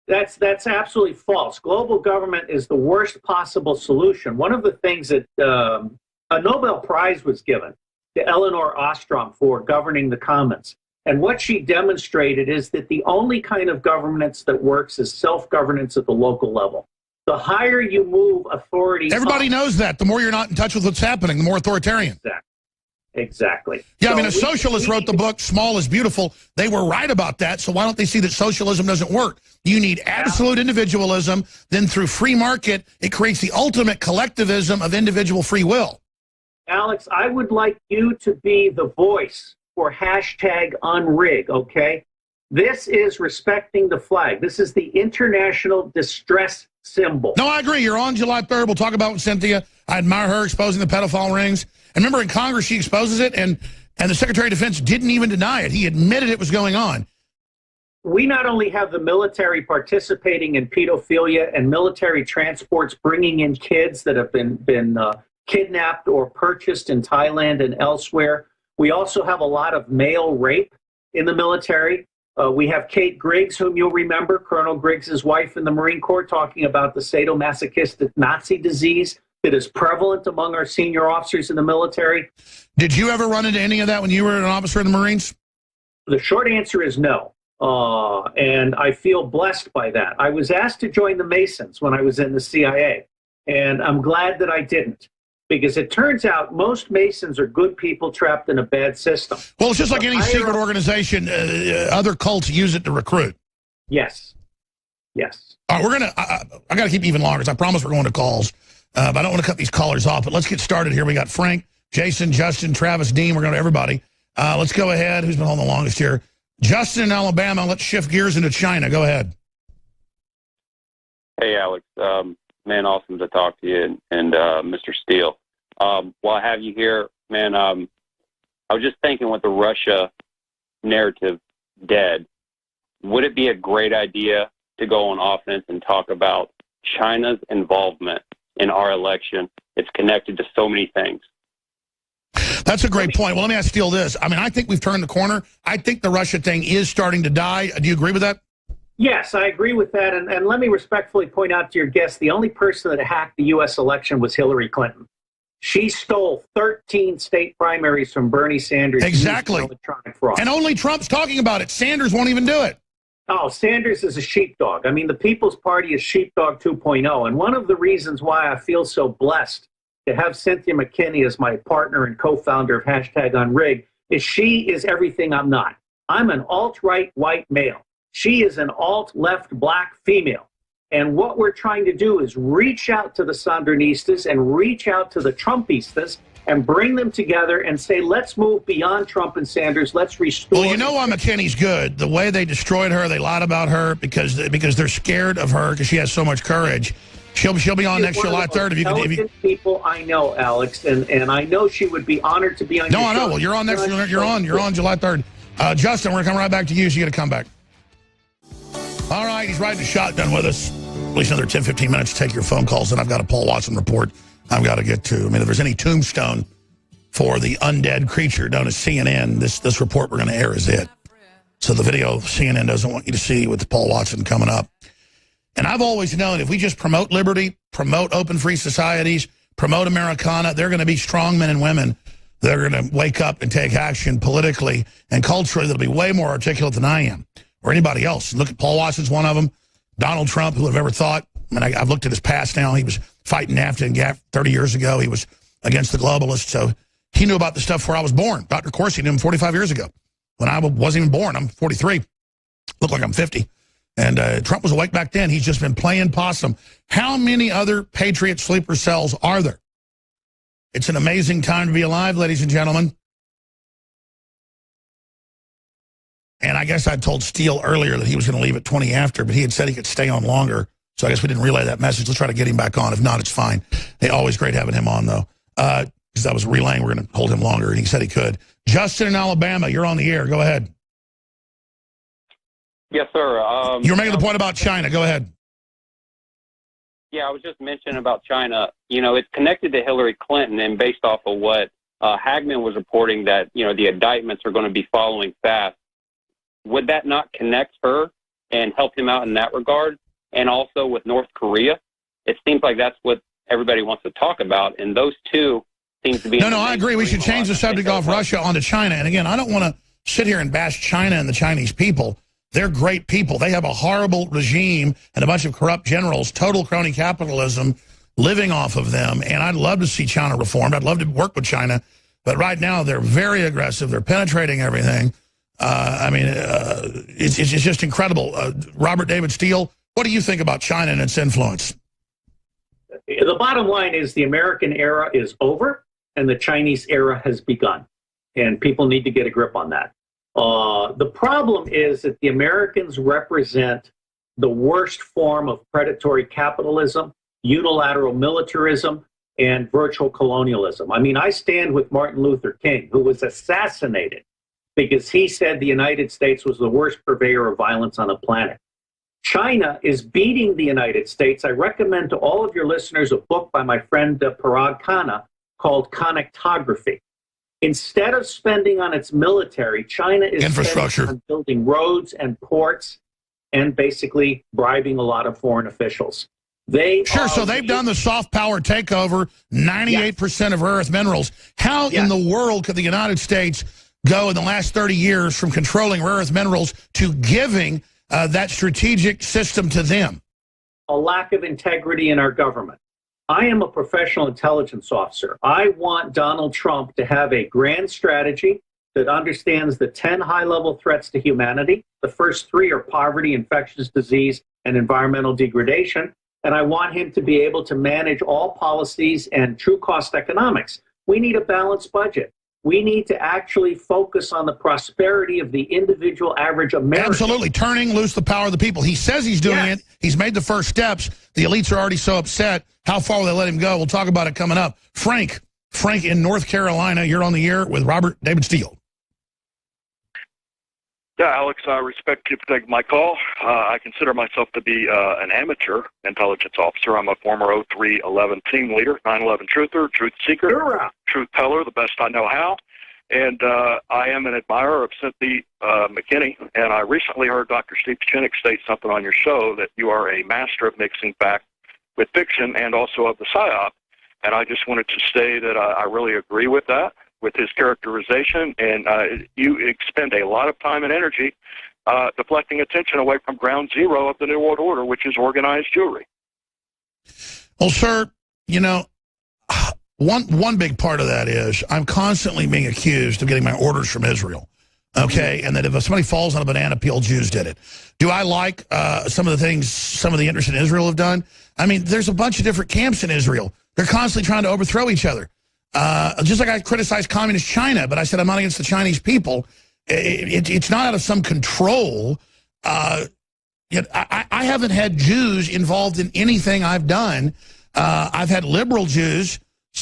That's absolutely false. Global government is the worst possible solution. One of the things that a Nobel Prize was given to Elinor Ostrom for governing the commons. And what she demonstrated is that the only kind of governance that works is self-governance at the local level. The higher you move authority... Everybody knows that. The more you're not in touch with what's happening, the more authoritarian. Exactly. Yeah, so I mean, a socialist wrote the book, Small is Beautiful. They were right about that, so why don't they see that socialism doesn't work? You need absolute individualism. Then through free market, it creates the ultimate collectivism of individual free will. Alex, I would like you to be the voice for #unrig, okay? This is respecting the flag. This is the international distress symbol. No, I agree. You're on July 3rd. We'll talk about it with Cynthia. I admire her exposing the pedophile rings. And remember, in Congress, she exposes it, and the Secretary of Defense didn't even deny it. He admitted it was going on. We not only have the military participating in pedophilia and military transports bringing in kids that have been kidnapped or purchased in Thailand and elsewhere. We also have a lot of male rape in the military. We have Kate Griggs, whom you'll remember, Colonel Griggs' wife in the Marine Corps, talking about the sadomasochistic Nazi disease that is prevalent among our senior officers in the military. Did you ever run into any of that when you were an officer in the Marines? The short answer is no. And I feel blessed by that. I was asked to join the Masons when I was in the CIA, and I'm glad that I didn't. Because it turns out most Masons are good people trapped in a bad system. Well, it's just like any secret organization. Other cults use it to recruit. Yes. Yes. All right, we're going to, I got to keep even longer because I promise we're going to calls. But I don't want to cut these callers off. But let's get started here. We got Frank, Jason, Justin, Travis, Dean. We're going to everybody. Let's go ahead. Who's been on the longest here? Justin in Alabama. Let's shift gears into China. Go ahead. Hey, Alex. Man, awesome to talk to you and Mr. Steele. While I have you here, man, I was just thinking with the Russia narrative dead, would it be a great idea to go on offense and talk about China's involvement in our election? It's connected to so many things. That's a great point. Well, let me ask Steele this. I mean, I think we've turned the corner. I think the Russia thing is starting to die. Do you agree with that? Yes, I agree with that. And let me respectfully point out to your guest, the only person that hacked the U.S. election was Hillary Clinton. She stole 13 state primaries from Bernie Sanders. Exactly. Electronic fraud. And only Trump's talking about it. Sanders won't even do it. Oh, Sanders is a sheepdog. I mean, the People's Party is sheepdog 2.0. And one of the reasons why I feel so blessed to have Cynthia McKinney as my partner and co-founder of #Unrig is she is everything I'm not. I'm an alt-right white male. She is an alt-left black female. And what we're trying to do is reach out to the Sandinistas and reach out to the Trumpistas and bring them together and say, let's move beyond Trump and Sanders. Let's restore. Well, you know why McKinney's good? The way they destroyed her, they lied about her because they're scared of her because she has so much courage. She'll be on next July 3rd. If you people I know, Alex, and I know she would be honored to be on. No, your I know. show. Well, you're on next. You're on July 3rd. Justin, we're gonna come right back to you. So you got to come back. All right, he's riding a shotgun with us. At least another 10, 15 minutes to take your phone calls, and I've got a Paul Watson report I've got to get to. I mean, if there's any tombstone for the undead creature known as CNN, this report we're going to air is it. So the video CNN doesn't want you to see with Paul Watson coming up. And I've always known if we just promote liberty, promote open free societies, promote Americana, they're going to be strong men and women that are going to wake up and take action politically and culturally that'll be way more articulate than I am or anybody else. Look at Paul Watson's one of them. Donald Trump, who would have ever thought, I mean, I've looked at his past now. He was fighting NAFTA and GATT 30 years ago. He was against the globalists. So he knew about the stuff before I was born. Dr. Corsi knew him 45 years ago. When I wasn't even born, I'm 43. Look like I'm 50. And Trump was awake back then. He's just been playing possum. How many other Patriot sleeper cells are there? It's an amazing time to be alive, ladies and gentlemen. And I guess I told Steele earlier that he was going to leave at 20 after, but he had said he could stay on longer. So I guess we didn't relay that message. Let's try to get him back on. If not, it's fine. Hey, always great having him on, though. Because I was relaying we're going to hold him longer, and he said he could. Justin in Alabama, you're on the air. Go ahead. Yes, sir. You were making the point about China. Go ahead. Yeah, I was just mentioning about China. You know, it's connected to Hillary Clinton, and based off of what Hagman was reporting that, you know, the indictments are going to be following fast. Would that not connect her and help him out in that regard? And also with North Korea, it seems like that's what everybody wants to talk about, and those two seem to be... No, I agree. We should change the subject off Russia onto China. And again, I don't want to sit here and bash China and the Chinese people. They're great people. They have a horrible regime and a bunch of corrupt generals, total crony capitalism, living off of them. And I'd love to see China reformed. I'd love to work with China. But right now, they're very aggressive. They're penetrating everything. It's just incredible. Robert David Steele, what do you think about China and its influence? The bottom line is the American era is over and the Chinese era has begun. And people need to get a grip on that. The problem is that the Americans represent the worst form of predatory capitalism, unilateral militarism, and virtual colonialism. I mean, I stand with Martin Luther King, who was assassinated because he said the United States was the worst purveyor of violence on the planet. China is beating the United States. I recommend to all of your listeners a book by my friend Parag Khanna called Connectography. Instead of spending on its military, China is infrastructure, on building roads and ports and basically bribing a lot of foreign officials. So they've done the soft power takeover, 98% of rare earth minerals. How in the world could the United States go in the last 30 years from controlling rare earth minerals to giving that strategic system to them? A lack of integrity in our government. I am a professional intelligence officer. I want Donald Trump to have a grand strategy that understands the 10 high-level threats to humanity. The first 3 are poverty, infectious disease, and environmental degradation. And I want him to be able to manage all policies and true cost economics. We need a balanced budget. We need to actually focus on the prosperity of the individual average American. Absolutely. Turning loose the power of the people. He says he's doing it. He's made the first steps. The elites are already so upset. How far will they let him go? We'll talk about it coming up. Frank in North Carolina, you're on the air with Robert David Steele. Yeah, Alex, I respect you for taking my call. I consider myself to be an amateur intelligence officer. I'm a former 0311 team leader, 9/11 truther, truth seeker, truth teller, the best I know how. And I am an admirer of Cynthia McKinney, and I recently heard Dr. Steve Pacinic state something on your show that you are a master of mixing fact with fiction and also of the psyop. And I just wanted to say that I really agree with that, with his characterization, and you expend a lot of time and energy deflecting attention away from ground zero of the New World Order, which is organized Jewry. Well, sir, you know, one big part of that is I'm constantly being accused of getting my orders from Israel, okay? And that if somebody falls on a banana peel, Jews did it. Do I like some of the things some of the interests in Israel have done? I mean, there's a bunch of different camps in Israel. They're constantly trying to overthrow each other. Just like I criticized communist China, but I said I'm not against the Chinese people. It's not out of some control. Yet I haven't had Jews involved in anything I've done. I've had liberal Jews,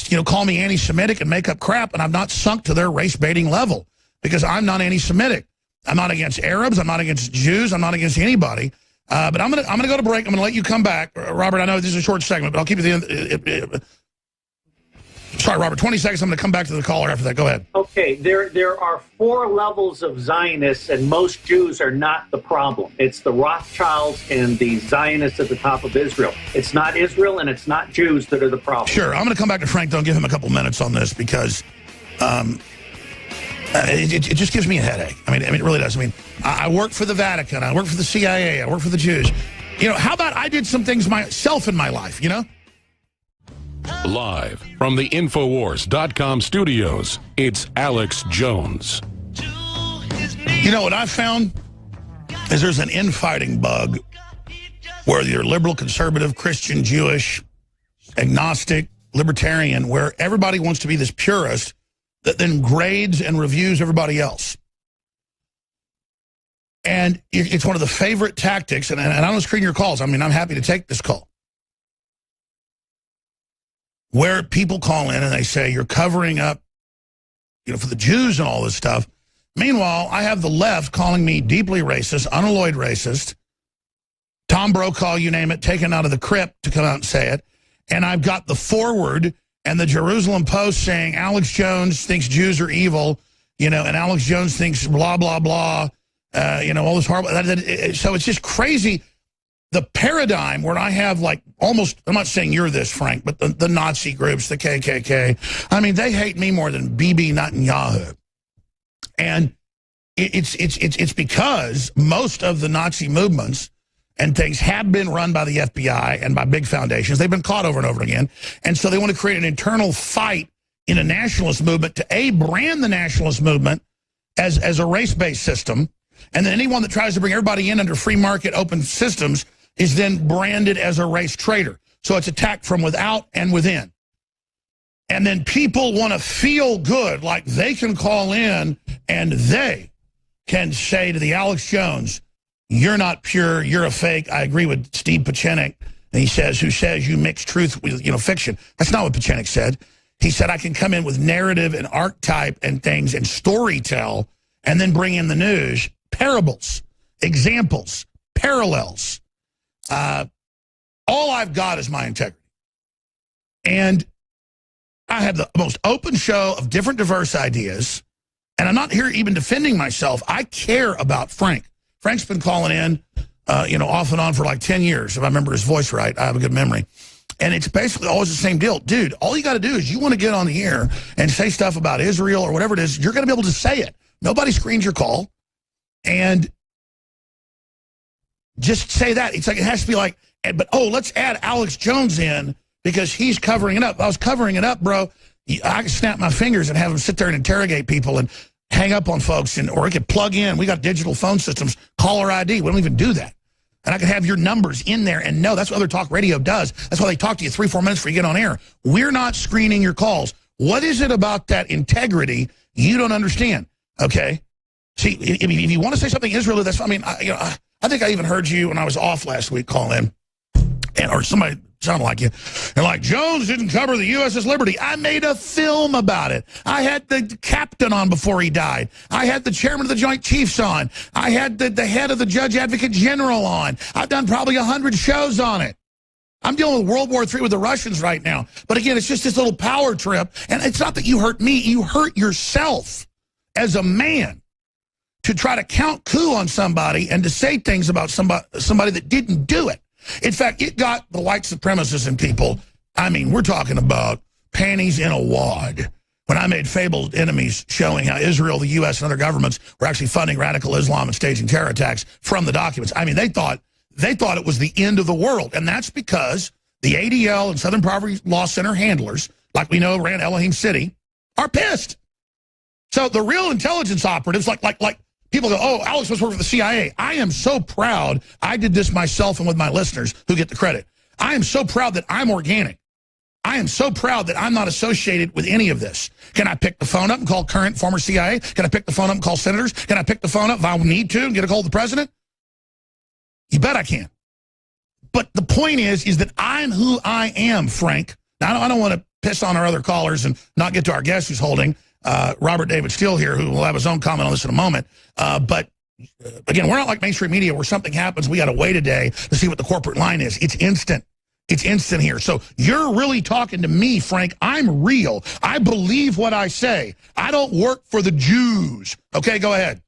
you know, call me anti-Semitic and make up crap, and I've not sunk to their race-baiting level because I'm not anti-Semitic. I'm not against Arabs. I'm not against Jews. I'm not against anybody. But I'm gonna go to break. I'm gonna let you come back, Robert. I know this is a short segment, but I'll keep you at the end. Sorry, Robert. 20 seconds. I'm going to come back to the caller after that. Go ahead. Okay, there are 4 levels of Zionists, and most Jews are not the problem. It's the Rothschilds and the Zionists at the top of Israel. It's not Israel, and it's not Jews that are the problem. Sure. I'm going to come back to Frank, though, and give him a couple minutes on this because it just gives me a headache. I mean, it really does. I mean, I work for the Vatican. I work for the CIA. I work for the Jews. You know, how about I did some things myself in my life, you know? Live from the InfoWars.com studios, it's Alex Jones. You know what I found is there's an infighting bug where you're liberal, conservative, Christian, Jewish, agnostic, libertarian, where everybody wants to be this purist that then grades and reviews everybody else. And it's one of the favorite tactics, and I don't screen your calls. I mean, I'm happy to take this call. Where people call in and they say, you're covering up, you know, for the Jews and all this stuff. Meanwhile, I have the left calling me deeply racist, unalloyed racist, Tom Brokaw, you name it, taken out of the crypt to come out and say it. And I've got the Forward and the Jerusalem Post saying Alex Jones thinks Jews are evil, you know, and Alex Jones thinks blah, blah, blah, you know, all this horrible. So it's just crazy. The paradigm where I have like almost, I'm not saying you're this, Frank, but the Nazi groups, the KKK, I mean, they hate me more than Bibi Netanyahu. And it's because most of the Nazi movements and things have been run by the FBI and by big foundations. They've been caught over and over again. And so they want to create an internal fight in a nationalist movement to brand the nationalist movement as a race-based system. And then anyone that tries to bring everybody in under free market open systems is then branded as a race traitor. So it's attacked from without and within. And then people want to feel good, like they can call in and they can say to the Alex Jones, you're not pure, you're a fake. I agree with Steve Pacinic, and he says, who says you mix truth with, you know, fiction. That's not what Pacinic said. He said I can come in with narrative and archetype and things and storytell and then bring in the news, parables, examples, parallels. All I've got is my integrity. And I have the most open show of different diverse ideas. And I'm not here even defending myself. I care about Frank. Frank's been calling in, you know, off and on for like 10 years. If I remember his voice right, I have a good memory. And it's basically always the same deal. Dude, all you got to do is you want to get on the air and say stuff about Israel or whatever it is, you're going to be able to say it. Nobody screens your call. And just say that. It's like it has to be like, but oh, let's add Alex Jones in because he's covering it up. If I was covering it up, bro, I could snap my fingers and have them sit there and interrogate people and hang up on folks, or I could plug in. We got digital phone systems, caller ID. We don't even do that. And I could have your numbers in there and know that's what other talk radio does. That's why they talk to you 3-4 minutes before you get on air. We're not screening your calls. What is it about that integrity you don't understand? Okay. See, if you want to say something Israel, that's, I mean, I think I even heard you when I was off last week call in, or somebody sounded like you, and like, Jones didn't cover the USS Liberty. I made a film about it. I had the captain on before he died. I had the chairman of the Joint Chiefs on. I had the head of the Judge Advocate General on. I've done probably 100 shows on it. I'm dealing with World War III with the Russians right now. But again, it's just this little power trip. And it's not that you hurt me. You hurt yourself. as a man to try to count coup on somebody and to say things about somebody that didn't do it. In fact, it got the white supremacists and people, I mean, we're talking about panties in a wad. When I made Fabled Enemies showing how Israel, the U.S., and other governments were actually funding radical Islam and staging terror attacks from the documents. I mean, they thought it was the end of the world. And that's because the ADL and Southern Poverty Law Center handlers, like we know ran Elohim City, are pissed. So the real intelligence operatives, like people go, oh, Alex must work for the CIA. I am so proud. I did this myself and with my listeners who get the credit. I am so proud that I'm organic. I am so proud that I'm not associated with any of this. Can I pick the phone up and call current, former CIA? Can I pick the phone up and call senators? Can I pick the phone up if I need to and get a call to the president? You bet I can. But the point is that I'm who I am, Frank. Now, I don't want to piss on our other callers and not get to our guest who's holding, Robert David Steele here, who will have his own comment on this in a moment. But again, we're not like mainstream media where something happens, we got to wait a day to see what the corporate line is. It's instant. It's instant here. So you're really talking to me, Frank. I'm real. I believe what I say. I don't work for the Jews. Okay, go ahead.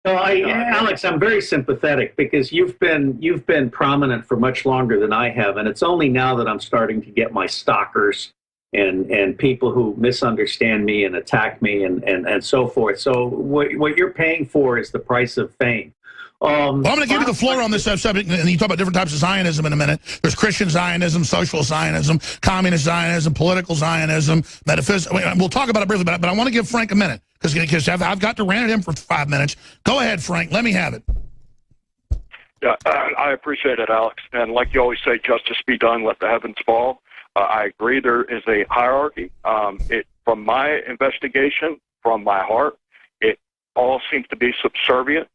No, Alex, I'm very sympathetic because you've been prominent for much longer than I have, and it's only now that I'm starting to get my stalkers and people who misunderstand me and attack me and so forth. So what you're paying for is the price of fame. Well, I'm going to give you the floor on this subject, and you talk about different types of Zionism in a minute. There's Christian Zionism, social Zionism, communist Zionism, political Zionism, metaphysical. We'll talk about it briefly, but I want to give Frank a minute because I've got to rant at him for 5 minutes. Go ahead, Frank. Let me have it. Yeah, I appreciate it, Alex. And like you always say, justice be done, let the heavens fall. I agree there is a hierarchy. From my investigation, from my heart, it all seems to be subservient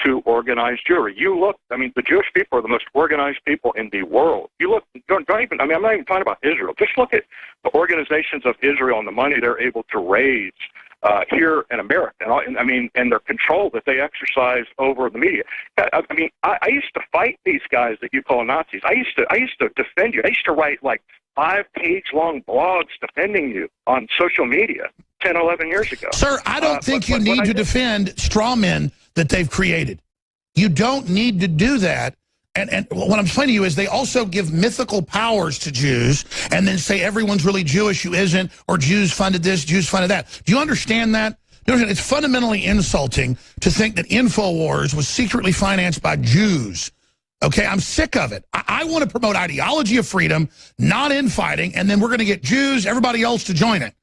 to organized Jewry. You look, I mean, the Jewish people are the most organized people in the world. You look, don't even, I mean, I'm not even talking about Israel. Just look at the organizations of Israel and the money they're able to raise here in America. And I mean, and their control that they exercise over the media. I mean, I used to fight these guys that you call Nazis. I used to defend you. I used to write like 5-page-long blogs defending you on social media 10, 11 years ago. Sir, I don't think you need to defend straw men that they've created. You don't need to do that. And what I'm saying to you is they also give mythical powers to Jews and then say everyone's really Jewish who isn't, or Jews funded this, Jews funded that. Do you understand that? It's fundamentally insulting to think that InfoWars was secretly financed by Jews. Okay, I'm sick of it. I want to promote ideology of freedom, not infighting, and then we're going to get Jews, everybody else to join it.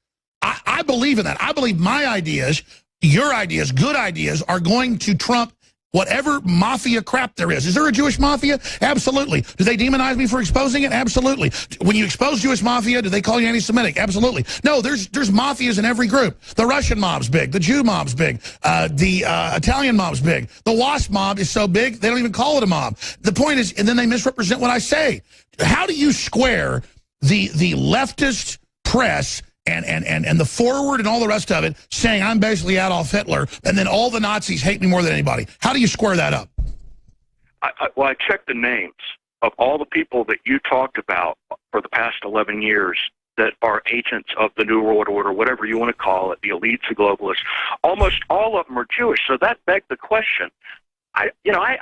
I believe in that. I believe my ideas, your ideas, good ideas, are going to trump whatever mafia crap there is. Is there a Jewish mafia? Absolutely. Do they demonize me for exposing it? Absolutely. When you expose Jewish mafia, do they call you anti-Semitic? Absolutely. No, there's mafias in every group. The Russian mob's big. The Jew mob's big. The Italian mob's big. The WASP mob is so big, they don't even call it a mob. The point is, and then they misrepresent what I say. How do you square the leftist press and the forward and all the rest of it saying I'm basically Adolf Hitler, and then all the Nazis hate me more than anybody? How do you square that up? Well, I checked the names of all the people that you talked about for the past 11 years that are agents of the New World Order, whatever you want to call it, the elites, the globalists. Almost all of them are Jewish, so that begged the question. I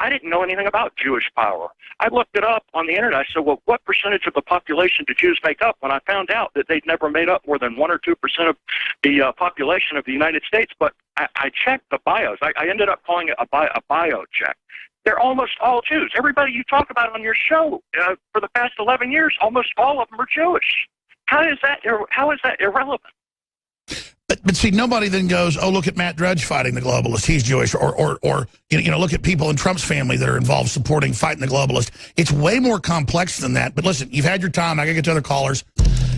didn't know anything about Jewish power. I looked it up on the internet. I said, well, what percentage of the population do Jews make up? When I found out that they'd never made up more than 1 or 2% of the population of the United States. But I checked the bios. I ended up calling it a bio check. They're almost all Jews. Everybody you talk about on your show for the past 11 years, almost all of them are Jewish. How is that irrelevant? But see, nobody then goes, oh, look at Matt Drudge fighting the globalist. He's Jewish. Or look at people in Trump's family that are involved supporting fighting the globalist. It's way more complex than that. But listen, you've had your time. I got to get to other callers.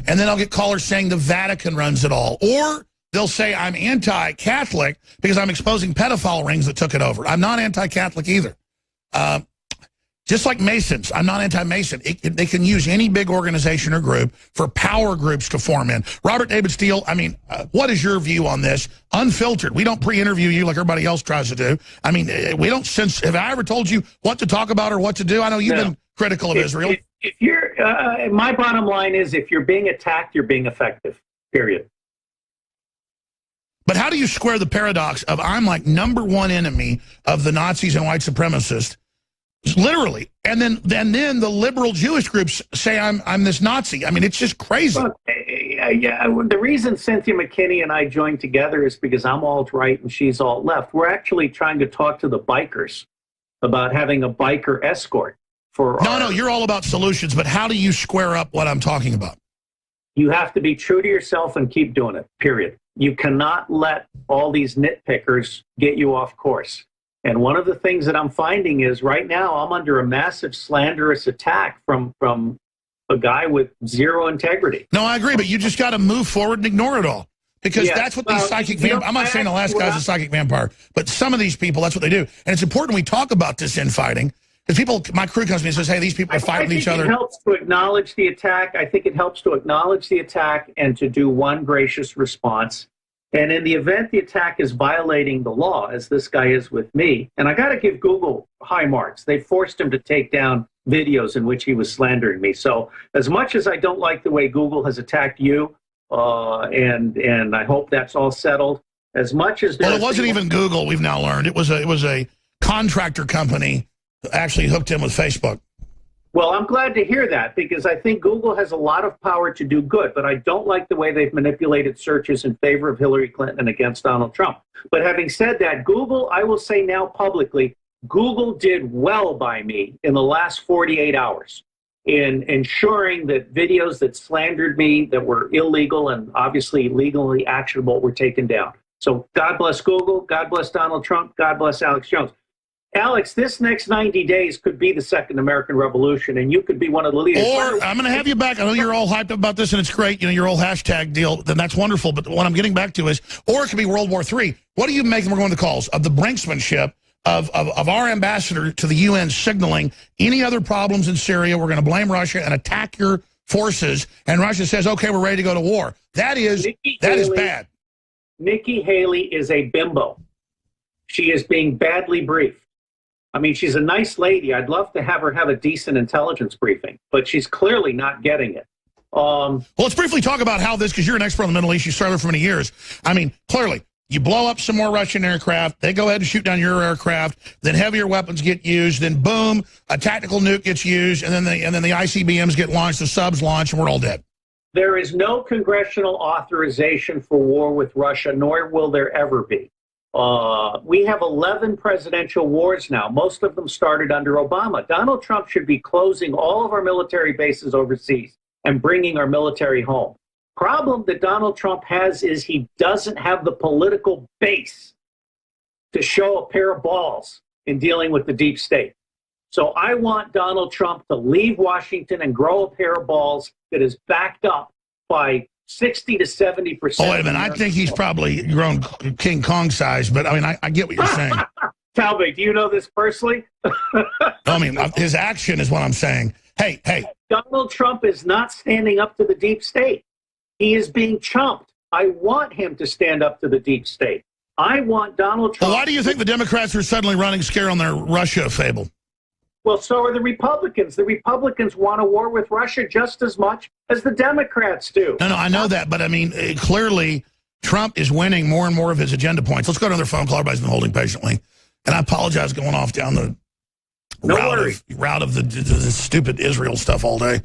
And then I'll get callers saying the Vatican runs it all. Or they'll say I'm anti-Catholic because I'm exposing pedophile rings that took it over. I'm not anti-Catholic either. Just like Masons, I'm not anti-Mason. They can use any big organization or group for power groups to form in. Robert David Steele, I mean, what is your view on this? Unfiltered. We don't pre-interview you like everybody else tries to do. I mean, we don't sense. Have I ever told you what to talk about or what to do? I know you've been critical of Israel. If you're, my bottom line is if you're being attacked, you're being effective, period. But how do you square the paradox of I'm like #1 enemy of the Nazis and white supremacists, literally, and then the liberal Jewish groups say I'm this Nazi? I mean, it's just crazy. Look, the reason Cynthia McKinney and I joined together is because I'm alt-right and she's alt-left. We're actually trying to talk to the bikers about having a biker escort for No, you're all about solutions, but how do you square up what I'm talking about? You have to be true to yourself and keep doing it, period. You cannot let all these nitpickers get you off course. And one of the things that I'm finding is right now I'm under a massive slanderous attack from a guy with zero integrity. No, I agree, but you just got to move forward and ignore it all. Because that's what these psychic vampires, I'm not saying the last guy's a psychic vampire, but some of these people, that's what they do. And it's important we talk about this infighting, because people, my crew comes to me and says, hey, these people are fighting each other. It helps to acknowledge the attack. I think it helps to acknowledge the attack and to do one gracious response. And in the event the attack is violating the law, as this guy is with me, and I got to give Google high marks. They forced him to take down videos in which he was slandering me. So as much as I don't like the way Google has attacked you, and I hope that's all settled, as much as... Well, it wasn't even Google, we've now learned. It was a contractor company that actually hooked him with Facebook. Well, I'm glad to hear that, because I think Google has a lot of power to do good, but I don't like the way they've manipulated searches in favor of Hillary Clinton and against Donald Trump. But having said that, Google, I will say now publicly, Google did well by me in the last 48 hours in ensuring that videos that slandered me, that were illegal and obviously legally actionable, were taken down. So God bless Google, God bless Donald Trump, God bless Alex Jones. Alex, this next 90 days could be the second American Revolution, and you could be one of the leaders. Or I'm going to have you back. I know you're all hyped up about this, and it's great. You know, your whole hashtag deal, then that's wonderful. But what I'm getting back to is, or it could be World War III. What do you make, and we're going to the calls, of the brinksmanship of our ambassador to the UN signaling any other problems in Syria, we're going to blame Russia and attack your forces, and Russia says, okay, we're ready to go to war. That is bad. Nikki Haley is a bimbo. She is being badly briefed. I mean, she's a nice lady. I'd love to have her have a decent intelligence briefing, but she's clearly not getting it. Well, let's briefly talk about how this, because you're an expert on the Middle East. You started for many years. I mean, clearly, you blow up some more Russian aircraft. They go ahead and shoot down your aircraft. Then heavier weapons get used. Then, boom, a tactical nuke gets used. And then the ICBMs get launched, the subs launch, and we're all dead. There is no congressional authorization for war with Russia, nor will there ever be. We have 11 presidential wars now. Most of them started under Obama. Donald Trump should be closing all of our military bases overseas and bringing our military home. Problem that Donald Trump has is he doesn't have the political base to show a pair of balls in dealing with the deep state. So I want Donald Trump to leave Washington and grow a pair of balls that is backed up by 60 to 70%. Oh, wait a minute. I think he's probably grown King Kong size, but I mean, I get what you're saying. Tell me, do you know this personally? I mean, his action is what I'm saying. Hey. Donald Trump is not standing up to the deep state. He is being chumped. I want him to stand up to the deep state. I want Donald Trump. Well, why do you think the Democrats are suddenly running scared on their Russia fable? Well, so are the Republicans. The Republicans want a war with Russia just as much as the Democrats do. No, I know that, but I mean, clearly Trump is winning more and more of his agenda points. Let's go to another phone call. Everybody's been holding patiently. And I apologize going off down the route of the stupid Israel stuff all day.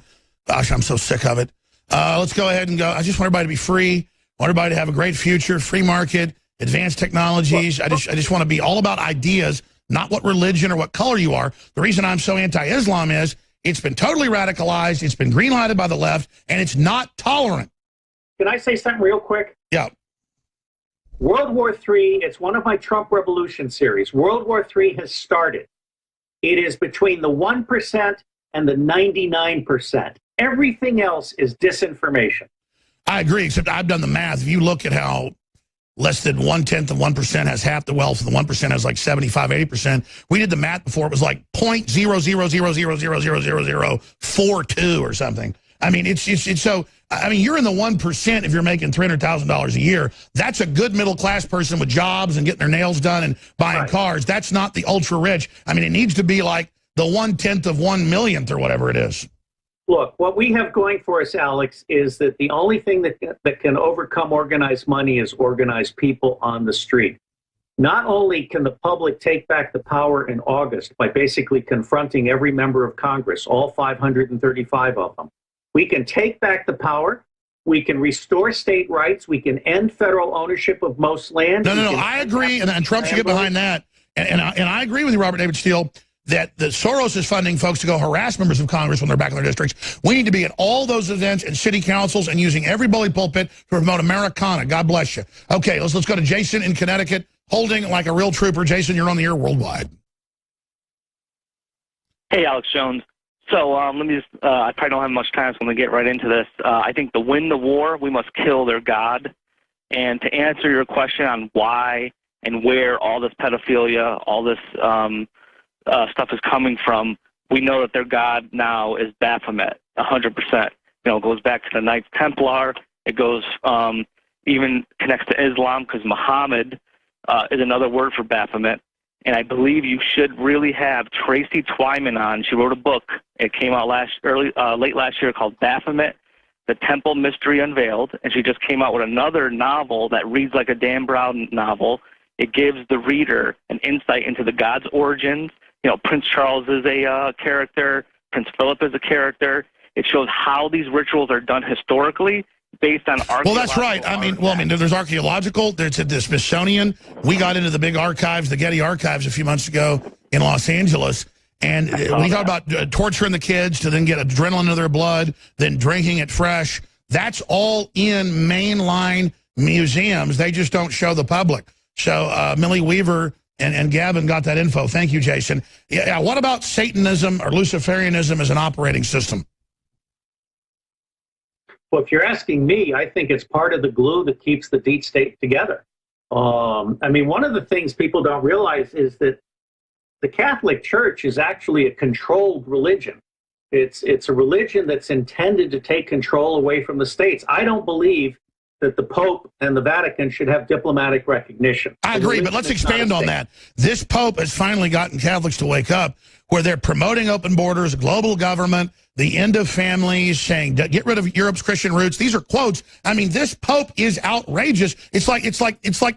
Gosh, I'm so sick of it. Let's go ahead and go. I just want everybody to be free. I want everybody to have a great future, free market, advanced technologies. I just want to be all about ideas, not what religion or what color you are. The reason I'm so anti-Islam is it's been totally radicalized, it's been green-lighted by the left, and it's not tolerant. Can I say something real quick? Yeah. World War III, it's one of my Trump Revolution series. World War III has started. It is between the 1% and the 99%. Everything else is disinformation. I agree, except I've done the math. If you look at how less than 1/10 of 1% has half the wealth, and the 1% has like 75, 80%. We did the math before. It was like 0.000000042 or something. I mean, it's so. I mean, you're in the 1% if you're making $300,000 a year. That's a good middle class person with jobs and getting their nails done and buying cars. That's not the ultra rich. I mean, it needs to be like the 1/10 of 1 millionth or whatever it is. Look, what we have going for us, Alex, is that the only thing that can overcome organized money is organized people on the street. Not only can the public take back the power in August by basically confronting every member of Congress, all 535 of them, we can take back the power, we can restore state rights, we can end federal ownership of most land. No, I agree, and Trump should get behind that. And I agree with you, Robert David Steele, that the Soros is funding folks to go harass members of Congress when they're back in their districts. We need to be at all those events and city councils and using every bully pulpit to promote Americana. God bless you. Okay, let's go to Jason in Connecticut, holding like a real trooper. Jason, you're on the air worldwide. Hey, Alex Jones. So let me just, I probably don't have much time, so I'm going to get right into this. I think to win the war, we must kill their God. And to answer your question on why and where all this pedophilia, all this stuff is coming from, we know that their God now is Baphomet, 100%. It goes back to the Knights Templar. It goes even connects to Islam, because Muhammad is another word for Baphomet. And I believe you should really have Tracy Twyman on. She wrote a book. It came out late last year called Baphomet, The Temple Mystery Unveiled. And she just came out with another novel that reads like a Dan Brown novel. It gives the reader an insight into the God's origins. Prince Charles is a character. Prince Philip is a character. It shows how these rituals are done historically based on archaeological. Well, that's right. There's archaeological. There's the Smithsonian. We got into the big archives, the Getty archives, a few months ago in Los Angeles. And when you talk about torturing the kids to then get adrenaline into their blood, then drinking it fresh, that's all in mainline museums. They just don't show the public. So Millie Weaver and Gavin got that info. Thank you, Jason. Yeah, what about Satanism or Luciferianism as an operating system? Well, if you're asking me, I think it's part of the glue that keeps the deep state together. One of the things people don't realize is that the Catholic Church is actually a controlled religion. It's a religion that's intended to take control away from the states. I don't believe that the Pope and the Vatican should have diplomatic recognition. I agree, but let's expand on that. This Pope has finally gotten Catholics to wake up, where they're promoting open borders, global government, the end of families, saying get rid of Europe's Christian roots. These are quotes. This Pope is outrageous. It's like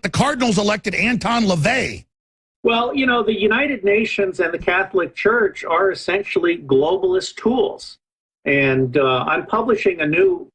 the Cardinals elected Anton LaVey. Well, the United Nations and the Catholic Church are essentially globalist tools. And I'm publishing a new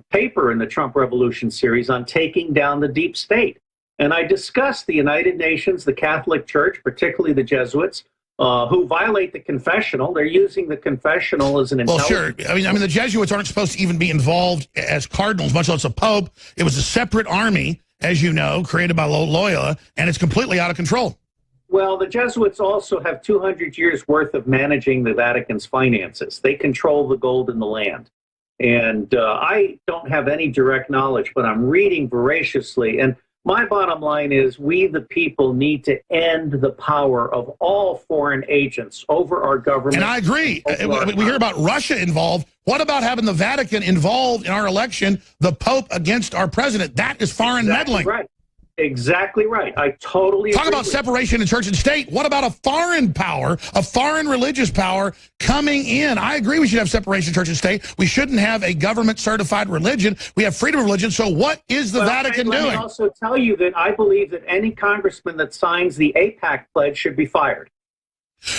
paper in the Trump Revolution series on taking down the deep state. And I discuss the United Nations, the Catholic Church, particularly the Jesuits, who violate the confessional. They're using the confessional as an intelligence. Well, sure. The Jesuits aren't supposed to even be involved as cardinals, much less a pope. It was a separate army, as you know, created by Loyola, and it's completely out of control. Well, the Jesuits also have 200 years' worth of managing the Vatican's finances. They control the gold in the land. And I don't have any direct knowledge, but I'm reading voraciously. And my bottom line is we, the people, need to end the power of all foreign agents over our government. And I agree. We hear about Russia involved. What about having the Vatican involved in our election, the Pope against our president? That is foreign meddling. Right. Exactly right. I totally agree. Talk about separation in church and state. What about a foreign power, a foreign religious power coming in? I agree we should have separation in church and state. We shouldn't have a government-certified religion. We have freedom of religion. So what is the Vatican doing? Let me also tell you that I believe that any congressman that signs the AIPAC pledge should be fired.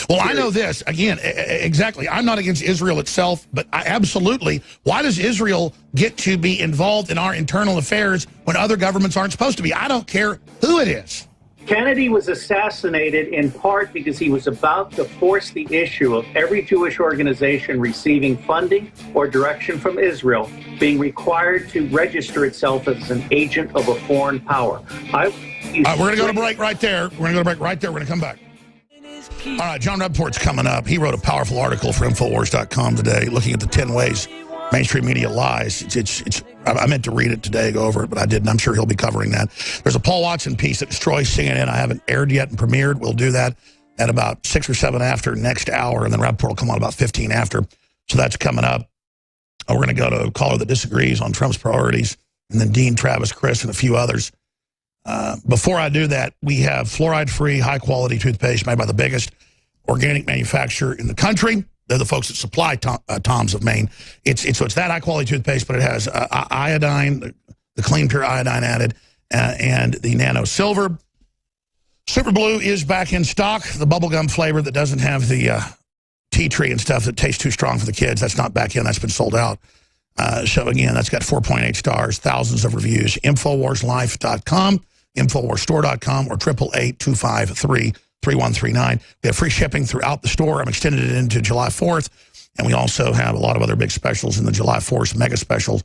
Well, I know this. Again, exactly. I'm not against Israel itself, but absolutely. Why does Israel get to be involved in our internal affairs when other governments aren't supposed to be? I don't care who it is. Kennedy was assassinated in part because he was about to force the issue of every Jewish organization receiving funding or direction from Israel being required to register itself as an agent of a foreign power. We're going to go to break right there. We're going to come back. All right, John Rappaport's coming up. He wrote a powerful article for InfoWars.com today looking at the 10 ways mainstream media lies. I meant to read it today, go over it, but I didn't. I'm sure he'll be covering that. There's a Paul Watson piece that destroys CNN. I haven't aired yet and premiered. We'll do that at about 6 or 7 after next hour, and then Rappaport will come on about 15 after. So that's coming up. We're going to go to a caller that disagrees on Trump's priorities, and then Dean, Travis, Chris, and a few others. Before I do that, we have fluoride-free, high-quality toothpaste made by the biggest organic manufacturer in the country. They're the folks that supply Tom's of Maine. So it's that high-quality toothpaste, but it has iodine, the clean, pure iodine added, and the Nano Silver. Super Blue is back in stock, the bubblegum flavor that doesn't have the tea tree and stuff that tastes too strong for the kids. That's not back in. That's been sold out. So, again, that's got 4.8 stars, thousands of reviews. InfoWarsLife.com, InfoWarsStore.com, or 888-253-3139. We have free shipping throughout the store. I'm extending it into July 4th. And we also have a lot of other big specials in the July 4th mega special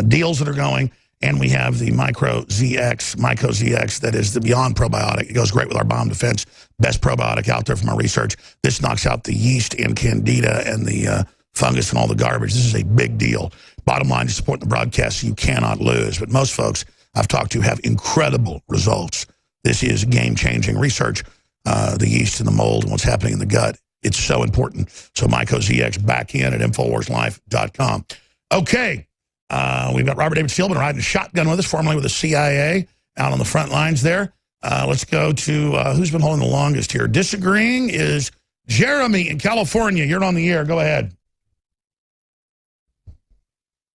deals that are going. And we have the Myco ZX, that is the Beyond Probiotic. It goes great with our bomb defense. Best probiotic out there from our research. This knocks out the yeast and candida and the fungus and all the garbage. This is a big deal. Bottom line, to support the broadcast, you cannot lose. But most folks I've talked to have incredible results. This is game-changing research, the yeast and the mold and what's happening in the gut. It's so important. So Myco ZX back in at InfoWarsLife.com. Okay. We've got Robert David Steele been riding a shotgun with us, formerly with the CIA, out on the front lines there. Let's go to who's been holding the longest here. Disagreeing is Jeremy in California. You're on the air. Go ahead.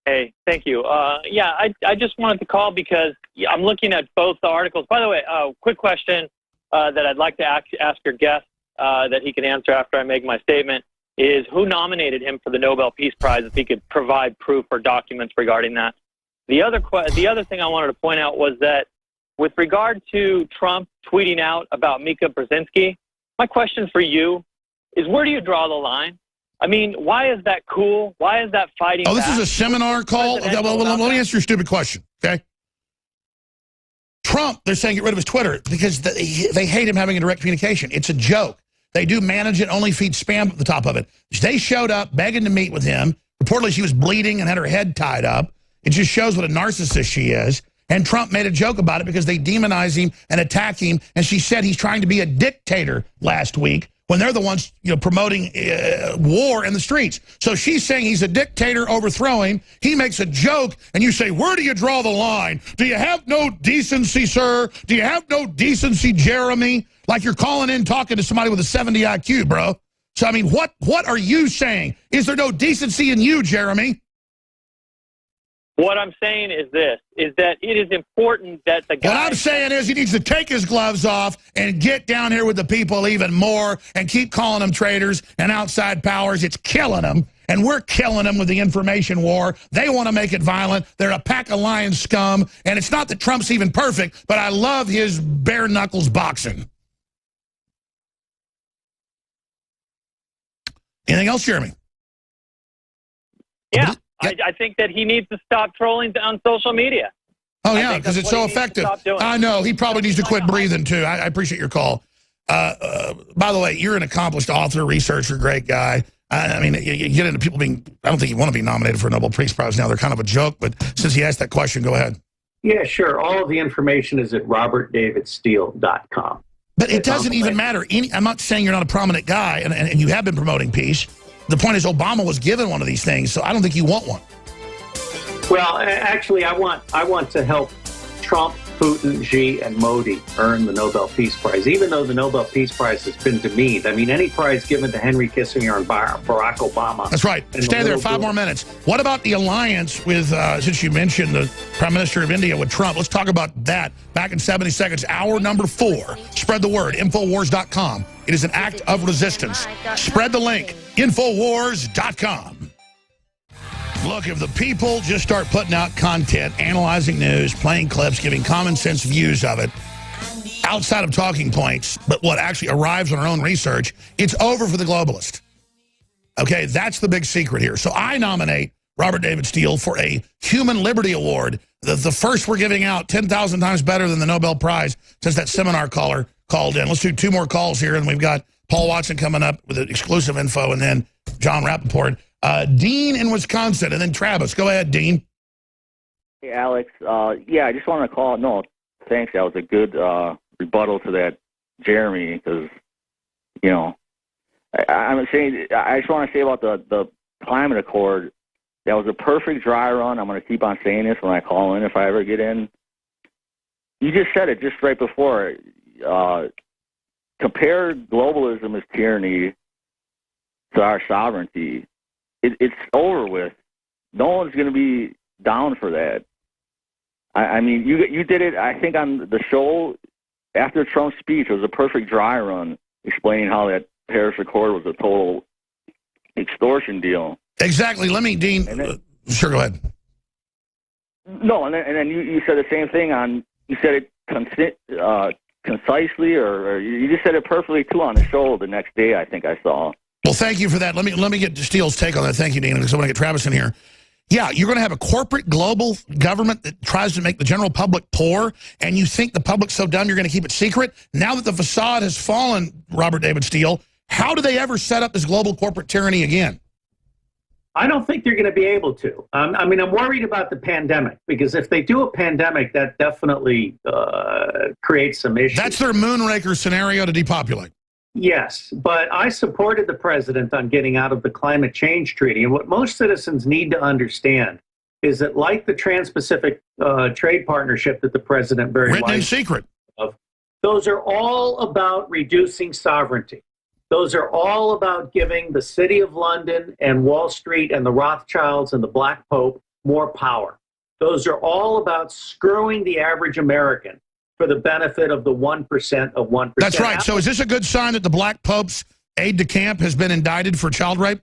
Hey, thank you. Yeah, I just wanted to call because I'm looking at both the articles. By the way, quick question that I'd like to ask your guest that he can answer after I make my statement is who nominated him for the Nobel Peace Prize, if he could provide proof or documents regarding that. The other thing I wanted to point out was that with regard to Trump tweeting out about Mika Brzezinski, my question for you is, where do you draw the line? I mean, why is that cool? Why is that fighting this back? is a seminar call? Okay, well, let me answer your stupid question, okay? Trump, they're saying get rid of his Twitter because they hate him having a direct communication. It's a joke. They do manage it, only feed spam at the top of it. They showed up begging to meet with him. Reportedly, she was bleeding and had her head tied up. It just shows what a narcissist she is. And Trump made a joke about it because they demonize him and attack him. And she said he's trying to be a dictator last week when they're the ones, promoting war in the streets. So she's saying he's a dictator, overthrowing. He makes a joke, and you say, where do you draw the line? Do you have no decency, sir? Do you have no decency, Jeremy? Like you're calling in talking to somebody with a 70 IQ, bro. So, I mean, what are you saying? Is there no decency in you, Jeremy? What I'm saying is this, is that it is important that the guy... What I'm saying is he needs to take his gloves off and get down here with the people even more and keep calling them traitors and outside powers. It's killing them, and we're killing them with the information war. They want to make it violent. They're a pack of lion scum, and it's not that Trump's even perfect, but I love his bare knuckles boxing. Anything else, Jeremy? Yeah. I think that he needs to stop trolling on social media. Oh, yeah, because it's so effective. I know. He probably needs to quit breathing, too. I appreciate your call. By the way, you're an accomplished author, researcher, great guy. I mean, you get into people being, I don't think you want to be nominated for a Nobel Peace Prize now. They're kind of a joke, but since he asked that question, go ahead. Yeah, sure. All of the information is at robertdavidsteele.com. But it doesn't even matter. I'm not saying you're not a prominent guy, and you have been promoting peace. The point is Obama was given one of these things, so I don't think you want one. Well, actually, I want to help Trump, Putin, Xi, and Modi earn the Nobel Peace Prize, even though the Nobel Peace Prize has been demeaned. I mean, any prize given to Henry Kissinger and Barack Obama. That's right. Stay there 5 more minutes. What about the alliance with, since you mentioned the Prime Minister of India with Trump, let's talk about that. Back in 70 seconds, hour number 4. Spread the word, InfoWars.com. It is an act of resistance. Spread the link, InfoWars.com. Look, if the people just start putting out content, analyzing news, playing clips, giving common sense views of it, outside of talking points, but what actually arrives on our own research, it's over for the globalist. Okay, that's the big secret here. So I nominate Robert David Steele for a Human Liberty Award, the first we're giving out, 10,000 times better than the Nobel Prize, since that seminar caller called in. Let's do 2 more calls here, and we've got Paul Watson coming up with exclusive info, and then John Rappaport. Dean in Wisconsin, and then Travis. Go ahead, Dean. Hey, Alex. Yeah, I just want to call. No, thanks. That was a good rebuttal to that, Jeremy, because, I'm saying, I just want to say about the climate accord, that was a perfect dry run. I'm going to keep on saying this when I call in if I ever get in. You just said it just right before. Compare globalism as tyranny to our sovereignty, it's over with. No one's going to be down for that. I mean, you did it, I think, on the show after Trump's speech. It was a perfect dry run explaining how that Paris Accord was a total extortion deal. Exactly. Let me, Dean. Sure, go ahead. No, and then you said the same thing on. You said it concisely, or you just said it perfectly too on the show the next day. I think I saw. Well, thank you for that. Let me get Steele's take on that. Thank you, Dean, because I want to get Travis in here. Yeah, you're going to have a corporate global government that tries to make the general public poor, and you think the public's so dumb you're going to keep it secret? Now that the facade has fallen, Robert David Steele, how do they ever set up this global corporate tyranny again? I don't think they're going to be able to. I mean, I'm worried about the pandemic, because if they do a pandemic, that definitely creates some issues. That's their Moonraker scenario to depopulate. Yes, but I supported the president on getting out of the climate change treaty. And what most citizens need to understand is that, like the Trans-Pacific Trade Partnership that the president very written in secret of, those are all about reducing sovereignty. Those are all about giving the City of London and Wall Street and the Rothschilds and the Black Pope more power. Those are all about screwing the average American for the benefit of the 1% of 1%. That's right. So is this a good sign that the Black Pope's aide-de-camp has been indicted for child rape?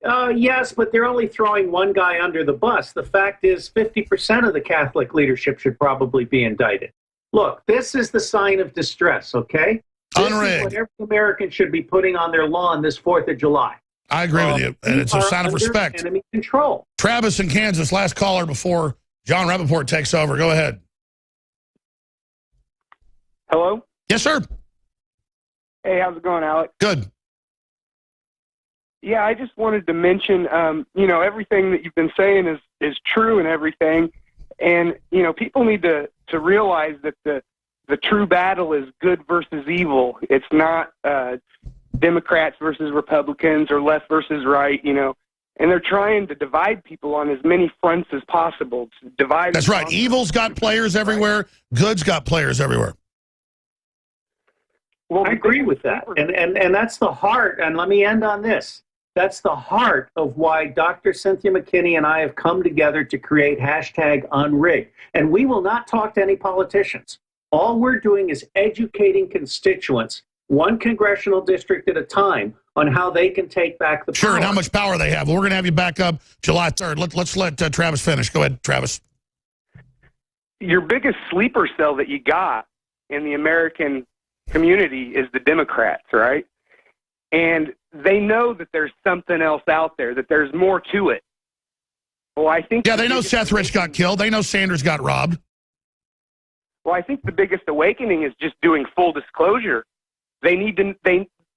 Yes, but they're only throwing one guy under the bus. The fact is 50% of the Catholic leadership should probably be indicted. Look, this is the sign of distress, okay? This is what every American should be putting on their lawn this 4th of July. I agree with you, and it's a sign of respect. Enemy control. Travis in Kansas, last caller before John Rappaport takes over. Go ahead. Hello? Yes, sir. Hey, how's it going, Alex? Good. Yeah, I just wanted to mention, you know, everything that you've been saying is true and everything. And, you know, people need to realize that the true battle is good versus evil. It's not Democrats versus Republicans or left versus right, you know. And they're trying to divide people on as many fronts as possible. To divide. That's right. Evil's got players everywhere. Good's got players everywhere. Well, I agree with that. And that's the heart. And let me end on this. That's the heart of why Dr. Cynthia McKinney and I have come together to create #Unrigged. And we will not talk to any politicians. All we're doing is educating constituents, one congressional district at a time, on how they can take back the power. Sure, and how much power they have. Well, we're going to have you back up July 3rd. Let's let Travis finish. Go ahead, Travis. Your biggest sleeper cell that you got in the American community is the Democrats, right? And they know that there's something else out there, that there's more to it. Well, I think... Yeah, they know Seth Rich got killed. They know Sanders got robbed. Well, I think the biggest awakening is just doing full disclosure. They need to,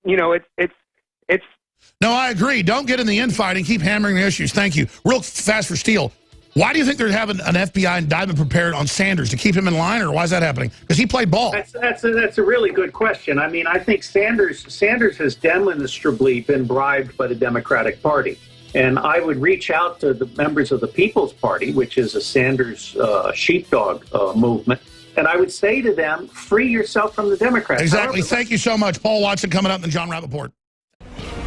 you know, it's... No, I agree. Don't get in the infighting. Keep hammering the issues. Thank you. Real fast for Steele. Why do you think they're having an FBI indictment prepared on Sanders? To keep him in line, or why is that happening? Because he played ball. That's a really good question. I mean, I think Sanders has demonstrably been bribed by the Democratic Party. And I would reach out to the members of the People's Party, which is a Sanders sheepdog movement, and I would say to them, free yourself from the Democrats. Exactly. Thank you so much. Paul Watson coming up, and John Rappaport.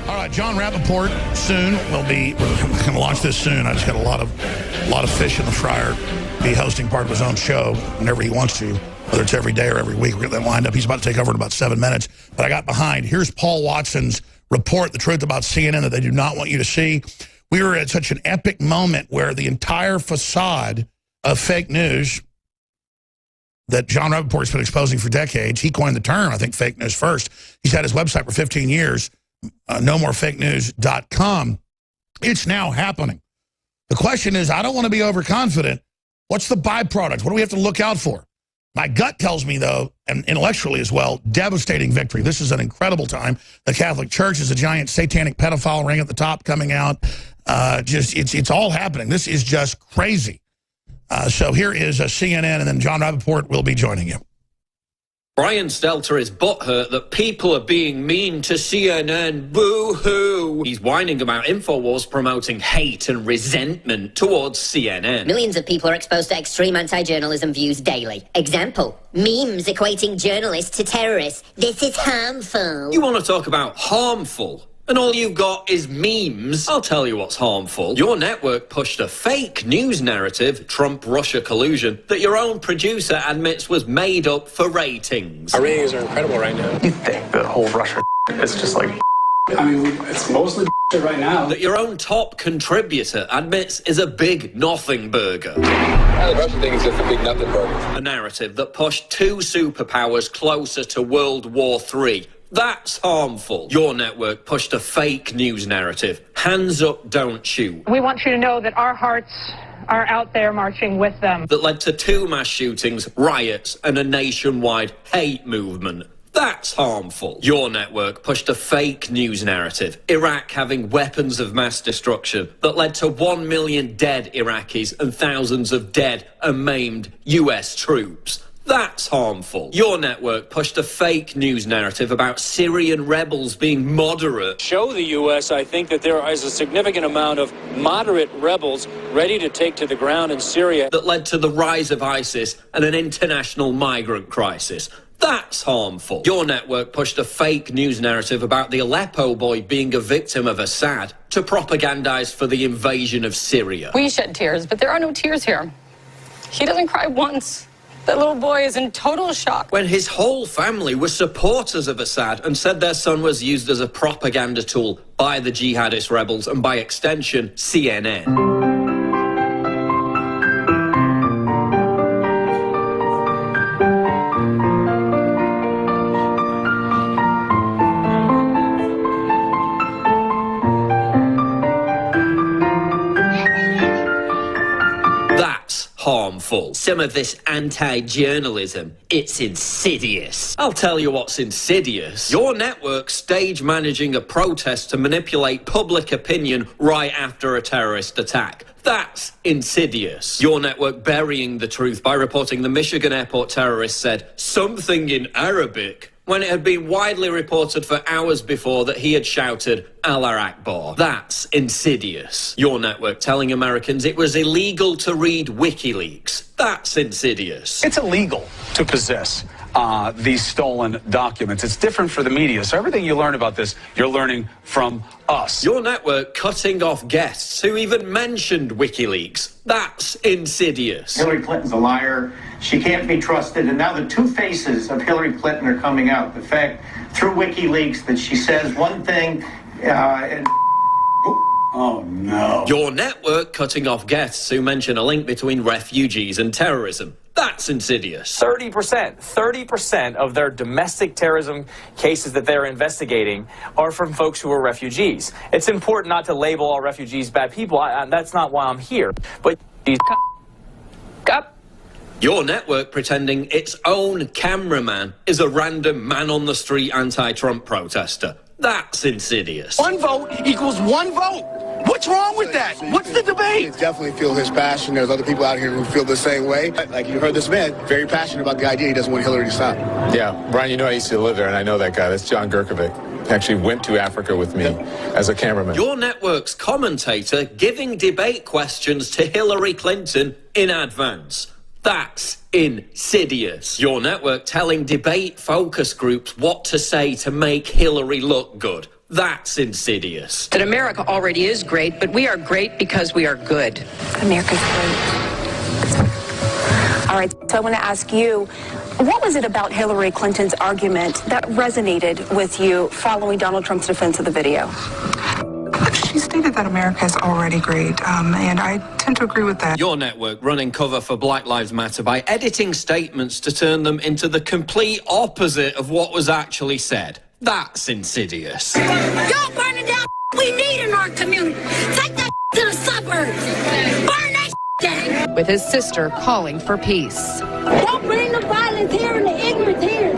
All right, John Rappaport soon will be, we're going to launch this soon. I just got a lot of fish in the fryer. Be hosting part of his own show whenever he wants to, whether it's every day or every week. We're getting that lined up. He's about to take over in about 7 minutes. But I got behind. Here's Paul Watson's report, The Truth About CNN, that they do not want you to see. We were at such an epic moment where the entire facade of fake news that John Rappaport's been exposing for decades, he coined the term, I think, fake news first. He's had his website for 15 years. NoMoreFakeNews.com. It's now happening. The question is, I don't want to be overconfident. What's the byproduct? What do we have to look out for? My gut tells me, though, and intellectually as well, devastating victory. This is an incredible time. The Catholic Church is a giant satanic pedophile ring at the top coming out. It's all happening. This is just crazy. So here is CNN, and then John Rappaport will be joining you. Brian Stelter is butthurt that people are being mean to CNN. Boo-hoo! He's whining about InfoWars promoting hate and resentment towards CNN. Millions of people are exposed to extreme anti-journalism views daily. Example, memes equating journalists to terrorists. This is harmful. You want to talk about harmful? and all you've got is memes. I'll tell you what's harmful. Your network pushed a fake news narrative, Trump-Russia collusion, that your own producer admits was made up for ratings. Our ratings are incredible right now. You think the whole Russia is just like... I mean, it's mostly right now. That your own top contributor admits is a big nothing burger. The Russian thing is just a big nothing burger. A narrative that pushed two superpowers closer to World War III. That's harmful. Your network pushed a fake news narrative. Hands up, don't shoot. We want you to know that our hearts are out there marching with them. That led to 2 mass shootings, riots, and a nationwide hate movement. That's harmful. Your network pushed a fake news narrative, Iraq having weapons of mass destruction, that led to 1 million dead Iraqis and thousands of dead and maimed US troops. That's harmful. Your network pushed a fake news narrative about Syrian rebels being moderate. Show the U.S., I think, that there is a significant amount of moderate rebels ready to take to the ground in Syria. That led to the rise of ISIS and an international migrant crisis. That's harmful. Your network pushed a fake news narrative about the Aleppo boy being a victim of Assad to propagandize for the invasion of Syria. We shed tears, but there are no tears here. He doesn't cry once. That little boy is in total shock. When his whole family were supporters of Assad and said their son was used as a propaganda tool by the jihadist rebels and by extension, CNN. Harmful. Some of this anti-journalism, it's insidious. I'll tell you what's insidious. Your network stage managing a protest to manipulate public opinion right after a terrorist attack. That's insidious. Your network burying the truth by reporting the Michigan airport terrorist said something in Arabic when it had been widely reported for hours before that he had shouted Allah Akbar. That's insidious. Your network telling Americans it was illegal to read WikiLeaks. That's insidious. It's illegal to possess these stolen documents. It's different for the media. So everything you learn about this, you're learning from us. Your network cutting off guests who even mentioned WikiLeaks. That's insidious. Hillary Clinton's a liar. She can't be trusted. And now the two faces of Hillary Clinton are coming out. The fact through WikiLeaks that she says one thing and... Oh, no. Your network cutting off guests who mention a link between refugees and terrorism. That's insidious. 30% of their domestic terrorism cases that they're investigating are from folks who are refugees. It's important not to label all refugees bad people. That's not why I'm here. But your network pretending its own cameraman is a random man-on-the-street anti-Trump protester. That's insidious. One vote equals one vote. What's wrong with that? What's the debate? I definitely feel his passion. There's other people out here who feel the same way. Like you heard this man, very passionate about the idea. He doesn't want Hillary to stop. Yeah, Brian, you know I used to live there, and I know that guy. That's John Gurkovic. He actually went to Africa with me as a cameraman. Your network's commentator giving debate questions to Hillary Clinton in advance. That's insidious. Your network telling debate focus groups what to say to make Hillary look good. That's insidious. That America already is great, but we are great because we are good. America's great. All right, so I want to ask you, what was it about Hillary Clinton's argument that resonated with you following Donald Trump's defense of the video? She stated that America is already great, and I tend to agree with that. Your network running cover for Black Lives Matter by editing statements to turn them into the complete opposite of what was actually said. That's insidious. Don't burn it down. We need in our community. Take that to the suburbs. Burn that down. With his sister calling for peace. Don't bring the violence here and the ignorance here.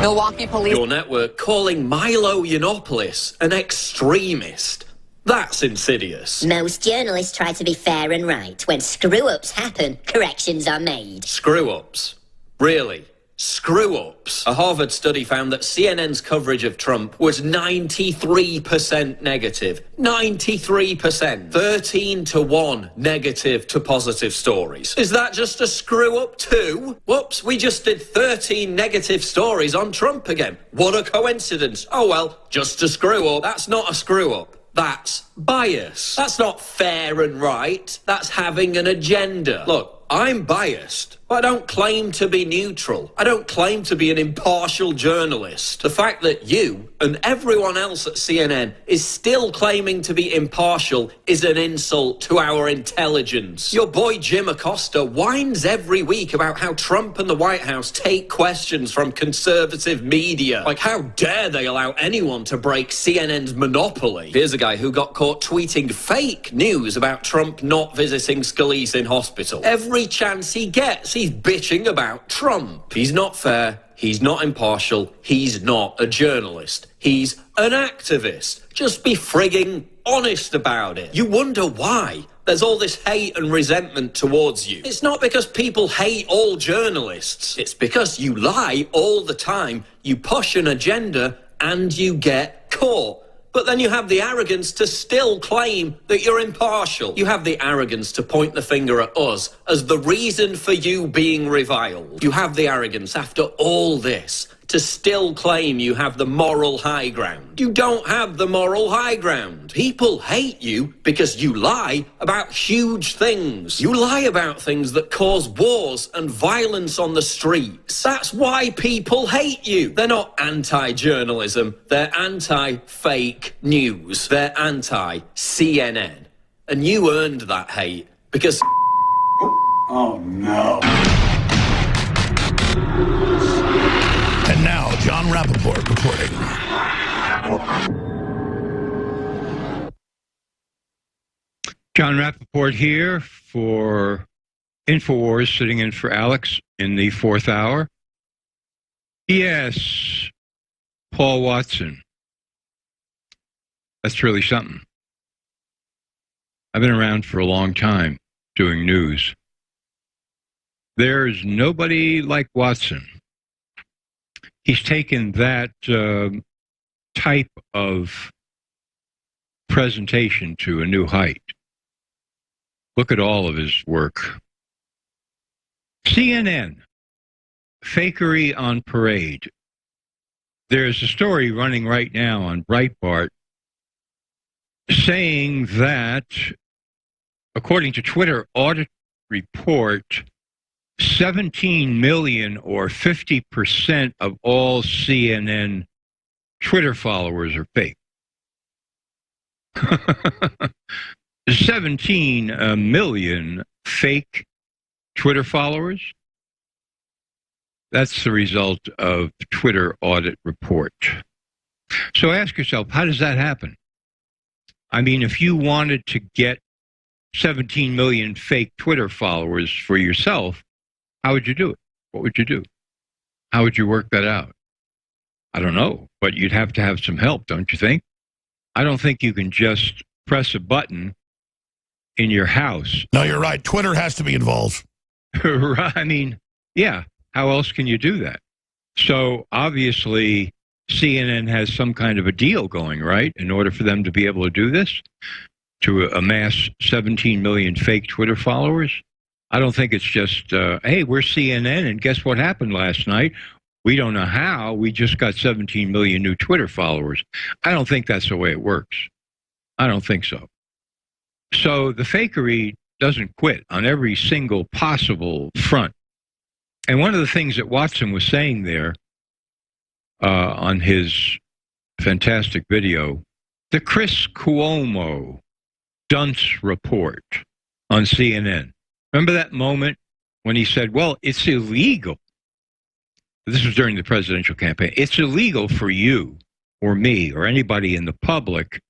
Milwaukee police. Your network calling Milo Yiannopoulos an extremist. That's insidious. Most journalists try to be fair and right. When screw-ups happen, corrections are made. Screw-ups? Really? screw-ups. A Harvard study found that CNN's coverage of Trump was 93% negative. 93%. 13-to-1 negative to positive stories. Is that just a screw-up too? Whoops, we just did 13 negative stories on Trump again. What a coincidence. Oh well, just a screw-up. That's not a screw-up. That's bias. That's not fair and right. That's having an agenda. Look, I'm biased, but I don't claim to be neutral. I don't claim to be an impartial journalist. The fact that you and everyone else at CNN is still claiming to be impartial is an insult to our intelligence. Your boy Jim Acosta whines every week about how Trump and the White House take questions from conservative media. Like, how dare they allow anyone to break CNN's monopoly? Here's a guy who got caught tweeting fake news about Trump not visiting Scalise in hospital. Every chance he gets, he's bitching about Trump. He's not fair. He's not impartial. He's not a journalist. He's an activist. Just be frigging honest about it. You wonder why there's all this hate and resentment towards you. It's not because people hate all journalists. It's because you lie all the time, you push an agenda, and you get caught. But then you have the arrogance to still claim that you're impartial. You have the arrogance to point the finger at us as the reason for you being reviled. You have the arrogance, after all this, to still claim you have the moral high ground. You don't have the moral high ground. People hate you because you lie about huge things. You lie about things that cause wars and violence on the streets. That's why people hate you. They're not anti-journalism. They're anti-fake news. They're anti-CNN. And you earned that hate because... Oh, no. And now, John Rappaport reporting. John Rappaport here for InfoWars, sitting in for Alex in the 4th hour. Yes, Paul Watson. That's really something. I've been around for a long time doing news. There's nobody like Watson. He's taken that type of presentation to a new height. Look at all of his work. CNN, fakery on parade. There's a story running right now on Breitbart saying that, according to Twitter audit report, 17 million or 50% of all CNN Twitter followers are fake. 17 million fake Twitter followers. That's the result of Twitter audit report. So ask yourself, how does that happen? I mean, if you wanted to get 17 million fake Twitter followers for yourself, how would you do it? What would you do? How would you work that out? I don't know, but you'd have to have some help, don't you think? I don't think you can just press a button in your house. No, you're right. Twitter has to be involved. I mean, yeah, how else can you do that? So obviously, CNN has some kind of a deal going, right, in order for them to be able to do this, to amass 17 million fake Twitter followers. I don't think it's just, hey, we're CNN, and guess what happened last night? We don't know how. We just got 17 million new Twitter followers. I don't think that's the way it works. I don't think so. So the fakery doesn't quit on every single possible front. And one of the things that Watson was saying there on his fantastic video, the Chris Cuomo dunce report on CNN. Remember that moment when he said, well, it's illegal. This was during the presidential campaign. It's illegal for you or me or anybody in the public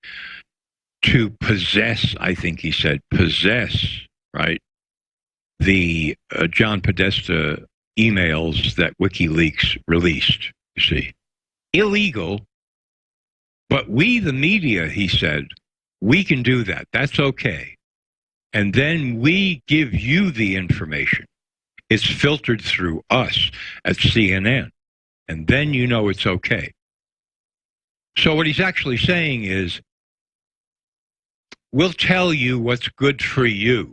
to possess, I think he said, possess, right, the John Podesta emails that WikiLeaks released, you see. Illegal, but we, the media, he said, we can do that. That's okay. And then we give you the information. It's filtered through us at CNN. And then you know it's okay. So what he's actually saying is, we'll tell you what's good for you.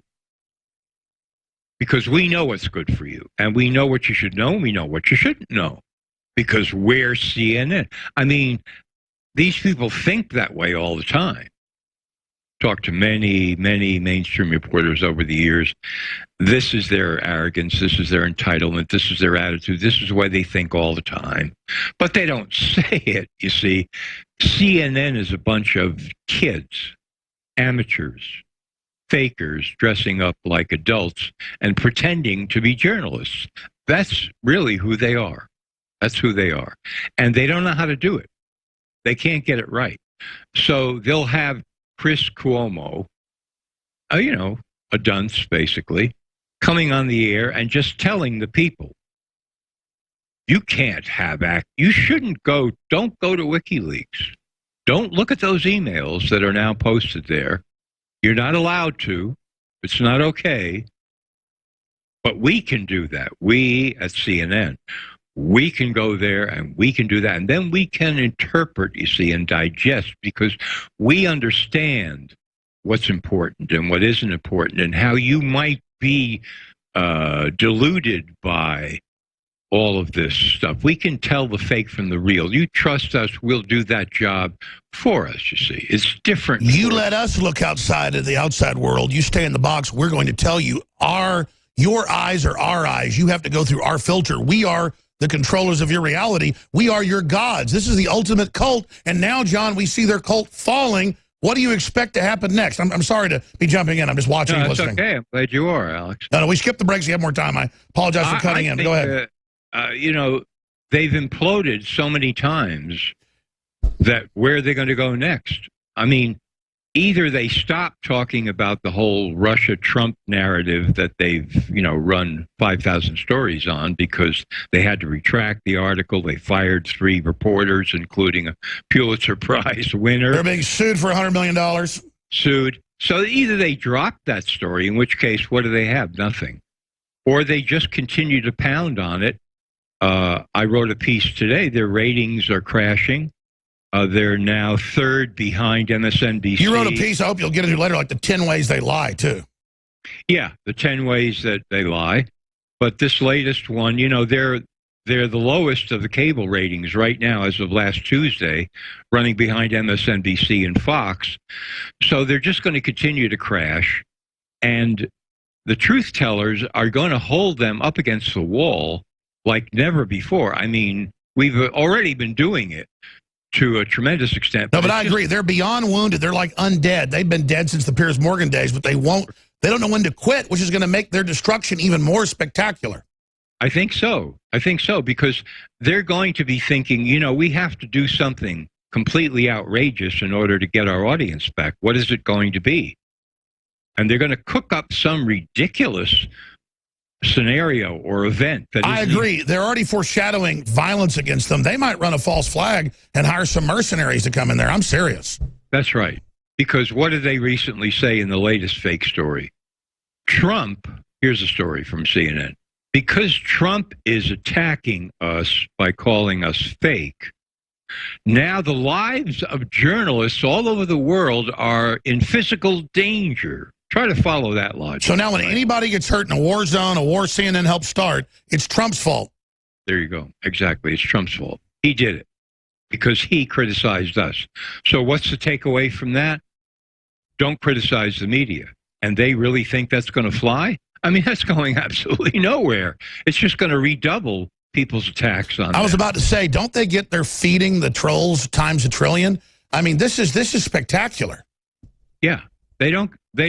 Because we know what's good for you. And we know what you should know, and we know what you shouldn't know. Because we're CNN. I mean, these people think that way all the time. Talked to many, many mainstream reporters over the years. This is their arrogance. This is their entitlement. This is their attitude. This is the way they think all the time. But they don't say it, you see. CNN is a bunch of kids, amateurs, fakers dressing up like adults and pretending to be journalists. That's really who they are. That's who they are. And they don't know how to do it. They can't get it right. So they'll have Chris Cuomo, a dunce, basically, coming on the air and just telling the people, you can't have you shouldn't don't go to WikiLeaks. Don't look at those emails that are now posted there. You're not allowed to. It's not okay. But we can do that. We at CNN, we can go there and we can do that. And then we can interpret, you see, and digest, because we understand what's important and what isn't important and how you might be deluded by all of this stuff. We can tell the fake from the real. You trust us, we'll do that job for us, you see. It's different. You let us look outside of the outside world. You stay in the box. We're going to tell you your eyes are our eyes. You have to go through our filter. We are the controllers of your reality. We are your gods. This is the ultimate cult. And now, John, we see their cult falling. What do you expect to happen next? I'm sorry to be jumping in. I'm just watching and listening. It's okay. I'm glad you are, Alex. No, we skipped the breaks. You have more time. I apologize for cutting in. Go ahead. They've imploded so many times that where are they going to go next? I mean, either they stop talking about the whole Russia-Trump narrative that they've, run 5,000 stories on because they had to retract the article. They fired 3 reporters, including a Pulitzer Prize winner. They're being sued for $100 million. Sued. So either they drop that story, in which case, what do they have? Nothing. Or they just continue to pound on it. I wrote a piece today. Their ratings are crashing. They're now 3rd behind MSNBC. You wrote a piece, I hope you'll get into later, like the 10 ways they lie, too. Yeah, the 10 ways that they lie. But this latest one, they're the lowest of the cable ratings right now as of last Tuesday, running behind MSNBC and Fox. So they're just going to continue to crash. And the truth tellers are going to hold them up against the wall like never before. I mean, we've already been doing it to a tremendous extent. No, but I agree. They're beyond wounded. They're like undead. They've been dead since the Piers Morgan days, but they don't know when to quit, which is going to make their destruction even more spectacular. I think so. Because they're going to be thinking, we have to do something completely outrageous in order to get our audience back. What is it going to be? And they're going to cook up some ridiculous scenario or event. I agree. They're already foreshadowing violence against them. They might run a false flag and hire some mercenaries to come in there. I'm serious. That's right. Because what did they recently say in the latest fake story? Trump, here's a story from CNN. Because Trump is attacking us by calling us fake, now the lives of journalists all over the world are in physical danger. Try to follow that logic. So now when anybody gets hurt in a war zone, a war CNN helped start, it's Trump's fault. There you go. Exactly. It's Trump's fault. He did it because he criticized us. So what's the takeaway from that? Don't criticize the media. And they really think that's going to fly? I mean, that's going absolutely nowhere. It's just going to redouble people's attacks on I was about to say, don't they get their feeding the trolls times a trillion? I mean, this is spectacular. Yeah. They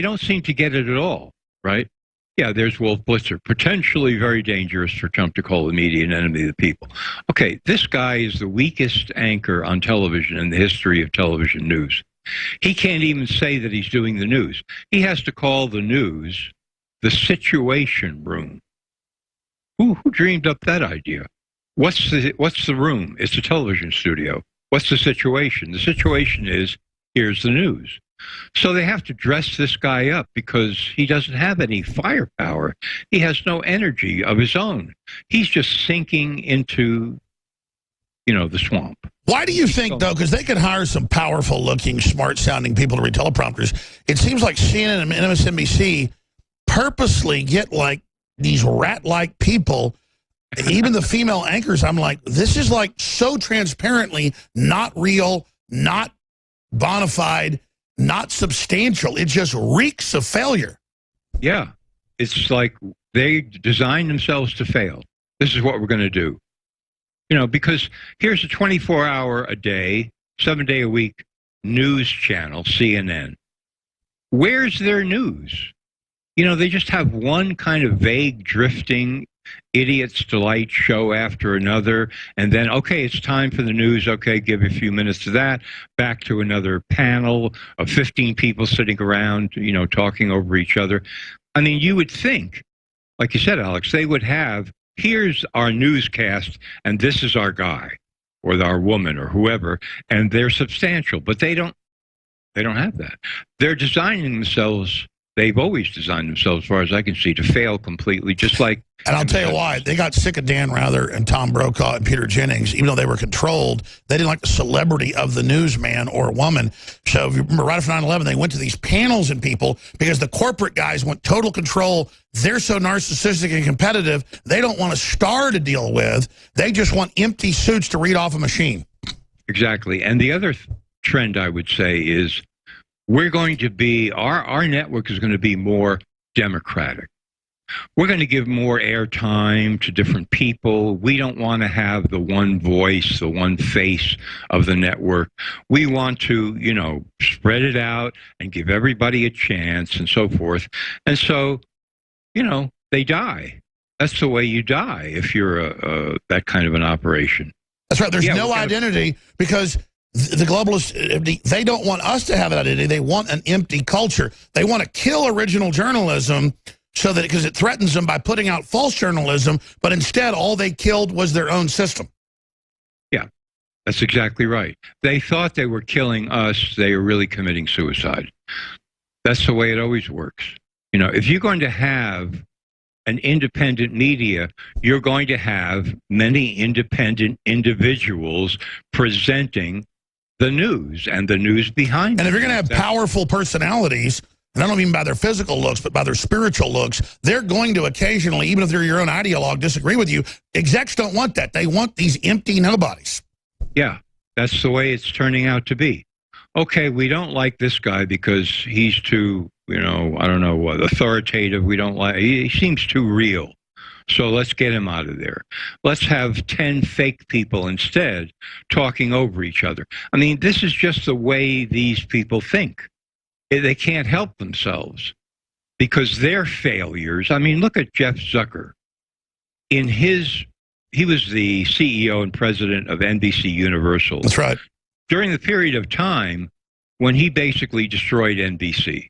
don't seem to get it at all, right? Yeah, there's Wolf Blitzer. Potentially very dangerous for Trump to call the media an enemy of the people. Okay, this guy is the weakest anchor on television in the history of television news. He can't even say that he's doing the news. He has to call the news the Situation Room. Who dreamed up that idea? What's the room? It's a television studio. What's the situation? The situation is, here's the news. So they have to dress this guy up because he doesn't have any firepower. He has no energy of his own. He's just sinking into, the swamp. Why do you think, though, because they could hire some powerful-looking, smart-sounding people to read teleprompters, it seems like CNN and MSNBC purposely get, like, these rat-like people, even the female anchors, I'm like, this is, like, so transparently not real, not bona fide, not substantial. It just reeks of failure. Yeah. It's like they designed themselves to fail. This is what we're going to do. Because here's a 24-hour-a-day, 7-day-a-week news channel, CNN. Where's their news? They just have one kind of vague, drifting, idiot's delight show after another, and then, okay, it's time for the news. Okay, give a few minutes to that. Back to another panel of 15 people sitting around, talking over each other. I mean, you would think, like you said, Alex, they would have, here's our newscast, and this is our guy, or our woman, or whoever, and they're substantial, but they don't have that. They're designing themselves. They've always designed themselves, as far as I can see, to fail completely, just like... And I'll tell you why. They got sick of Dan Rather and Tom Brokaw and Peter Jennings. Even though they were controlled, they didn't like the celebrity of the newsman or woman. So if you remember, right after 9/11, they went to these panels and people because the corporate guys want total control. They're so narcissistic and competitive, they don't want a star to deal with. They just want empty suits to read off a machine. Exactly. And the other trend, I would say, is... we're going to be, our network is going to be more democratic. We're going to give more airtime to different people. We don't want to have the one voice, the one face of the network. We want to, spread it out and give everybody a chance and so forth. And so, they die. That's the way you die if you're that kind of an operation. That's right. There's no identity because... the globalists, they don't want us to have an identity. They want an empty culture. They want to kill original journalism so that because it threatens them by putting out false journalism, but instead all they killed was their own system. Yeah, that's exactly right. They thought they were killing us. They were really committing suicide. That's the way it always works. If you're going to have an independent media, you're going to have many independent individuals presenting the news and the news behind it. And if you're going to have powerful personalities, and I don't mean by their physical looks, but by their spiritual looks, they're going to occasionally, even if they're your own ideologue, disagree with you. Execs don't want that. They want these empty nobodies. Yeah, that's the way it's turning out to be. Okay, we don't like this guy because he's too, I don't know what, authoritative. We don't like, he seems too real. So let's get him out of there. Let's have 10 fake people instead talking over each other. I mean, this is just the way these people think. They can't help themselves because they're failures. I mean, look at Jeff Zucker. He was the CEO and president of NBC Universal. That's right. During the period of time when he basically destroyed NBC.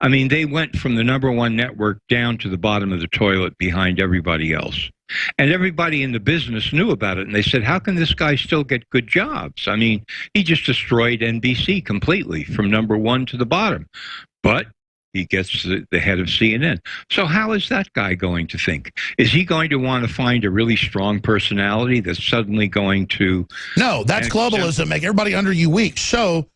I mean, they went from the #1 network down to the bottom of the toilet behind everybody else. And everybody in the business knew about it. And they said, how can this guy still get good jobs? I mean, he just destroyed NBC completely from #1 to the bottom. But he gets the head of CNN. So how is that guy going to think? Is he going to want to find a really strong personality that's suddenly going to... No, that's globalism. Make everybody under you weak. So...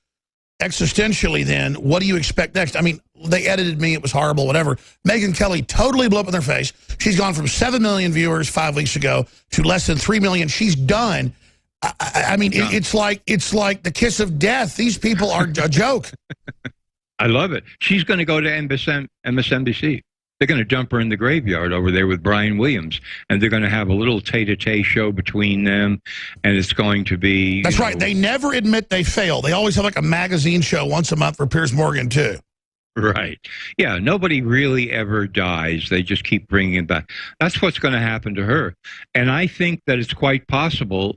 existentially, then, what do you expect next? I mean, they edited me. It was horrible, whatever. Megyn Kelly totally blew up in their face. She's gone from 7 million viewers 5 weeks ago to less than 3 million. She's done. I mean, it's like the kiss of death. These people are a joke. I love it. She's going to go to MSNBC. They're going to dump her in the graveyard over there with Brian Williams, and they're going to have a little tete-a-tete show between them, and it's going to be... That's right. They never admit they fail. They always have like a magazine show once a month for Piers Morgan, too. Right. Yeah, nobody really ever dies. They just keep bringing it back. That's what's going to happen to her. And I think that it's quite possible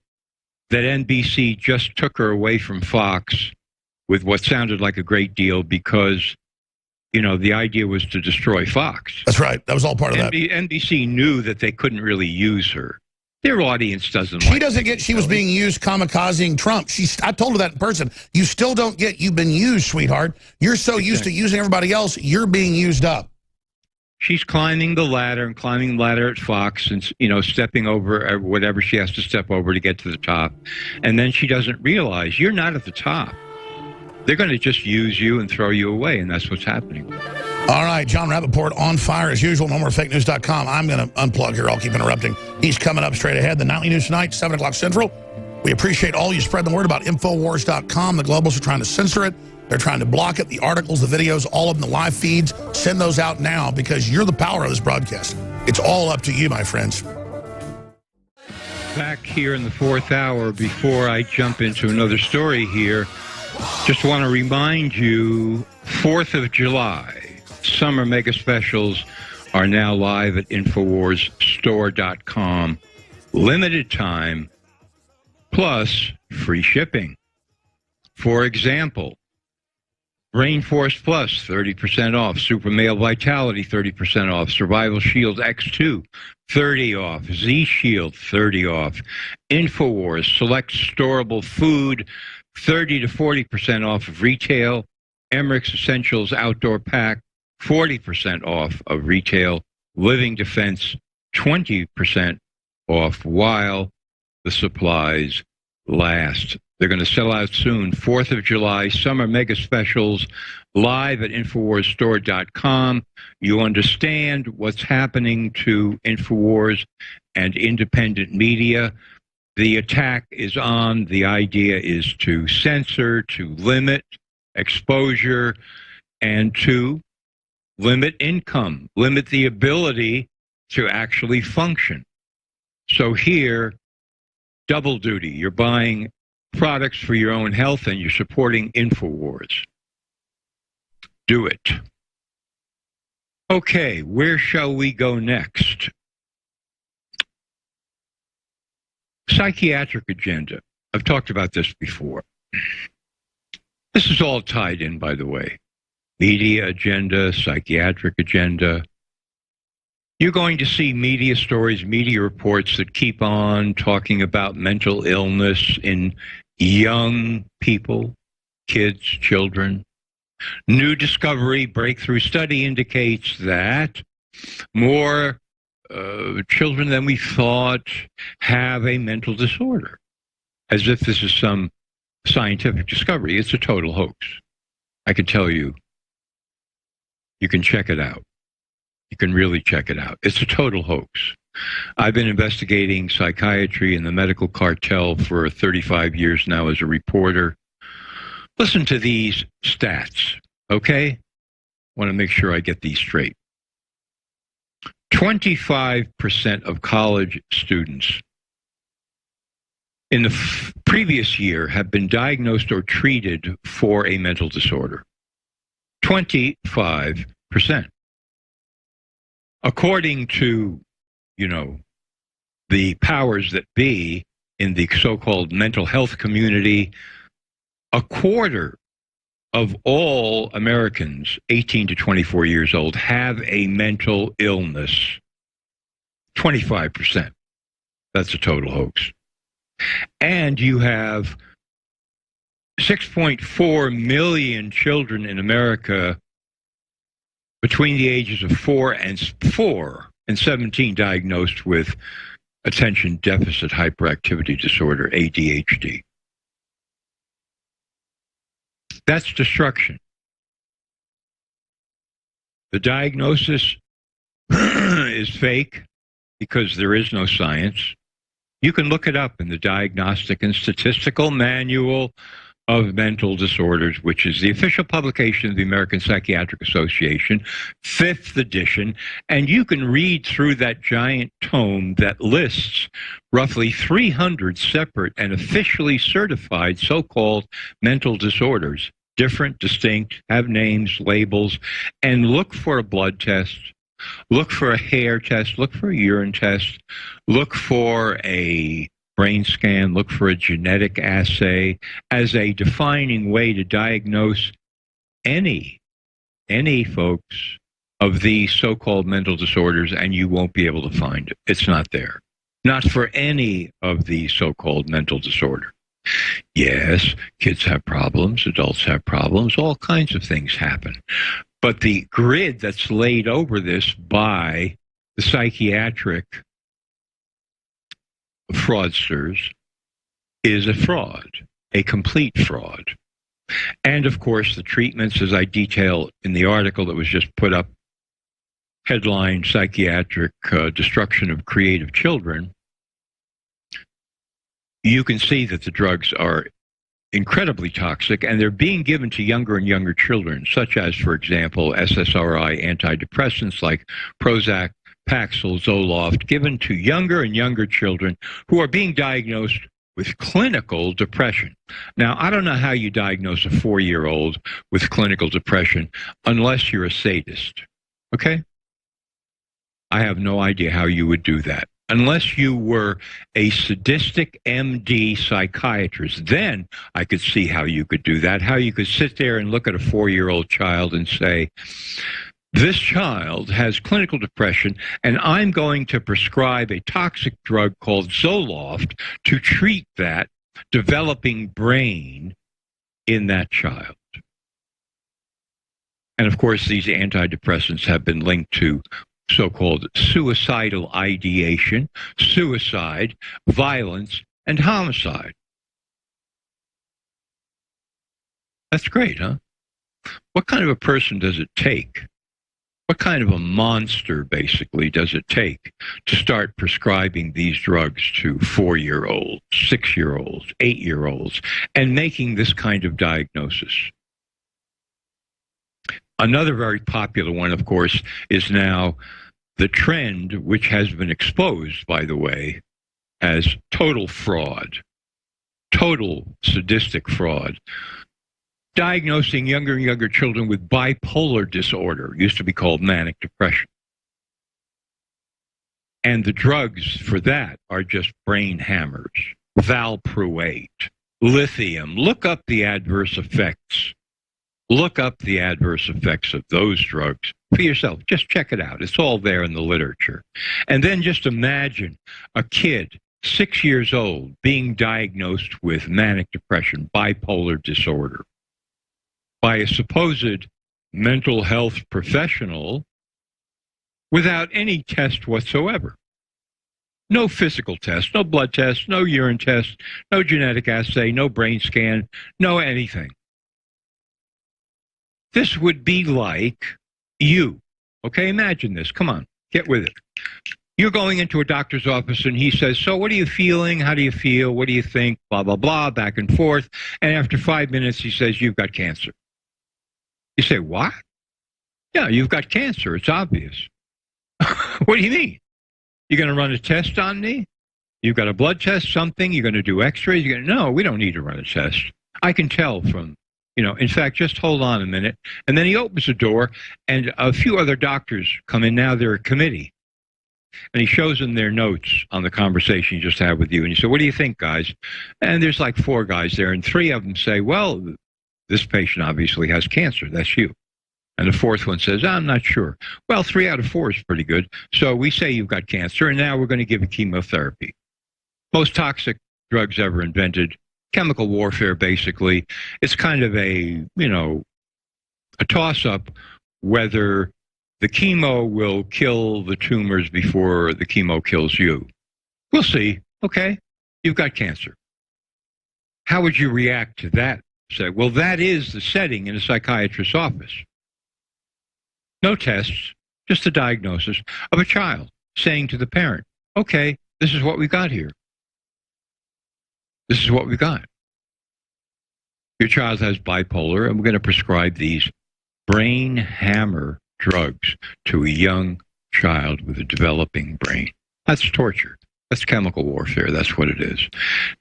that NBC just took her away from Fox with what sounded like a great deal because... the idea was to destroy Fox. That's right. That was all part of that. NBC knew that they couldn't really use her. Their audience doesn't She doesn't get she was being used kamikazing Trump. I told her that in person. You still don't get you've been used, sweetheart. You're so used to using everybody else, you're being used up. She's climbing the ladder and climbing the ladder at Fox and, you know, stepping over whatever she has to step over to get to the top. And then she doesn't realize you're not at the top. They're going to just use you and throw you away, and that's what's happening. All right, John Rappaport on fire as usual. NoMoreFakeNews.com. I'm going to unplug here. I'll keep interrupting. He's coming up straight ahead. The Nightly News tonight, 7 o'clock Central. We appreciate all you spread the word about InfoWars.com. The globals are trying to censor it. They're trying to block it. The articles, the videos, all of them, the live feeds. Send those out now because you're the power of this broadcast. It's all up to you, my friends. Back here in the fourth hour, before I jump into another story here, just want to remind you, 4th of July, summer mega specials are now live at InfoWarsStore.com. Limited time, plus free shipping. For example, Rainforest Plus, 30% off. Super Male Vitality, 30% off. Survival Shield X2, 30 off. Z-Shield, 30 off. InfoWars, select storable food, 30 to 40% off of retail. Emmerich's Essentials Outdoor Pack, 40% off of retail. Living Defense, 20% off while the supplies last. They're going to sell out soon. 4th of July, summer mega specials, live at InfoWarsStore.com. You understand what's happening to InfoWars and independent media. The attack is on. The idea is to censor, to limit exposure, and to limit income, limit the ability to actually function. So here, double duty. You're buying products for your own health and you're supporting InfoWars. Do it. Okay, where shall we go next? Psychiatric agenda. I've talked about this before. This is all tied in, by the way. Media agenda, psychiatric agenda. You're going to see media stories, media reports that keep on talking about mental illness in young people, kids, children. New discovery, breakthrough study indicates that more children than we thought have a mental disorder, as if this is some scientific discovery. It's a total hoax. I can tell you. You can check it out. You can really check it out. It's a total hoax. I've been investigating psychiatry and the medical cartel for 35 years now as a reporter. Listen to these stats, okay? Want to make sure I get these straight. 25% of college students in the previous year have been diagnosed or treated for a mental disorder. 25%. According to, the powers that be in the so-called mental health community, a quarter of all Americans 18 to 24 years old have a mental illness. 25%. That's a total hoax. And you have 6.4 million children in America between the ages of 4 and 17 diagnosed with attention deficit hyperactivity disorder, ADHD. That's destruction. The diagnosis is fake because there is no science. You can look it up in the Diagnostic and Statistical Manual of Mental Disorders, which is the official publication of the American Psychiatric Association, 5th edition, and you can read through that giant tome that lists roughly 300 separate and officially certified so-called mental disorders, different, distinct, have names, labels, and look for a blood test, look for a hair test, look for a urine test, look for a brain scan, look for a genetic assay as a defining way to diagnose any folks of these so-called mental disorders, and you won't be able to find it. It's not there. not for any of the so-called mental disorder. Yes, kids have problems, adults have problems, all kinds of things happen. But the grid that's laid over this by the psychiatric fraudsters is a fraud, a complete fraud. And, of course, the treatments, as I detail in the article that was just put up, headline, Psychiatric Destruction of Creative Children, you can see that the drugs are incredibly toxic, and they're being given to younger and younger children, such as, for example, SSRI antidepressants like Prozac, Paxil, Zoloft, given to younger and younger children who are being diagnosed with clinical depression. Now, I don't know how you diagnose a 4-year-old with clinical depression unless you're a sadist, okay? I have no idea how you would do that. Unless you were a sadistic MD psychiatrist, then I could see how you could do that, how you could sit there and look at a 4-year-old child and say, this child has clinical depression, and I'm going to prescribe a toxic drug called Zoloft to treat that developing brain in that child. And of course, these antidepressants have been linked to so-called suicidal ideation, suicide, violence, and homicide. That's great, huh? What kind of a person does it take? What kind of a monster, basically, does it take to start prescribing these drugs to 4-year-olds, 6-year-olds, 8-year-olds, and making this kind of diagnosis? Another very popular one, of course, is now the trend, which has been exposed, by the way, as total fraud, total sadistic fraud, diagnosing younger and younger children with bipolar disorder, used to be called manic depression. And the drugs for that are just brain hammers, valproate, lithium. Look up the adverse effects. Look up the adverse effects of those drugs for yourself. Just check it out. It's all there in the literature. And then just imagine a kid, 6 years old, being diagnosed with manic depression, bipolar disorder, by a supposed mental health professional without any test whatsoever. No physical test, no blood test, no urine test, no genetic assay, no brain scan, no anything. This would be like you. Okay, imagine this. Come on, get with it. You're going into a doctor's office and he says, so what are you feeling? How do you feel? What do you think? Blah, blah, blah, back and forth. And after 5 minutes, he says, you've got cancer. You say, what? Yeah, you've got cancer. It's obvious. What do you mean? You're going to run a test on me? You've got a blood test, something? You're going to do x-rays? You're going to, no, we don't need to run a test. I can tell from, in fact, just hold on a minute. And then he opens the door, and a few other doctors come in. Now they're a committee. And he shows them their notes on the conversation he just had with you. And he said, what do you think, guys? And there's like 4 guys there, and 3 of them say, well, this patient obviously has cancer. That's you. And the 4th one says, I'm not sure. Well, 3 out of 4 is pretty good. So we say you've got cancer, and now we're going to give you chemotherapy. Most toxic drugs ever invented. Chemical warfare, basically. It's kind of a toss-up whether the chemo will kill the tumors before the chemo kills you. We'll see. Okay, you've got cancer. How would you react to that? Say, well, that is the setting in a psychiatrist's office. No tests, just a diagnosis of a child saying to the parent, okay, this is what we got here. This is what we got. Your child has bipolar, and we're going to prescribe these brain hammer drugs to a young child with a developing brain. That's torture. That's chemical warfare. That's what it is.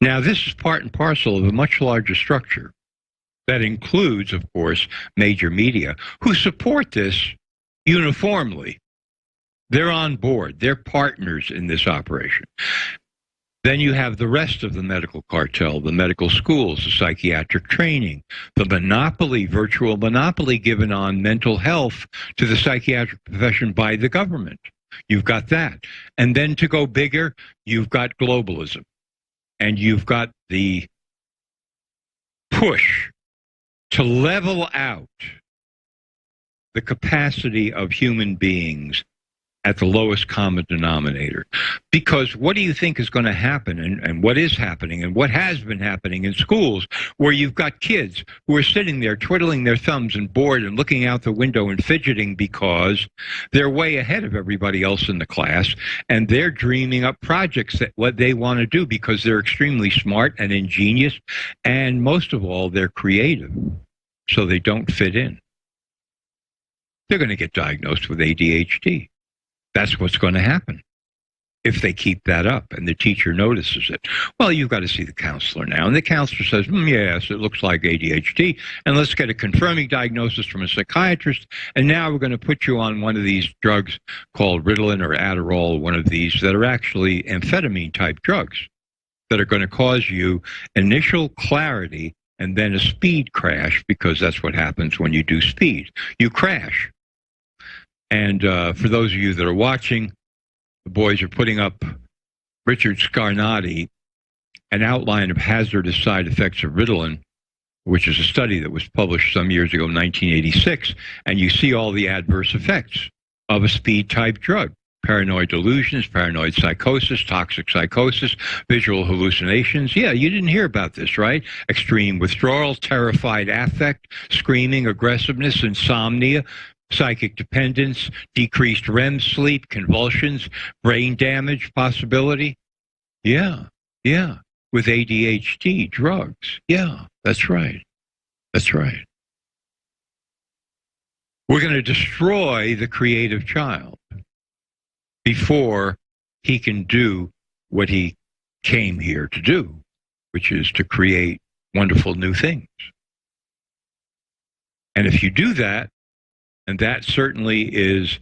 Now, this is part and parcel of a much larger structure that includes, of course, major media who support this uniformly. They're on board. They're partners in this operation. Then you have the rest of the medical cartel, the medical schools, the psychiatric training, the monopoly, virtual monopoly given on mental health to the psychiatric profession by the government. You've got that. And then to go bigger, you've got globalism. And you've got the push to level out the capacity of human beings at the lowest common denominator. Because what do you think is going to happen, and what is happening, and what has been happening in schools, where you've got kids who are sitting there twiddling their thumbs and bored and looking out the window and fidgeting because they're way ahead of everybody else in the class, and they're dreaming up projects that what they want to do because they're extremely smart and ingenious, and most of all, they're creative, so they don't fit in. They're going to get diagnosed with ADHD. That's what's going to happen if they keep that up and the teacher notices it. Well, you've got to see the counselor now. And the counselor says, yes, it looks like ADHD. And let's get a confirming diagnosis from a psychiatrist. And now we're going to put you on one of these drugs called Ritalin or Adderall, one of these that are actually amphetamine-type drugs that are going to cause you initial clarity and then a speed crash, because that's what happens when you do speed. You crash. And for those of you that are watching, the boys are putting up Richard Scarnati, an outline of hazardous side effects of Ritalin, which is a study that was published some years ago, 1986, and you see all the adverse effects of a speed-type drug. Paranoid delusions, paranoid psychosis, toxic psychosis, visual hallucinations. Yeah, you didn't hear about this, right? Extreme withdrawal, terrified affect, screaming, aggressiveness, insomnia, psychic dependence, decreased REM sleep, convulsions, brain damage possibility. Yeah, with ADHD drugs. Yeah, that's right. That's right. We're going to destroy the creative child before he can do what he came here to do, which is to create wonderful new things. And if you do that, and that certainly is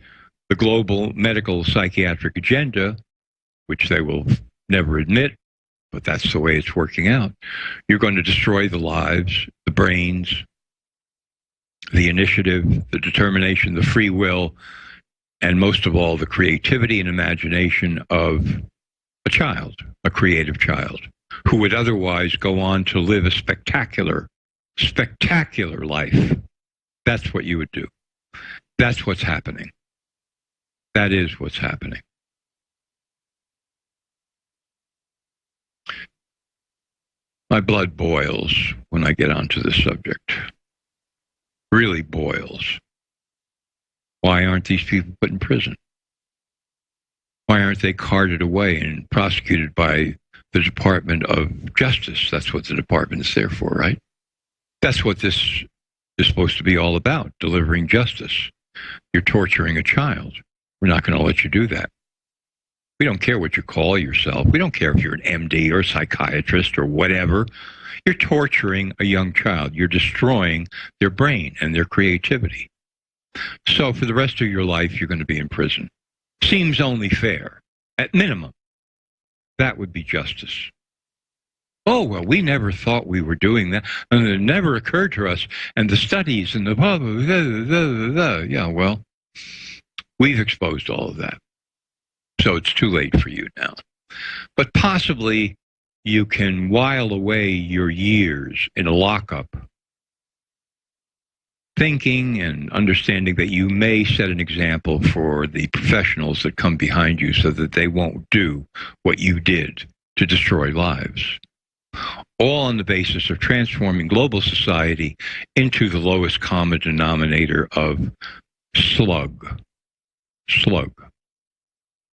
the global medical psychiatric agenda, which they will never admit, but that's the way it's working out. You're going to destroy the lives, the brains, the initiative, the determination, the free will, and most of all, the creativity and imagination of a child, a creative child, who would otherwise go on to live a spectacular life. That's what you would do. That's what's happening. That is what's happening. My blood boils when I get onto this subject. Really boils. Why aren't these people put in prison? Why aren't they carted away and prosecuted by the Department of Justice? That's what the department is there for, right? That's what this is supposed to be all about, delivering justice. You're torturing a child. We're not going to let you do that. We don't care what you call yourself. We don't care if you're an MD or a psychiatrist or whatever. You're torturing a young child. You're destroying their brain and their creativity. So for the rest of your life, you're going to be in prison. Seems only fair. At minimum, that would be justice. Oh, well, we never thought we were doing that. And it never occurred to us. And the studies and the blah, blah, blah, blah. Yeah, well, we've exposed all of that. So it's too late for you now. But possibly you can while away your years in a lockup, thinking and understanding that you may set an example for the professionals that come behind you so that they won't do what you did to destroy lives. All on the basis of transforming global society into the lowest common denominator of slug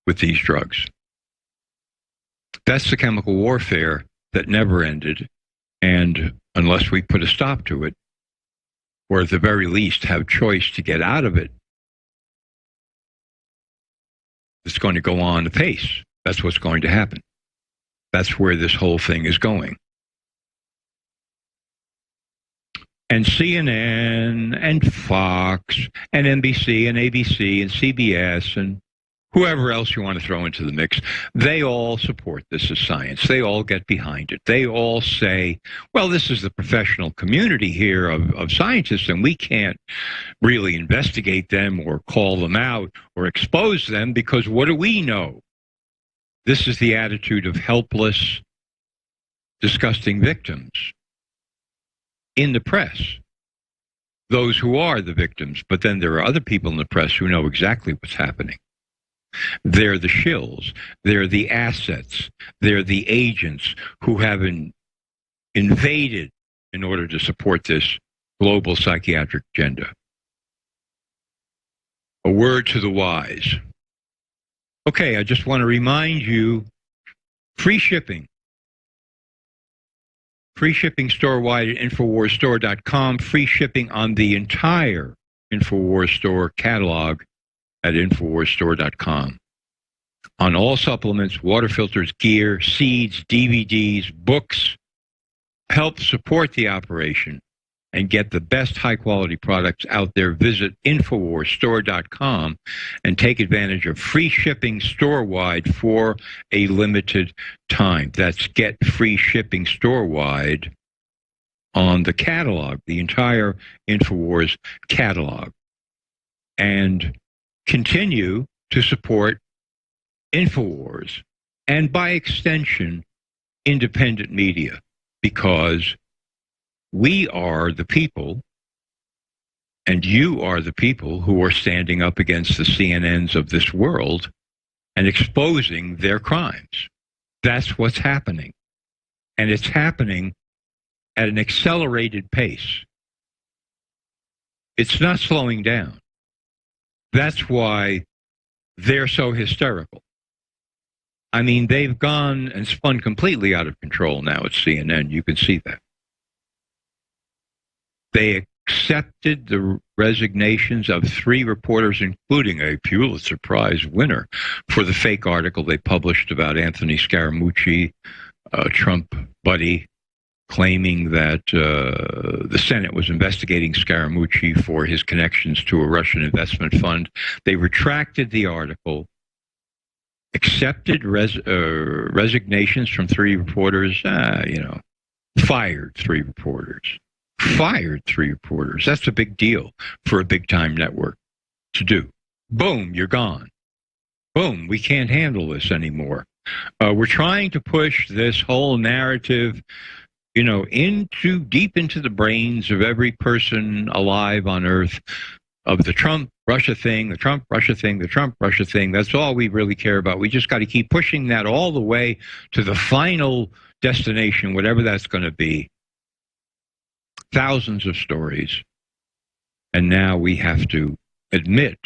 with these drugs. That's the chemical warfare that never ended, and unless we put a stop to it, or at the very least have choice to get out of it, it's going to go on apace. That's what's going to happen. That's where this whole thing is going. And CNN and Fox and NBC and ABC and CBS and whoever else you want to throw into the mix, they all support this as science. They all get behind it. They all say, well, this is the professional community here of scientists, and we can't really investigate them or call them out or expose them because what do we know? This is the attitude of helpless, disgusting victims in the press. Those who are the victims, but then there are other people in the press who know exactly what's happening. They're the shills. They're the assets. They're the agents who have invaded in order to support this global psychiatric agenda. A word to the wise. Okay, I just want to remind you, free shipping. Free shipping store-wide at InfoWarsStore.com. Free shipping on the entire InfoWars store catalog at InfoWarsStore.com. On all supplements, water filters, gear, seeds, DVDs, books. Help support the operation and get the best high-quality products out there. Visit InfoWarsStore.com and take advantage of free shipping store-wide for a limited time. That's get free shipping store-wide on the catalog, the entire InfoWars catalog. And continue to support InfoWars and, by extension, independent media, because we are the people, and you are the people who are standing up against the CNNs of this world and exposing their crimes. That's what's happening. And it's happening at an accelerated pace. It's not slowing down. That's why they're so hysterical. I mean, they've gone and spun completely out of control now at CNN. You can see that. They accepted the resignations of 3 reporters, including a Pulitzer Prize winner, for the fake article they published about Anthony Scaramucci, Trump buddy, claiming that the Senate was investigating Scaramucci for his connections to a Russian investment fund. They retracted the article, accepted resignations from 3 reporters, fired 3 reporters. Fired 3 reporters. That's a big deal for a big-time network to do. Boom, you're gone. Boom, we can't handle this anymore. We're trying to push this whole narrative deep into the brains of every person alive on Earth of the Trump-Russia thing, the Trump-Russia thing, the Trump-Russia thing. That's all we really care about. We just got to keep pushing that all the way to the final destination, whatever that's going to be. Thousands of stories. And now we have to admit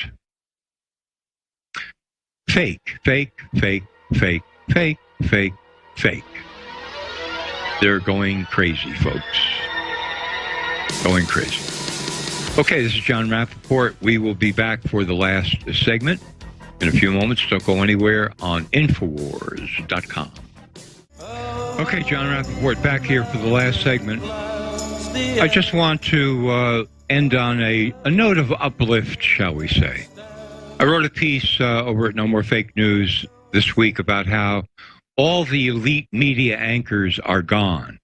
fake, fake, fake, fake, fake, fake, fake. They're going crazy, folks. Going crazy. Okay, this is John Rappaport. We will be back for the last segment in a few moments. Don't go anywhere on InfoWars.com. Okay, John Rappaport back here for the last segment. I just want to end on a note of uplift, shall we say. I wrote a piece over at No More Fake News this week about how all the elite media anchors are gone.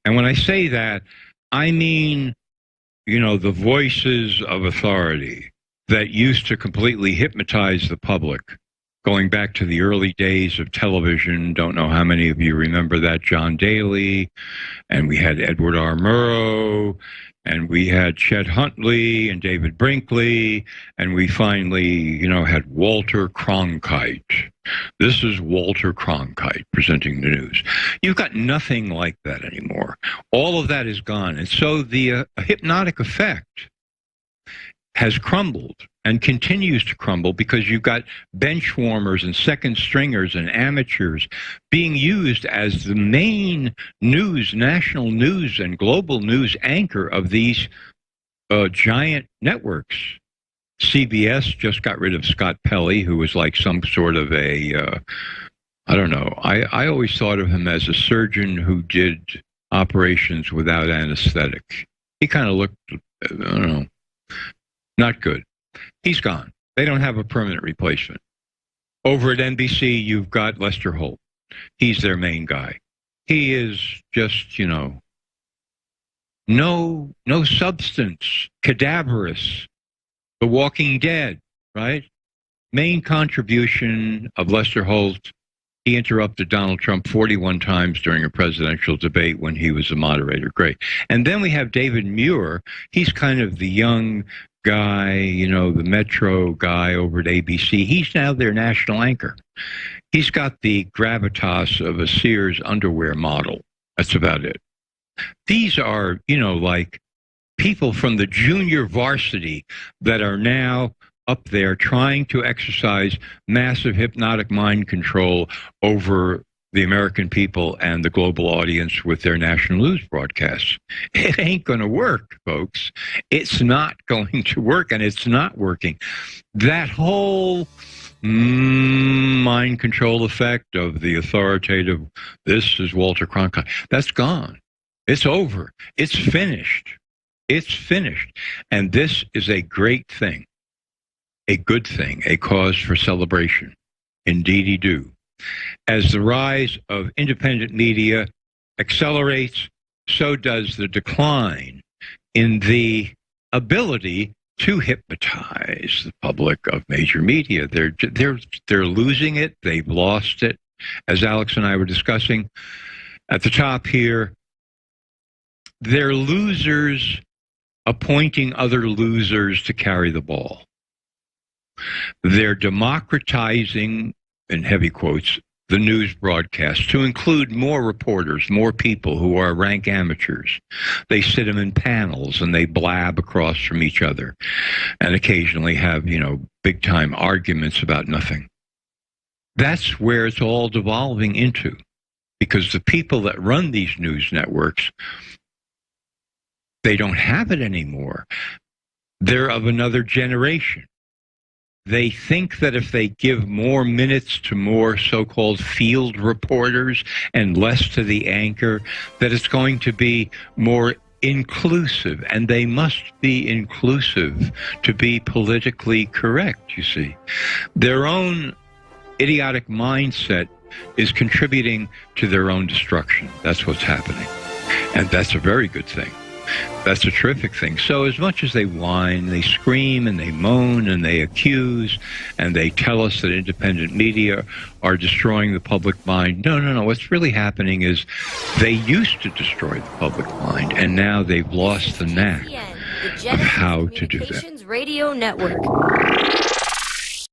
And when I say that, I mean, the voices of authority that used to completely hypnotize the public, going back to the early days of television. Don't know how many of you remember that. John Daly, and we had Edward R. Murrow, and we had Chet Huntley and David Brinkley, and we finally, had Walter Cronkite. This is Walter Cronkite presenting the news. You've got nothing like that anymore. All of that is gone. And so the hypnotic effect has crumbled and continues to crumble because you've got bench warmers and second stringers and amateurs being used as the main news, national news and global news anchor of these giant networks. CBS just got rid of Scott Pelley, who was like some sort of a, I don't know. I always thought of him as a surgeon who did operations without anesthetic. He kind of looked, I don't know, not good. He's gone. They don't have a permanent replacement. Over at NBC, you've got Lester Holt. He's their main guy. He is just, you know, no substance, cadaverous, The Walking Dead, right? Main contribution of Lester Holt, he interrupted Donald Trump 41 times during a presidential debate when he was a moderator. Great. And then we have David Muir. He's kind of the young guy, you know, the Metro guy over at ABC. He's now their national anchor. He's got the gravitas of a Sears underwear model. That's about it. These are, you know, like people from the junior varsity that are now up there trying to exercise massive hypnotic mind control over the American people and the global audience with their national news broadcasts. It ain't going to work, folks. It's not going to work, and it's not working. That whole mind control effect of the authoritative, this is Walter Cronkite, that's gone. It's over. It's finished. It's finished. And this is a great thing, a good thing, a cause for celebration. Indeedy-do. As the rise of independent media accelerates, so does the decline in the ability to hypnotize the public of major media. They're losing it. They've lost it. As Alex and I were discussing at the top here, they're losers appointing other losers to carry the ball. They're democratizing, in heavy quotes, the news broadcast to include more reporters, more people who are rank amateurs. They sit them in panels and they blab across from each other and occasionally have, you know, big-time arguments about nothing. That's where it's all devolving into, because the people that run these news networks, they don't have it anymore. They're of another generation. They think that if they give more minutes to more so-called field reporters and less to the anchor, that it's going to be more inclusive. And they must be inclusive to be politically correct, you see. Their own idiotic mindset is contributing to their own destruction. That's what's happening. And that's a very good thing. That's a terrific thing. So as much as they whine, they scream, and they moan, and they accuse, and they tell us that independent media are destroying the public mind, no. What's really happening is they used to destroy the public mind, and now they've lost the knack of how to do that. Radio Network.